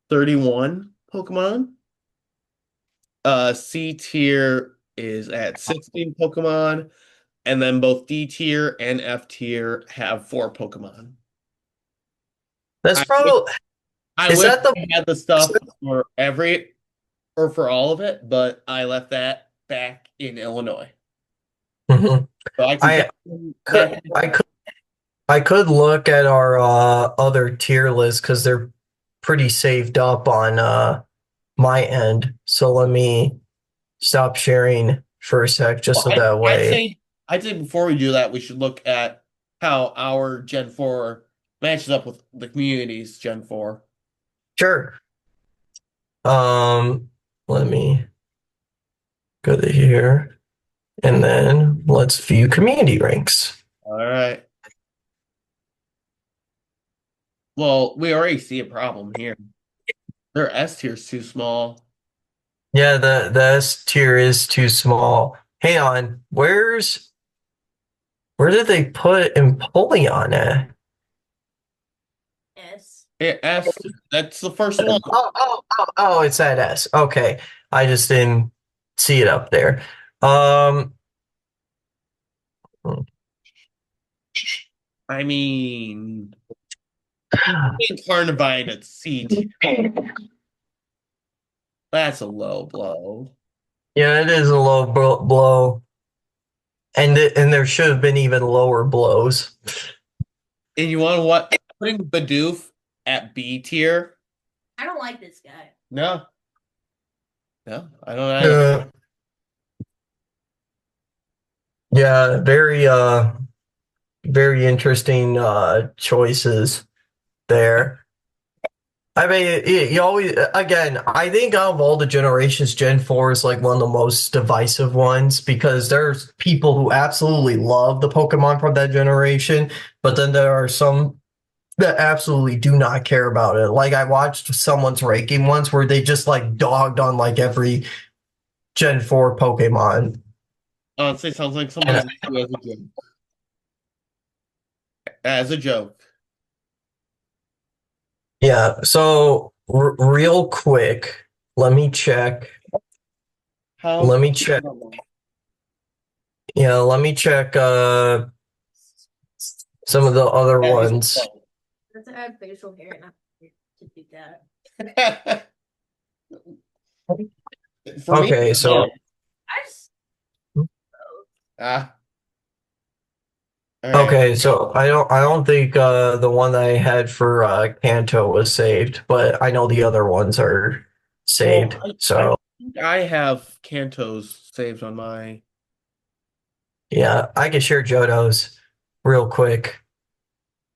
Speaker 1: 31 Pokemon. C tier is at 16 Pokemon, and then both D tier and F tier have 4 Pokemon.
Speaker 3: That's
Speaker 1: I wish,
Speaker 3: probably
Speaker 1: I
Speaker 3: is
Speaker 1: wish
Speaker 3: that the
Speaker 1: I had the stuff for every or for all of it, but I left that back in Illinois.
Speaker 3: Mhm.
Speaker 1: So I can
Speaker 3: I could
Speaker 1: get
Speaker 3: I could I could look at our other tier list because they're pretty saved up on my end. So let me stop sharing for a sec, just
Speaker 1: well,
Speaker 3: so that
Speaker 1: I'd
Speaker 3: way.
Speaker 1: say I'd say before we do that, we should look at how our Gen 4 matches up with the community's Gen 4.
Speaker 3: Sure. Um, Let me go to here, and then let's view community ranks.
Speaker 1: All right. Well, we already see a problem here. Their S tier is too small.
Speaker 3: Yeah, the S tier is too small. Hang on, where did they put Empoleon at?
Speaker 2: S.
Speaker 1: S, that's the first one.
Speaker 3: Oh, it's at S. Okay. I just didn't see it up there. Um,
Speaker 1: I mean, Carnivine at C tier. That's a low blow.
Speaker 3: yeah, it is a low blow, and there should have been even lower blows.
Speaker 1: And you want what? putting Bidoof at B tier.
Speaker 2: I don't like this guy.
Speaker 1: No, no, I don't either.
Speaker 3: Uh, yeah, very interesting choices there. I mean, you always, again, I think out of all the generations, Gen 4 is like one of the most divisive ones because there's people who absolutely love the Pokemon from that generation, but then there are some that absolutely do not care about it. Like I watched someone's ranking once where they just like dogged on like every Gen 4 Pokemon.
Speaker 1: Honestly, sounds like something
Speaker 3: And
Speaker 1: we do as a joke. As a joke.
Speaker 3: yeah, so real quick, let me check.
Speaker 1: How's
Speaker 3: Let me check. Yeah, let me check some of the other
Speaker 1: yeah, he's
Speaker 3: ones.
Speaker 2: That's I have facial hair and I have to do that.
Speaker 1: for me.
Speaker 3: Okay, so
Speaker 2: I just
Speaker 1: Ah, all right.
Speaker 3: I don't think the one that I had for Kanto was saved, but I know the other ones are
Speaker 1: Well,
Speaker 3: saved.
Speaker 1: I
Speaker 3: So
Speaker 1: think I have Cantos saved on my.
Speaker 3: yeah, I can share Johto's real quick.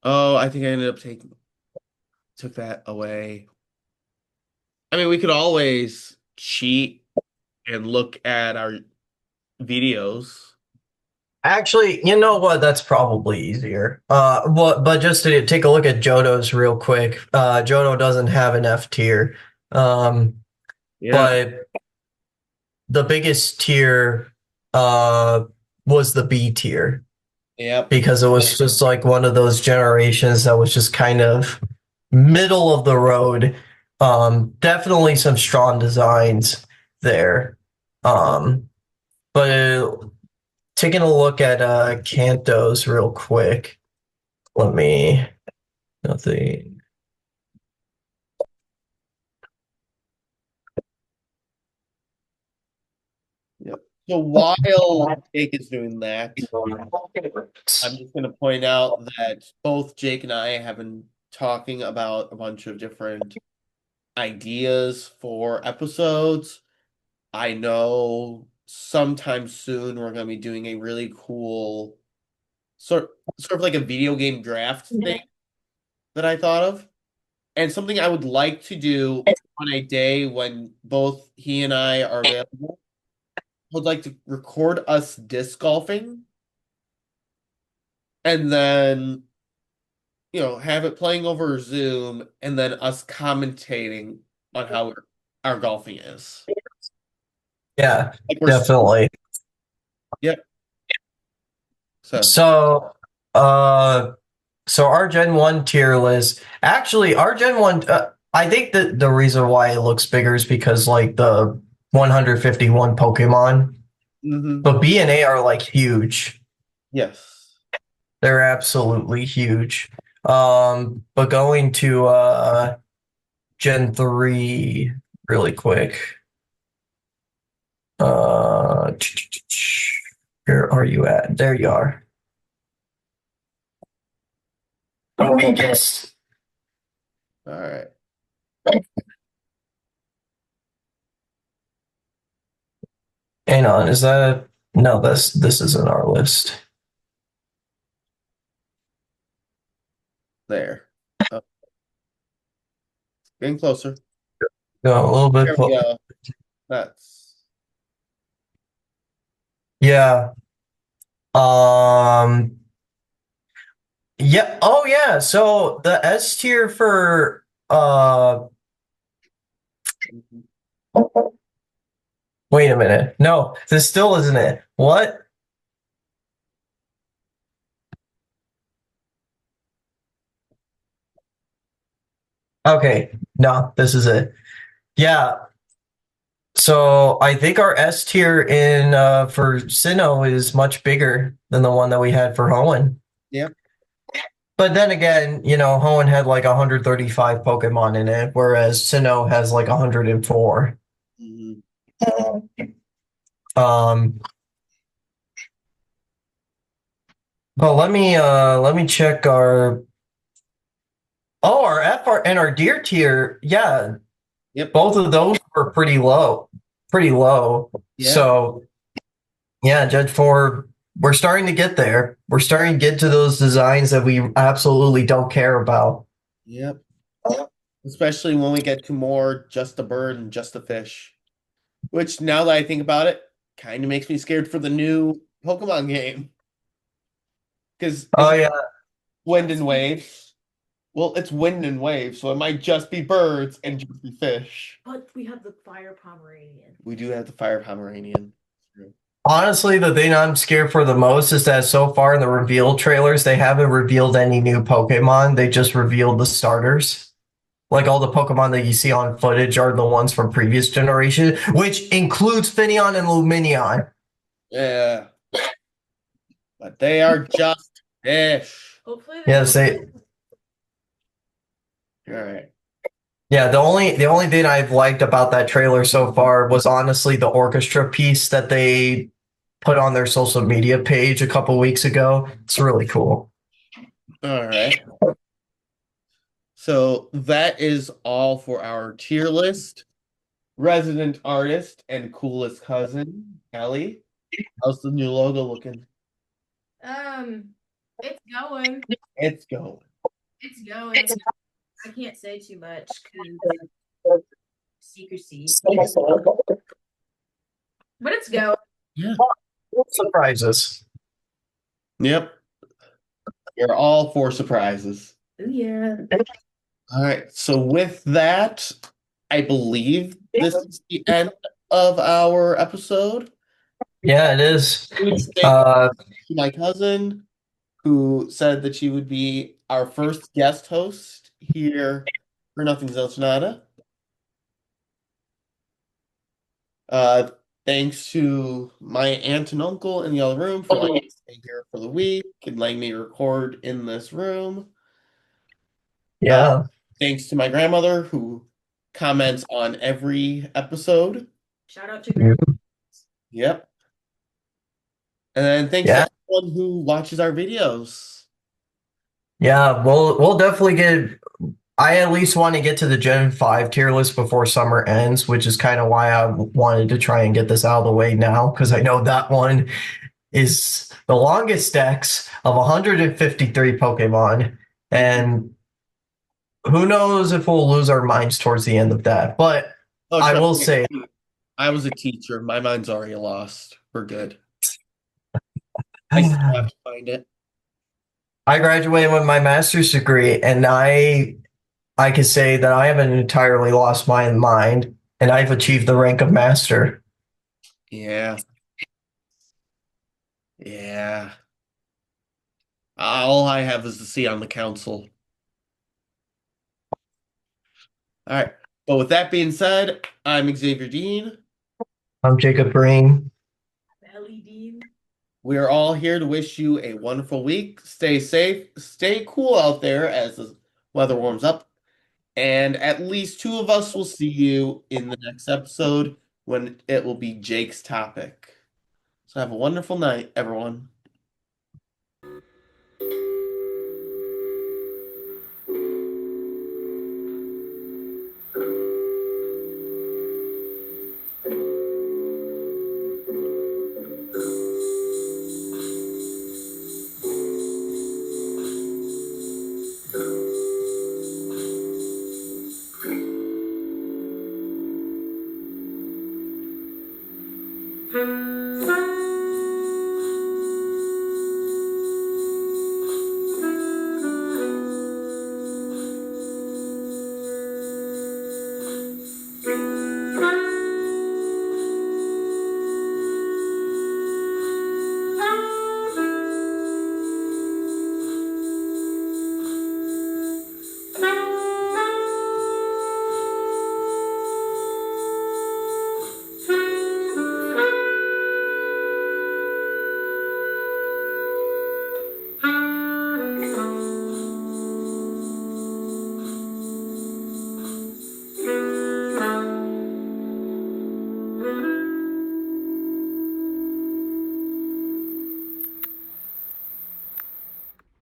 Speaker 1: Oh, I think I ended up taking took that away. I mean, we could always cheat and look at our videos.
Speaker 3: Actually, you know what? That's probably easier. But just to take a look at Johto's real quick. Johto doesn't have an F tier. Um,
Speaker 1: Yeah.
Speaker 3: but the biggest tier uh was the B tier
Speaker 1: Yep.
Speaker 3: because it was just like one of those generations that was just kind of middle of the road. Definitely some strong designs there. Um, but taking a look at Kantos real quick. Let me nothing.
Speaker 1: Yep. So while Jake is doing that, I'm just going to point out that both Jake and I have been talking about a bunch of different ideas for episodes. I know sometime soon we're going to be doing a really cool sort of like a video game draft thing that I thought of, and something I would like to do on a day when both he and I are available. I would like to record us disc golfing and then have it playing over Zoom and then us commentating on how our golfing is.
Speaker 3: Yeah,
Speaker 1: Like we're
Speaker 3: definitely.
Speaker 1: yep. So
Speaker 3: So, uh, so our Gen 1 tier list, actually, our Gen 1, I think that the reason why it looks bigger is because like the 151 Pokemon,
Speaker 1: mhm.
Speaker 3: but B and A are like huge.
Speaker 1: Yes.
Speaker 3: They're absolutely huge. But going to Gen 3 really quick. Uh, where are you at? There you are. Okay, just
Speaker 1: All right.
Speaker 3: hang on. Is that no? This isn't our list.
Speaker 1: There. Oh, getting closer.
Speaker 3: Go a little bit.
Speaker 1: There we go. That's
Speaker 3: Yeah. Um. Yeah. Oh, yeah. So the S tier for
Speaker 1: mhm.
Speaker 3: Wait a minute. No, this still isn't it. What? Okay. No, this is it. Yeah. So I think our S tier in for Sinnoh is much bigger than the one that we had for Hoenn.
Speaker 1: Yep.
Speaker 3: But then again, Hoenn had like 135 Pokemon in it, whereas Sinnoh has like 104.
Speaker 1: Mhm.
Speaker 3: Um, but let me check our Oh, our F and our deer tier, yeah,
Speaker 1: Yep.
Speaker 3: both of those were pretty low, pretty low.
Speaker 1: Yeah.
Speaker 3: So yeah, Judge 4, we're starting to get there. We're starting to get to those designs that we absolutely don't care about.
Speaker 1: Yep. Especially when we get to more just a bird and just a fish. Which now that I think about it, kind of makes me scared for the new Pokemon game. Because is
Speaker 3: Oh
Speaker 1: it
Speaker 3: yeah,
Speaker 1: wind and waves? Well, it's wind and waves, so it might just be birds and just be fish.
Speaker 2: But we have the fire Pomeranian.
Speaker 1: We do have the Fire Pomeranian.
Speaker 3: honestly, the thing I'm scared for the most is that so far in the reveal trailers, they haven't revealed any new Pokemon. They just revealed the starters. Like all the Pokemon that you see on footage are the ones from previous generation, which includes Finneon and Luminion.
Speaker 1: Yeah. But they are just fish.
Speaker 2: Hopefully they
Speaker 3: Yes,
Speaker 2: don't.
Speaker 3: they.
Speaker 1: All right.
Speaker 3: Yeah, the only thing I've liked about that trailer so far was honestly the orchestra piece that they put on their social media page a couple weeks ago. It's really cool.
Speaker 1: All right. So that is all for our tier list. Resident artist and coolest cousin, Ellie. How's the new logo looking?
Speaker 2: It's going.
Speaker 1: It's going.
Speaker 2: It's going. I can't say too much because secrecy. But it's going.
Speaker 1: Yeah.
Speaker 3: Surprises.
Speaker 1: Yep. You're all for surprises.
Speaker 2: Oh yeah.
Speaker 1: All right. So with that, I believe this is the end of our episode.
Speaker 3: Yeah, it is.
Speaker 1: Huge thank
Speaker 3: Uh,
Speaker 1: you to my cousin who said that she would be our first guest host here for Nothing Zilch Nada. Uh, Thanks to my aunt and uncle in the other room for letting me stay here for the week and letting me record in this room. Uh,
Speaker 3: yeah,
Speaker 1: Thanks to my grandmother who comments on every episode.
Speaker 2: Shout out to Grandma.
Speaker 1: Yep. And then thanks to
Speaker 3: yeah,
Speaker 1: everyone who watches our videos.
Speaker 3: yeah. We'll definitely get. I at least want to get to the Gen 5 tier list before summer ends, which is kind of why I wanted to try and get this out of the way now, because I know that one is the longest dex of 153 Pokemon. And who knows if we'll lose our minds towards the end of that. But
Speaker 1: Oh,
Speaker 3: I
Speaker 1: trust
Speaker 3: will
Speaker 1: me,
Speaker 3: say,
Speaker 1: I was a teacher. My mind's already lost. We're good. I still have to find it.
Speaker 3: I graduated with my master's degree, and I can say that I haven't entirely lost my mind, and I've achieved the rank of master.
Speaker 1: Yeah. Yeah. All I have is the seat on the council. All right. But with that being said, I'm Xavier Dean.
Speaker 3: I'm Jacob Green.
Speaker 2: Ellie Dean.
Speaker 1: We are all here to wish you a wonderful week. Stay safe, stay cool out there as the weather warms up. And at least two of us will see you in the next episode when it will be Jake's topic. So have a wonderful night, everyone.